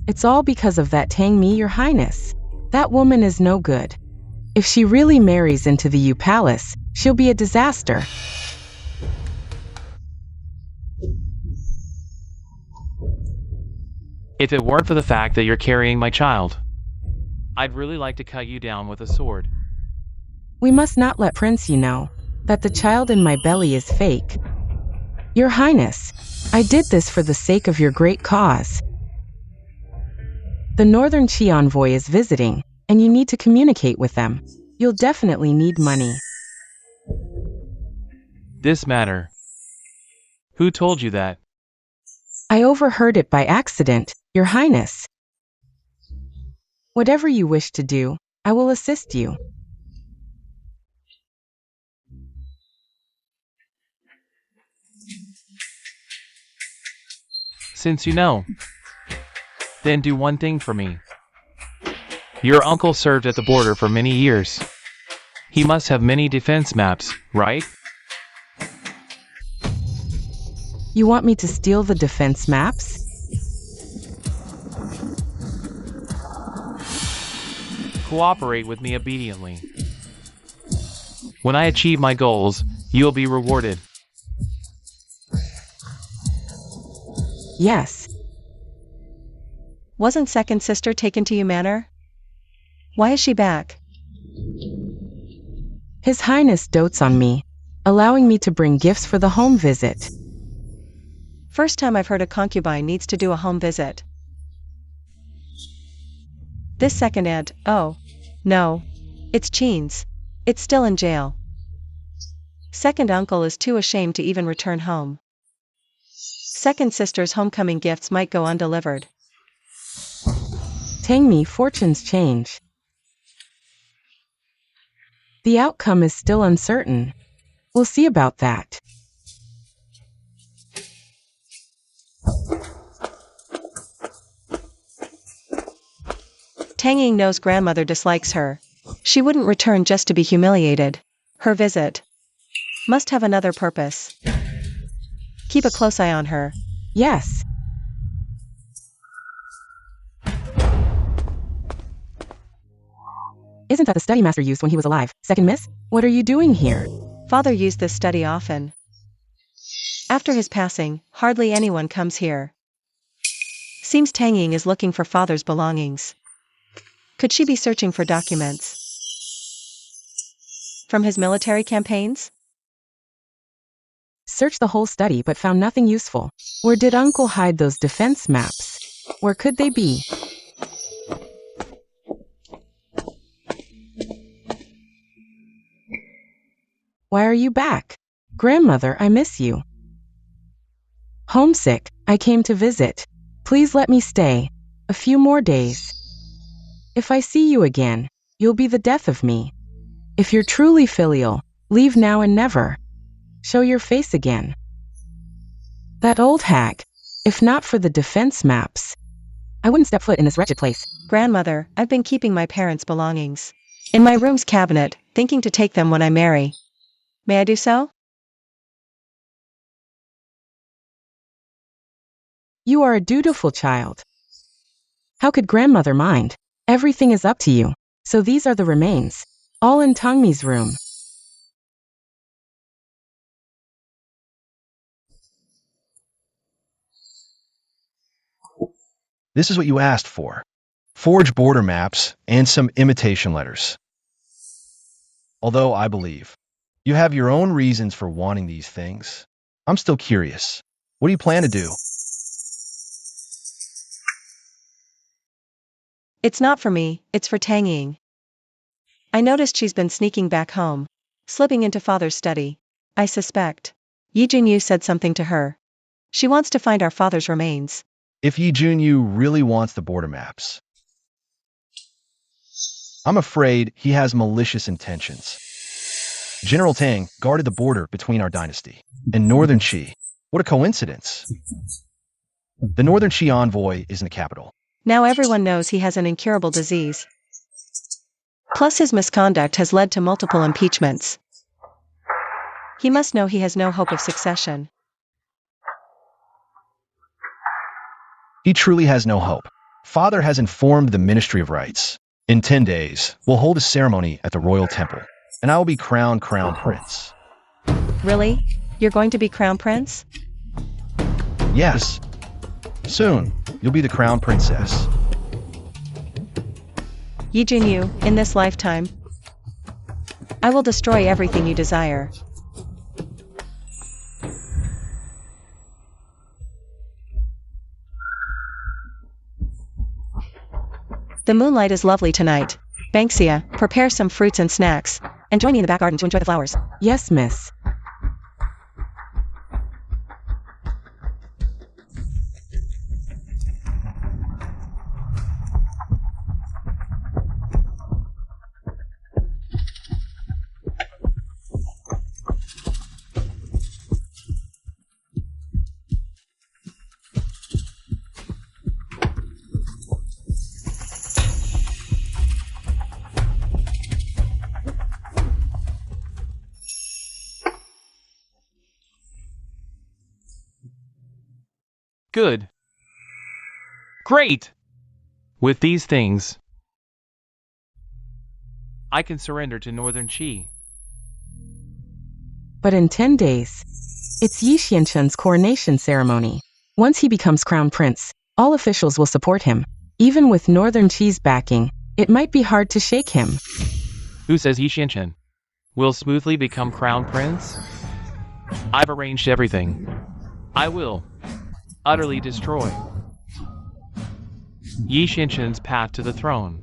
It's all because of that Tang Mi, your highness. That woman is no good. If she really marries into the Yu Palace, she'll be a disaster. If it weren't for the fact that you're carrying my child, I'd really like to cut you down with a sword. We must not let Prince you know that the child in my belly is fake. Your Highness, I did this for the sake of your great cause. The Northern Chi envoy is visiting, and you need to communicate with them. You'll definitely need money. This matter. Who told you that? I overheard it by accident, Your Highness. Whatever you wish to do, I will assist you. Since you know, then do one thing for me. Your uncle served at the border for many years. He must have many defense maps, right? You want me to steal the defense maps? Cooperate with me obediently. When I achieve my goals, you'll be rewarded. Yes. Wasn't second sister taken to you manor? Why is she back? His Highness dotes on me, allowing me to bring gifts for the home visit. First time I've heard a concubine needs to do a home visit. This second aunt, oh, no. It's Cheen's. It's still in jail. Second uncle is too ashamed to even return home. Second sister's homecoming gifts might go undelivered. Tangmi, fortunes change. The outcome is still uncertain. We'll see about that. Tanging knows grandmother dislikes her. She wouldn't return just to be humiliated. Her visit must have another purpose. Keep a close eye on her. Yes. Isn't that the study master used when he was alive? Second miss? What are you doing here? Father used this study often. After his passing, hardly anyone comes here. Seems Tanging is looking for father's belongings. Could she be searching for documents from his military campaigns? Searched the whole study but found nothing useful. Where did Uncle hide those defense maps? Where could they be? Why are you back? Grandmother, I miss you. Homesick, I came to visit. Please let me stay a few more days. If I see you again, you'll be the death of me. If you're truly filial, leave now and never. Show your face again. That old hag, if not for the defense maps, I wouldn't step foot in this wretched place. Grandmother, I've been keeping my parents' belongings in my room's cabinet, thinking to take them when I marry. May I do so? You are a dutiful child. How could grandmother mind? Everything is up to you. So these are the remains, all in Tangmi's room. This is what you asked for. Forged border maps and some imitation letters. Although I believe you have your own reasons for wanting these things, I'm still curious. What do you plan to do? It's not for me, it's for Tanging. I noticed she's been sneaking back home, slipping into father's study. I suspect Yi Junyu said something to her. She wants to find our father's remains. If Yi Junyu really wants the border maps, I'm afraid he has malicious intentions. General Tang guarded the border between our dynasty and Northern Qi. What a coincidence. The Northern Qi envoy is in the capital. Now everyone knows he has an incurable disease. Plus his misconduct has led to multiple impeachments. He must know he has no hope of succession. He truly has no hope. Father has informed the Ministry of Rights. In 10 days, we'll hold a ceremony at the royal temple, and I will be crowned crown prince. Really? You're going to be crown prince? Yes. Soon, you'll be the crown princess. Yi Juny, in this lifetime, I will destroy everything you desire. The moonlight is lovely tonight. Banksia, prepare some fruits and snacks, and join me in the back garden to enjoy the flowers. Yes, miss. Good. Great! With these things, I can surrender to Northern Qi. But in 10 days, it's Yi Xianquan's coronation ceremony. Once he becomes crown prince, all officials will support him. Even with Northern Qi's backing, it might be hard to shake him. Who says Yi Xianquan will smoothly become crown prince? I've arranged everything. I will utterly destroy Yi Xianquan's path to the throne.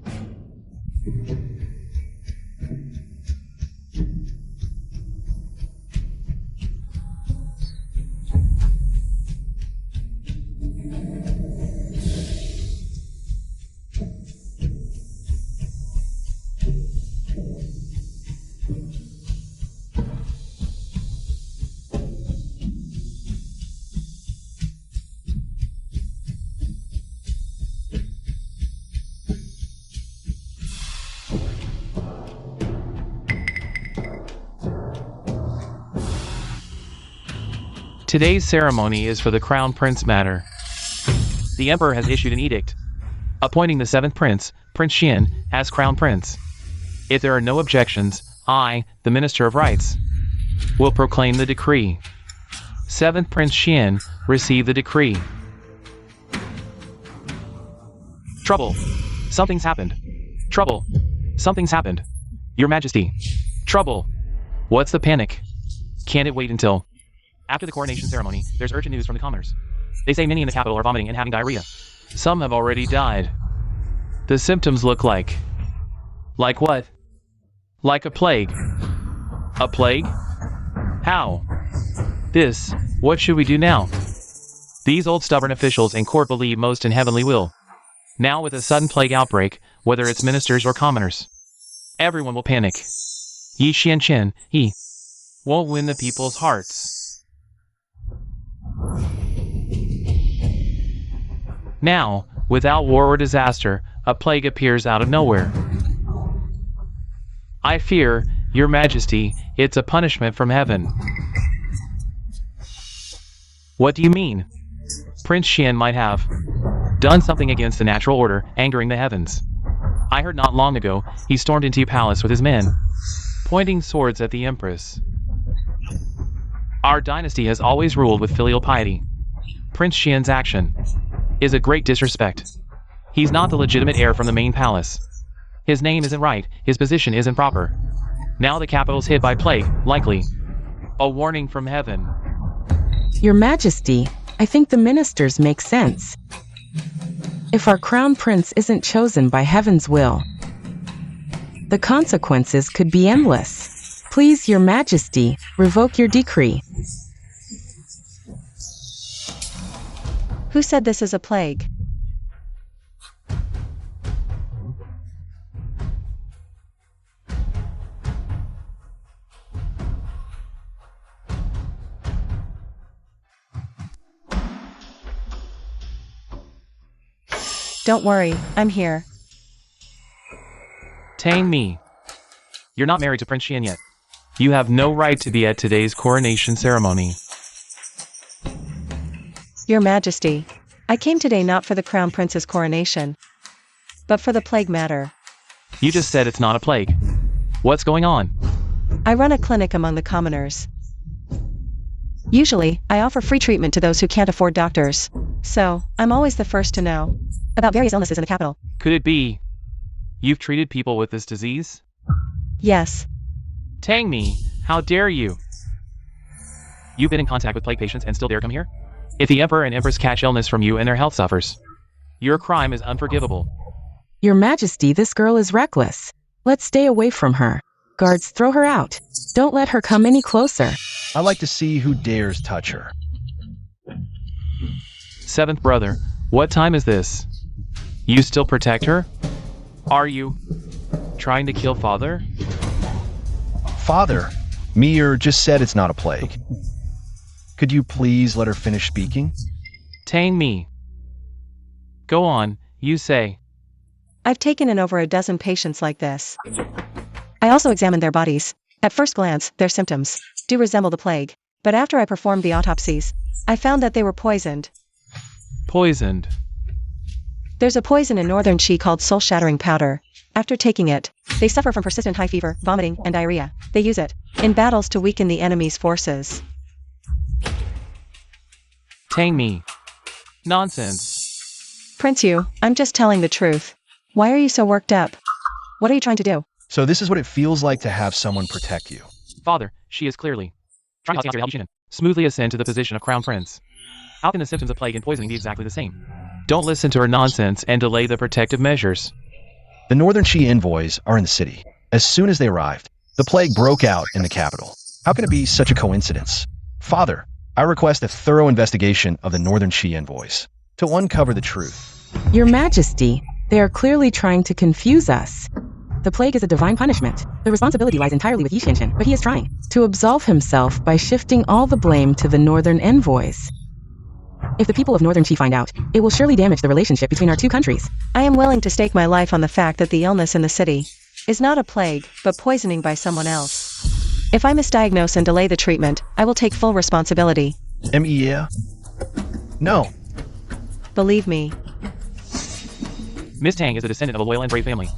Today's ceremony is for the crown prince matter. The emperor has issued an edict, appointing the 7th prince, Prince Xuan, as crown prince. If there are no objections, I, the Minister of Rights, will proclaim the decree. 7th Prince Xuan, receive the decree. Trouble. Something's happened. Trouble. Something's happened. Your Majesty. Trouble. What's the panic? Can't it wait until... After the coronation ceremony, there's urgent news from the commoners. They say many in the capital are vomiting and having diarrhea. Some have already died. The symptoms look like... Like what? Like a plague. A plague? How? This, what should we do now? These old stubborn officials in court believe most in heavenly will. Now with a sudden plague outbreak, whether it's ministers or commoners, everyone will panic. Yi Xianquan, he won't win the people's hearts. Now, without war or disaster, a plague appears out of nowhere. I fear, Your Majesty, it's a punishment from heaven. What do you mean? Prince Xuan might have done something against the natural order, angering the heavens. I heard not long ago, he stormed into your palace with his men, pointing swords at the Empress. Our dynasty has always ruled with filial piety. Prince Xuan's action is a great disrespect. He's not the legitimate heir from the main palace. His name isn't right, his position isn't proper. Now the capital's hit by plague, likely. A warning from heaven. Your Majesty, I think the ministers make sense. If our crown prince isn't chosen by heaven's will, the consequences could be endless. Please, Your Majesty, revoke your decree. Who said this is a plague? Don't worry, I'm here. Tang me. You're not married to Prince Xuan yet. You have no right to be at today's coronation ceremony. Your Majesty, I came today not for the crown prince's coronation, but for the plague matter. You just said it's not a plague. What's going on? I run a clinic among the commoners. Usually, I offer free treatment to those who can't afford doctors. So, I'm always the first to know about various illnesses in the capital. Could it be you've treated people with this disease? Yes. Tang me, how dare you? You've been in contact with plague patients and still dare come here? If the Emperor and Empress catch illness from you and their health suffers, your crime is unforgivable. Your Majesty, this girl is reckless. Let's stay away from her. Guards, throw her out. Don't let her come any closer. I like to see who dares touch her. Seventh brother, what time is this? You still protect her? Are you trying to kill father? Father, Mir just said it's not a plague. Could you please let her finish speaking? Tang me. Go on, you say. I've taken in over a dozen patients like this. I also examined their bodies. At first glance, their symptoms do resemble the plague, but after I performed the autopsies, I found that they were poisoned. Poisoned. There's a poison in northern Qi called soul-shattering powder. After taking it, they suffer from persistent high fever, vomiting, and diarrhea. They use it in battles to weaken the enemy's forces. Tang me. Nonsense. Prince Yu, I'm just telling the truth. Why are you so worked up? What are you trying to do? So this is what it feels like to have someone protect you. Father, she is clearly trying to help you smoothly ascend to the position of crown prince. How can the symptoms of plague and poisoning be exactly the same? Don't listen to her nonsense and delay the protective measures. The Northern Qi envoys are in the city. As soon as they arrived, the plague broke out in the capital. How can it be such a coincidence? Father, I request a thorough investigation of the Northern Qi envoys to uncover the truth. Your Majesty, they are clearly trying to confuse us. The plague is a divine punishment. The responsibility lies entirely with Yishinshin, but he is trying to absolve himself by shifting all the blame to the Northern envoys. If the people of Northern Qi find out, it will surely damage the relationship between our two countries. I am willing to stake my life on the fact that the illness in the city is not a plague, but poisoning by someone else. If I misdiagnose and delay the treatment, I will take full responsibility. Yeah? No. Believe me. Miss Tang is a descendant of a loyal and brave family.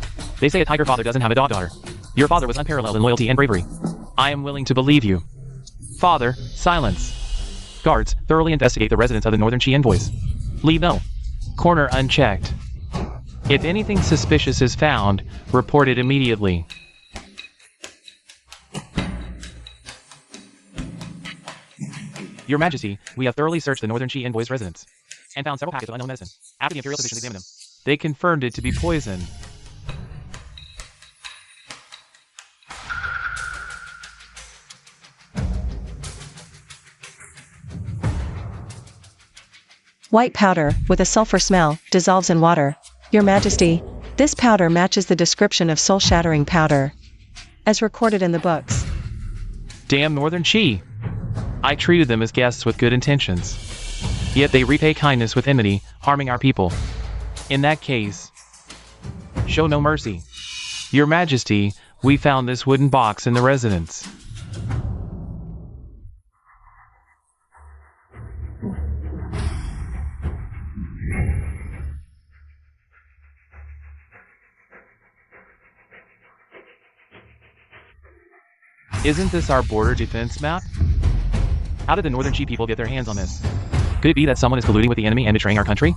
They say a tiger father doesn't have a dog daughter. Your father was unparalleled in loyalty and bravery. I am willing to believe you. Father, silence. Guards, thoroughly investigate the residence of the Northern Qi envoys. Leave no corner unchecked. If anything suspicious is found, report it immediately. Your Majesty, we have thoroughly searched the Northern Qi envoys' residence and found several packets of unknown medicine. After the Imperial physicians examined them, they confirmed it to be poison. White powder, with a sulfur smell, dissolves in water. Your Majesty, this powder matches the description of soul-shattering powder, as recorded in the books. Damn Northern Qi! I treated them as guests with good intentions. Yet they repay kindness with enmity, harming our people. In that case, show no mercy. Your Majesty, we found this wooden box in the residence. Isn't this our border defense map? How did the Northern Qi people get their hands on this? Could it be that someone is colluding with the enemy and betraying our country?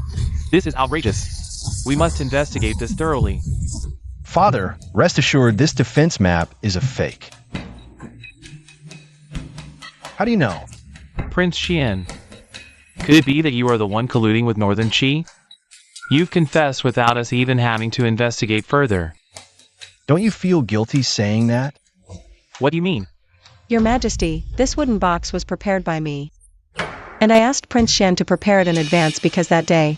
This is outrageous. We must investigate this thoroughly. Father, rest assured this defense map is a fake. How do you know? Prince Xian, could it be that you are the one colluding with Northern Qi? You've confessed without us even having to investigate further. Don't you feel guilty saying that? What do you mean? Your Majesty, this wooden box was prepared by me. And I asked Prince Shen to prepare it in advance because that day,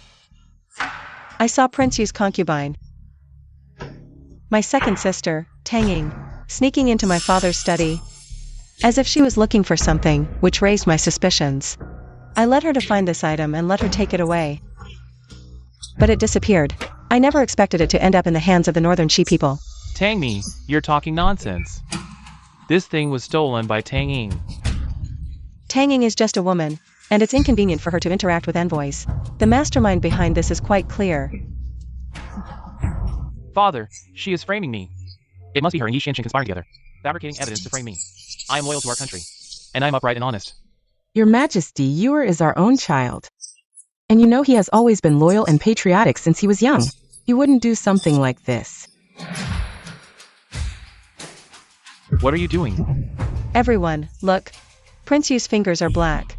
I saw Prince Yu's concubine, my second sister, Tang Ying, sneaking into my father's study, as if she was looking for something, which raised my suspicions. I led her to find this item and let her take it away. But it disappeared. I never expected it to end up in the hands of the Northern Qi people. Tang Mi, you're talking nonsense. This thing was stolen by Tang Ying. Tang Ying is just a woman, and it's inconvenient for her to interact with envoys. The mastermind behind this is quite clear. Father, she is framing me. It must be her and Yi Xianqing conspiring together, fabricating evidence to frame me. I am loyal to our country, and I'm upright and honest. Your Majesty, Ewer is our own child. And you know he has always been loyal and patriotic since he was young. He wouldn't do something like this. What are you doing? Everyone, look. Prince Yu's fingers are black.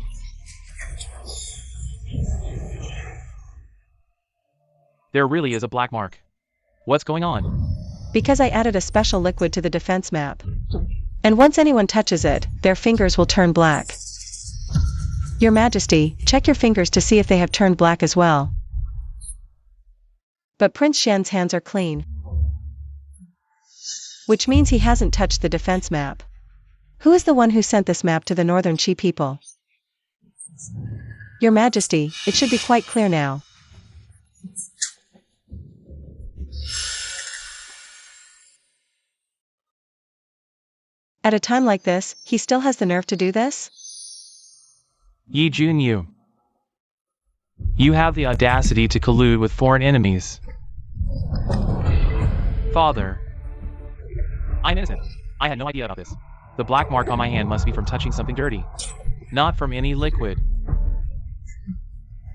There really is a black mark. What's going on? Because I added a special liquid to the defense map. And once anyone touches it, their fingers will turn black. Your Majesty, check your fingers to see if they have turned black as well. But Prince Xian's hands are clean. Which means he hasn't touched the defense map. Who is the one who sent this map to the Northern Qi people? Your Majesty, it should be quite clear now. At a time like this, he still has the nerve to do this? Yi Juny. You have the audacity to collude with foreign enemies. Father. I'm innocent. I had no idea about this. The black mark on my hand must be from touching something dirty. Not from any liquid.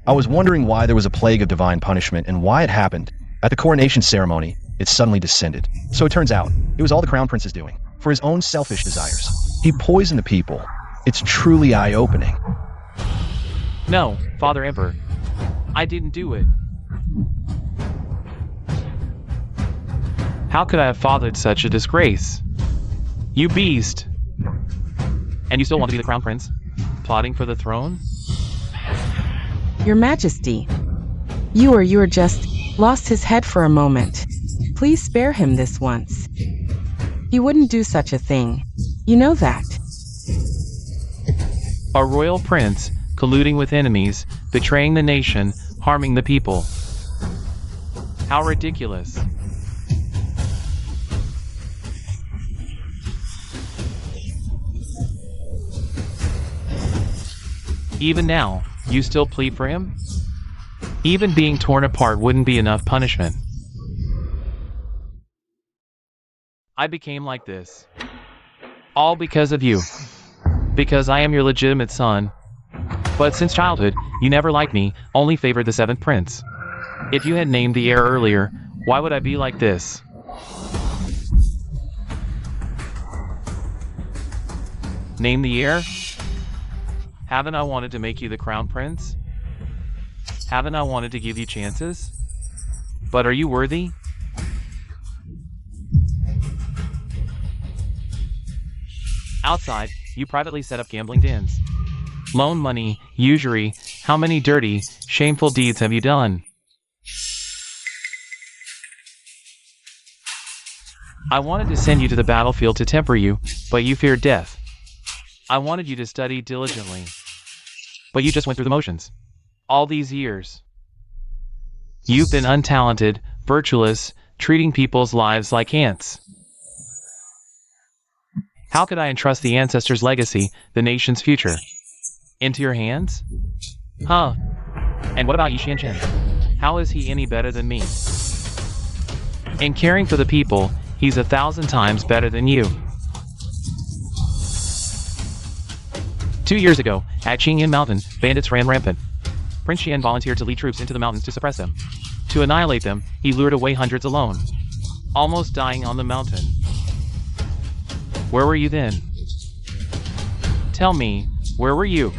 I was wondering why there was a plague of divine punishment and why it happened. At the coronation ceremony, it suddenly descended. So it turns out, it was all the crown prince's doing, for his own selfish desires. He poisoned the people. It's truly eye-opening. No, Father Emperor. I didn't do it. How could I have fathered such a disgrace? You beast! And you still want to be the crown prince? Plotting for the throne? Your Majesty, you're just lost his head for a moment. Please spare him this once. He wouldn't do such a thing. You know that. A royal prince colluding with enemies, betraying the nation, harming the people. How ridiculous. Even now, you still plead for him? Even being torn apart wouldn't be enough punishment. I became like this. All because of you. Because I am your legitimate son. But since childhood, you never liked me, only favored the 7th prince. If you had named the heir earlier, why would I be like this? Name the heir? Haven't I wanted to make you the crown prince? Haven't I wanted to give you chances? But are you worthy? Outside, you privately set up gambling dens. Loan money, usury, how many dirty, shameful deeds have you done? I wanted to send you to the battlefield to temper you, but you feared death. I wanted you to study diligently, but you just went through the motions. All these years. You've been untalented, virtuous, treating people's lives like ants. How could I entrust the ancestors' legacy, the nation's future? Into your hands? Huh. And what about Yi Xianchen? How is he any better than me? In caring for the people, he's 1,000 times better than you. 2 years ago, at Qingyan Mountain, bandits ran rampant. Prince Xian volunteered to lead troops into the mountains to suppress them. To annihilate them, he lured away hundreds alone, almost dying on the mountain. Where were you then? Tell me, where were you?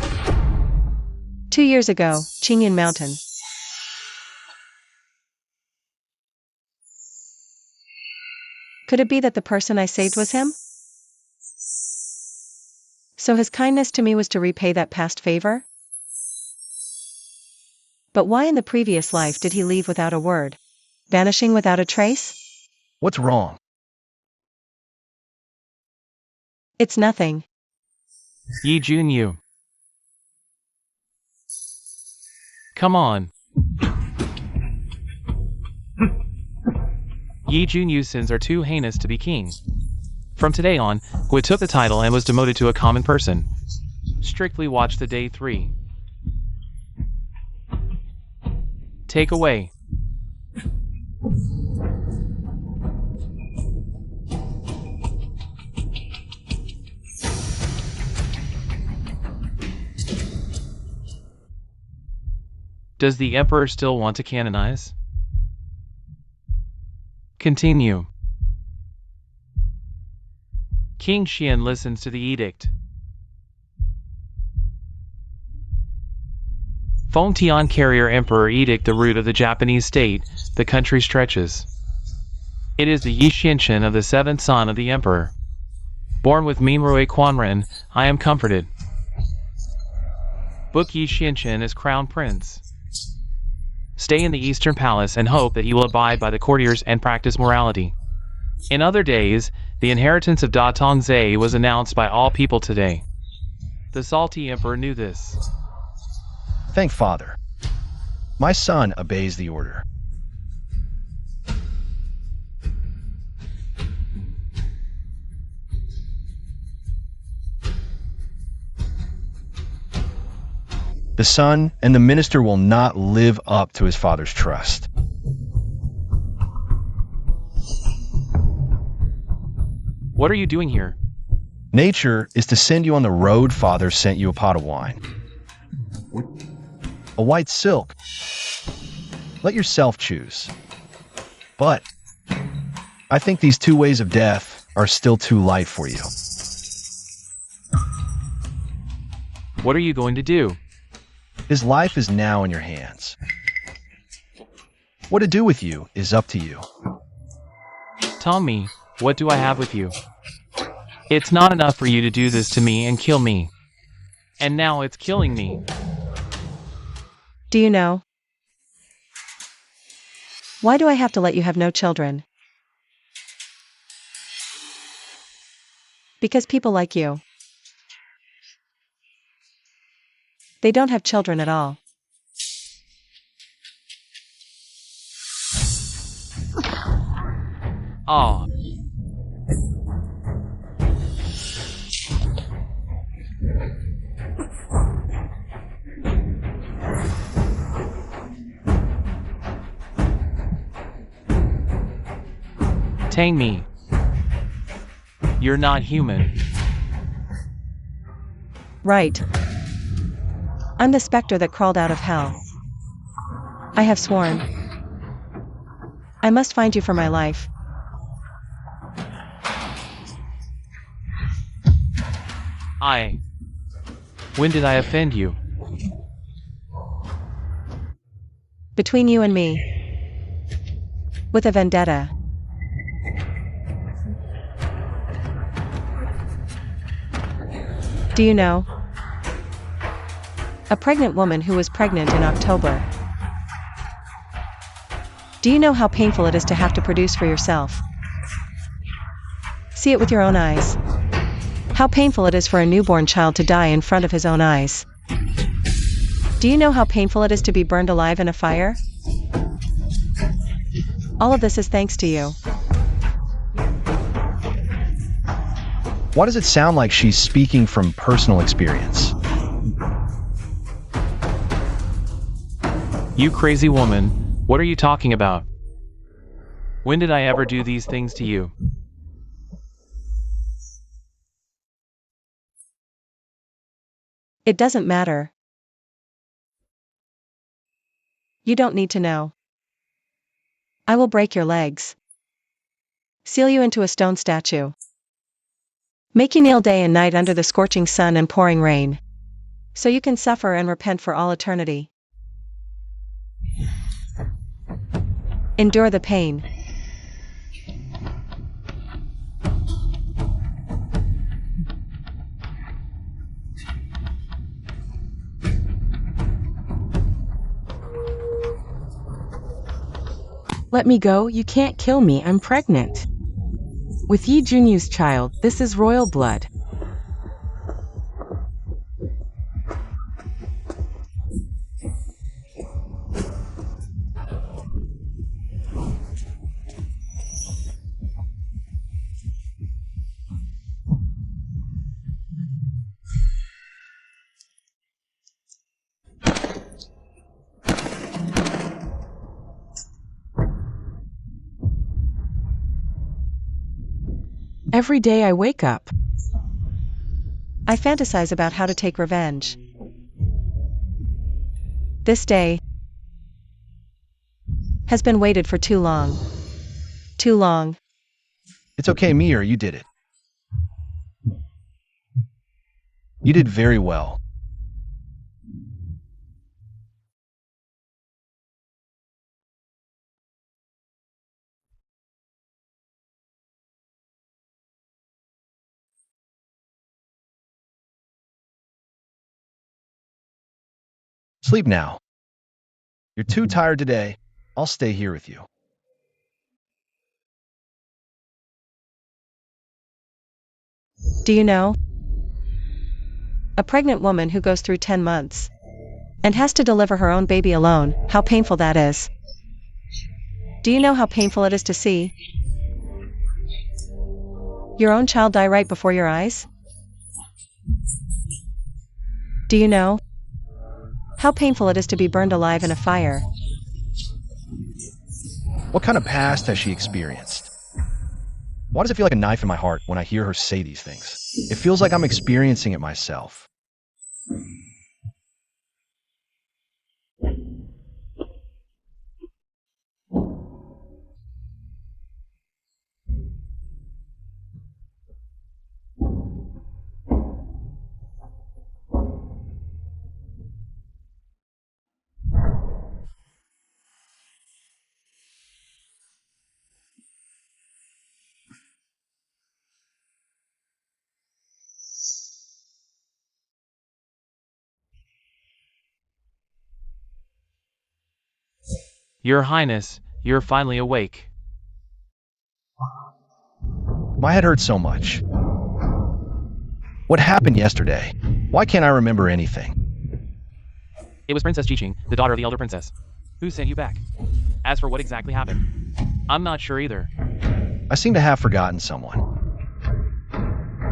2 years ago, Qingyan Mountain. Could it be that the person I saved was him? So his kindness to me was to repay that past favor? But why in the previous life did he leave without a word? Vanishing without a trace? What's wrong? It's nothing. Yi Juny. Come on. Yi Juny's sins are too heinous to be king. From today on, Hui took the title and was demoted to a common person. Strictly watch the day 3. Take away. Does the Emperor still want to canonize? Continue. King Xuan listens to the edict. Fengtian Carrier Emperor Edict, the root of the Japanese state, the country stretches. It is the Yi Xinshin of the seventh son of the Emperor. Born with Minrui Quanren, I am comforted. Book Yi Xinshin as Crown Prince. Stay in the Eastern Palace and hope that he will abide by the courtiers and practice morality. In other days, the inheritance of Da Tongzhe was announced by all people today. The salty Emperor knew this. Thank Father. My son obeys the order. The son and the minister will not live up to his father's trust. What are you doing here? Nature is to send you on the road Father sent you a pot of wine. A white silk. Let yourself choose. But I think these two ways of death are still too light for you. What are you going to do? His life is now in your hands. What to do with you is up to you. Tell me, what do I have with you? It's not enough for you to do this to me and kill me. And now it's killing me. Do you know? Why do I have to let you have no children? Because people like you. They don't have children at all. Ah. Tang me. You're not human. Right. I'm the specter that crawled out of hell. I have sworn. I must find you for my life. When did I offend you? Between you and me. With a vendetta. Do you know? A pregnant woman who was pregnant in October. Do you know how painful it is to have to produce for yourself? See it with your own eyes. How painful it is for a newborn child to die in front of his own eyes. Do you know how painful it is to be burned alive in a fire? All of this is thanks to you. Why does it sound like she's speaking from personal experience? You crazy woman, what are you talking about? When did I ever do these things to you? It doesn't matter. You don't need to know. I will break your legs. Seal you into a stone statue. Make you kneel day and night under the scorching sun and pouring rain. So you can suffer and repent for all eternity. Endure the pain. Let me go, you can't kill me, I'm pregnant. With Yi Junyu's child, this is royal blood. Every day I wake up. I fantasize about how to take revenge. This day, has been waited for too long. Too long. It's okay, Mir, you did it. You did very well. Sleep now. You're too tired today. I'll stay here with you. Do you know? A pregnant woman who goes through 10 months and has to deliver her own baby alone, how painful that is. Do you know how painful it is to see your own child die right before your eyes? Do you know how painful it is to be burned alive in a fire? What kind of past has she experienced? Why does it feel like a knife in my heart when I hear her say these things? It feels like I'm experiencing it myself. Your Highness, you're finally awake. My head hurts so much. What happened yesterday? Why can't I remember anything? It was Princess Jiqing, the daughter of the elder princess. Who sent you back? As for what exactly happened, I'm not sure either. I seem to have forgotten someone.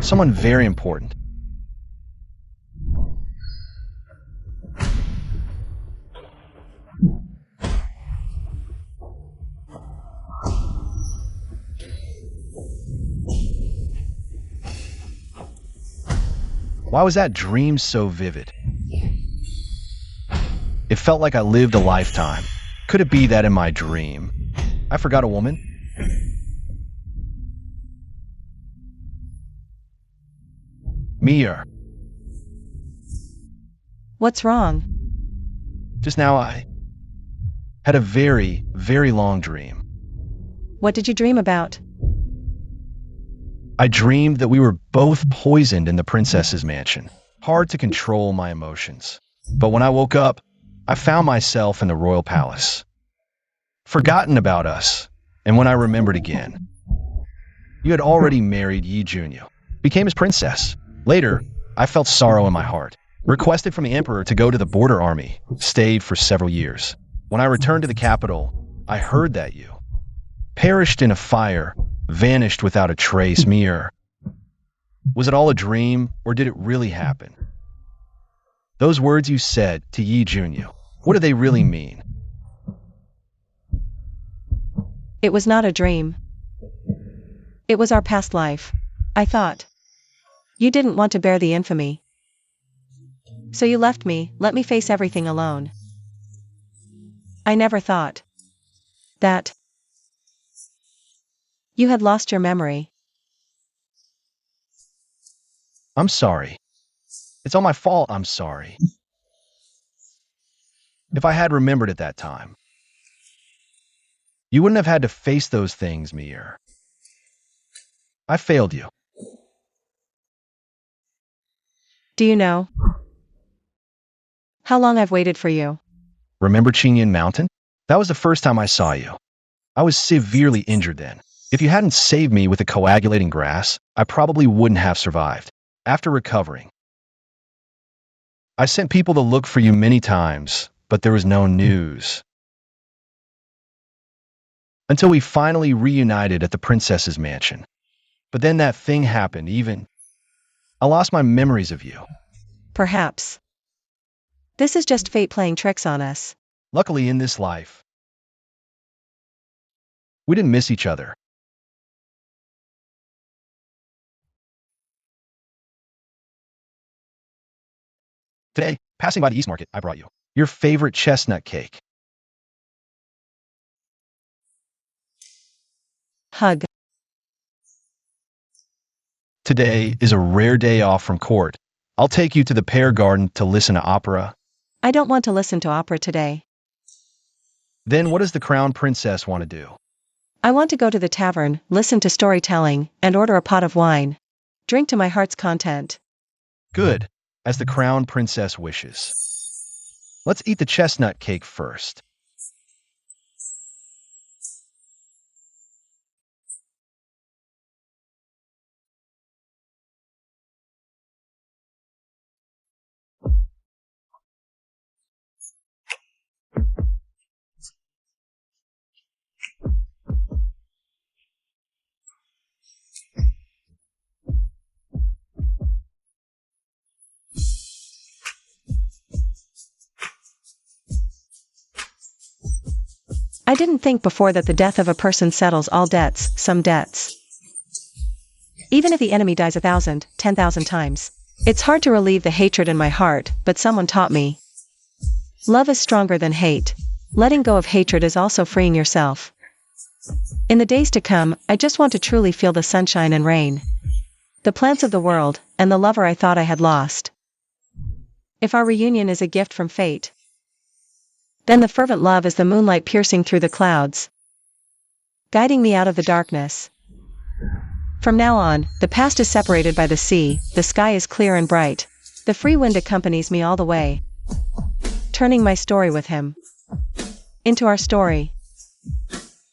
Someone very important. Why was that dream so vivid? It felt like I lived a lifetime. Could it be that in my dream, I forgot a woman? Mir, What's wrong? just now I had a very, very long dream. What did you dream about? I dreamed that we were both poisoned in the princess's mansion. Hard to control my emotions. But when I woke up, I found myself in the royal palace. Forgotten about us. And when I remembered again, you had already married Yi Juny, became his princess. Later, I felt sorrow in my heart. Requested from the emperor to go to the border army. Stayed for several years. When I returned to the capital, I heard that you perished in a fire, vanished without a trace. Mir, was it all a dream, or did it really happen? Those words you said to Yi Juny, what do they really mean? It was not a dream. It was our past life. I thought you didn't want to bear the infamy. So you left me, let me face everything alone. I never thought that you had lost your memory. I'm sorry. It's all my fault, I'm sorry. If I had remembered at that time, you wouldn't have had to face those things, Mir. I failed you. Do you know how long I've waited for you? Remember Qingyan Mountain? That was the first time I saw you. I was severely injured then. If you hadn't saved me with the coagulating grass, I probably wouldn't have survived. After recovering, I sent people to look for you many times, but there was no news. Until we finally reunited at the princess's mansion. But then that thing happened, I lost my memories of you. Perhaps this is just fate playing tricks on us. Luckily in this life, we didn't miss each other. Today, passing by the East Market, I brought you your favorite chestnut cake. Hug. Today is a rare day off from court. I'll take you to the Pear Garden to listen to opera. I don't want to listen to opera today. Then what does the Crown Princess want to do? I want to go to the tavern, listen to storytelling, and order a pot of wine. Drink to my heart's content. Good, as the Crown Princess wishes. Let's eat the chestnut cake first. I didn't think before that the death of a person settles all debts, some debts. Even if the enemy dies 1,000, 10,000 times. It's hard to relieve the hatred in my heart, but someone taught me. Love is stronger than hate. Letting go of hatred is also freeing yourself. In the days to come, I just want to truly feel the sunshine and rain. The plants of the world, and the lover I thought I had lost. If our reunion is a gift from fate, then the fervent love is the moonlight piercing through the clouds, guiding me out of the darkness. From now on, the past is separated by the sea, the sky is clear and bright. The free wind accompanies me all the way, turning my story with him into our story.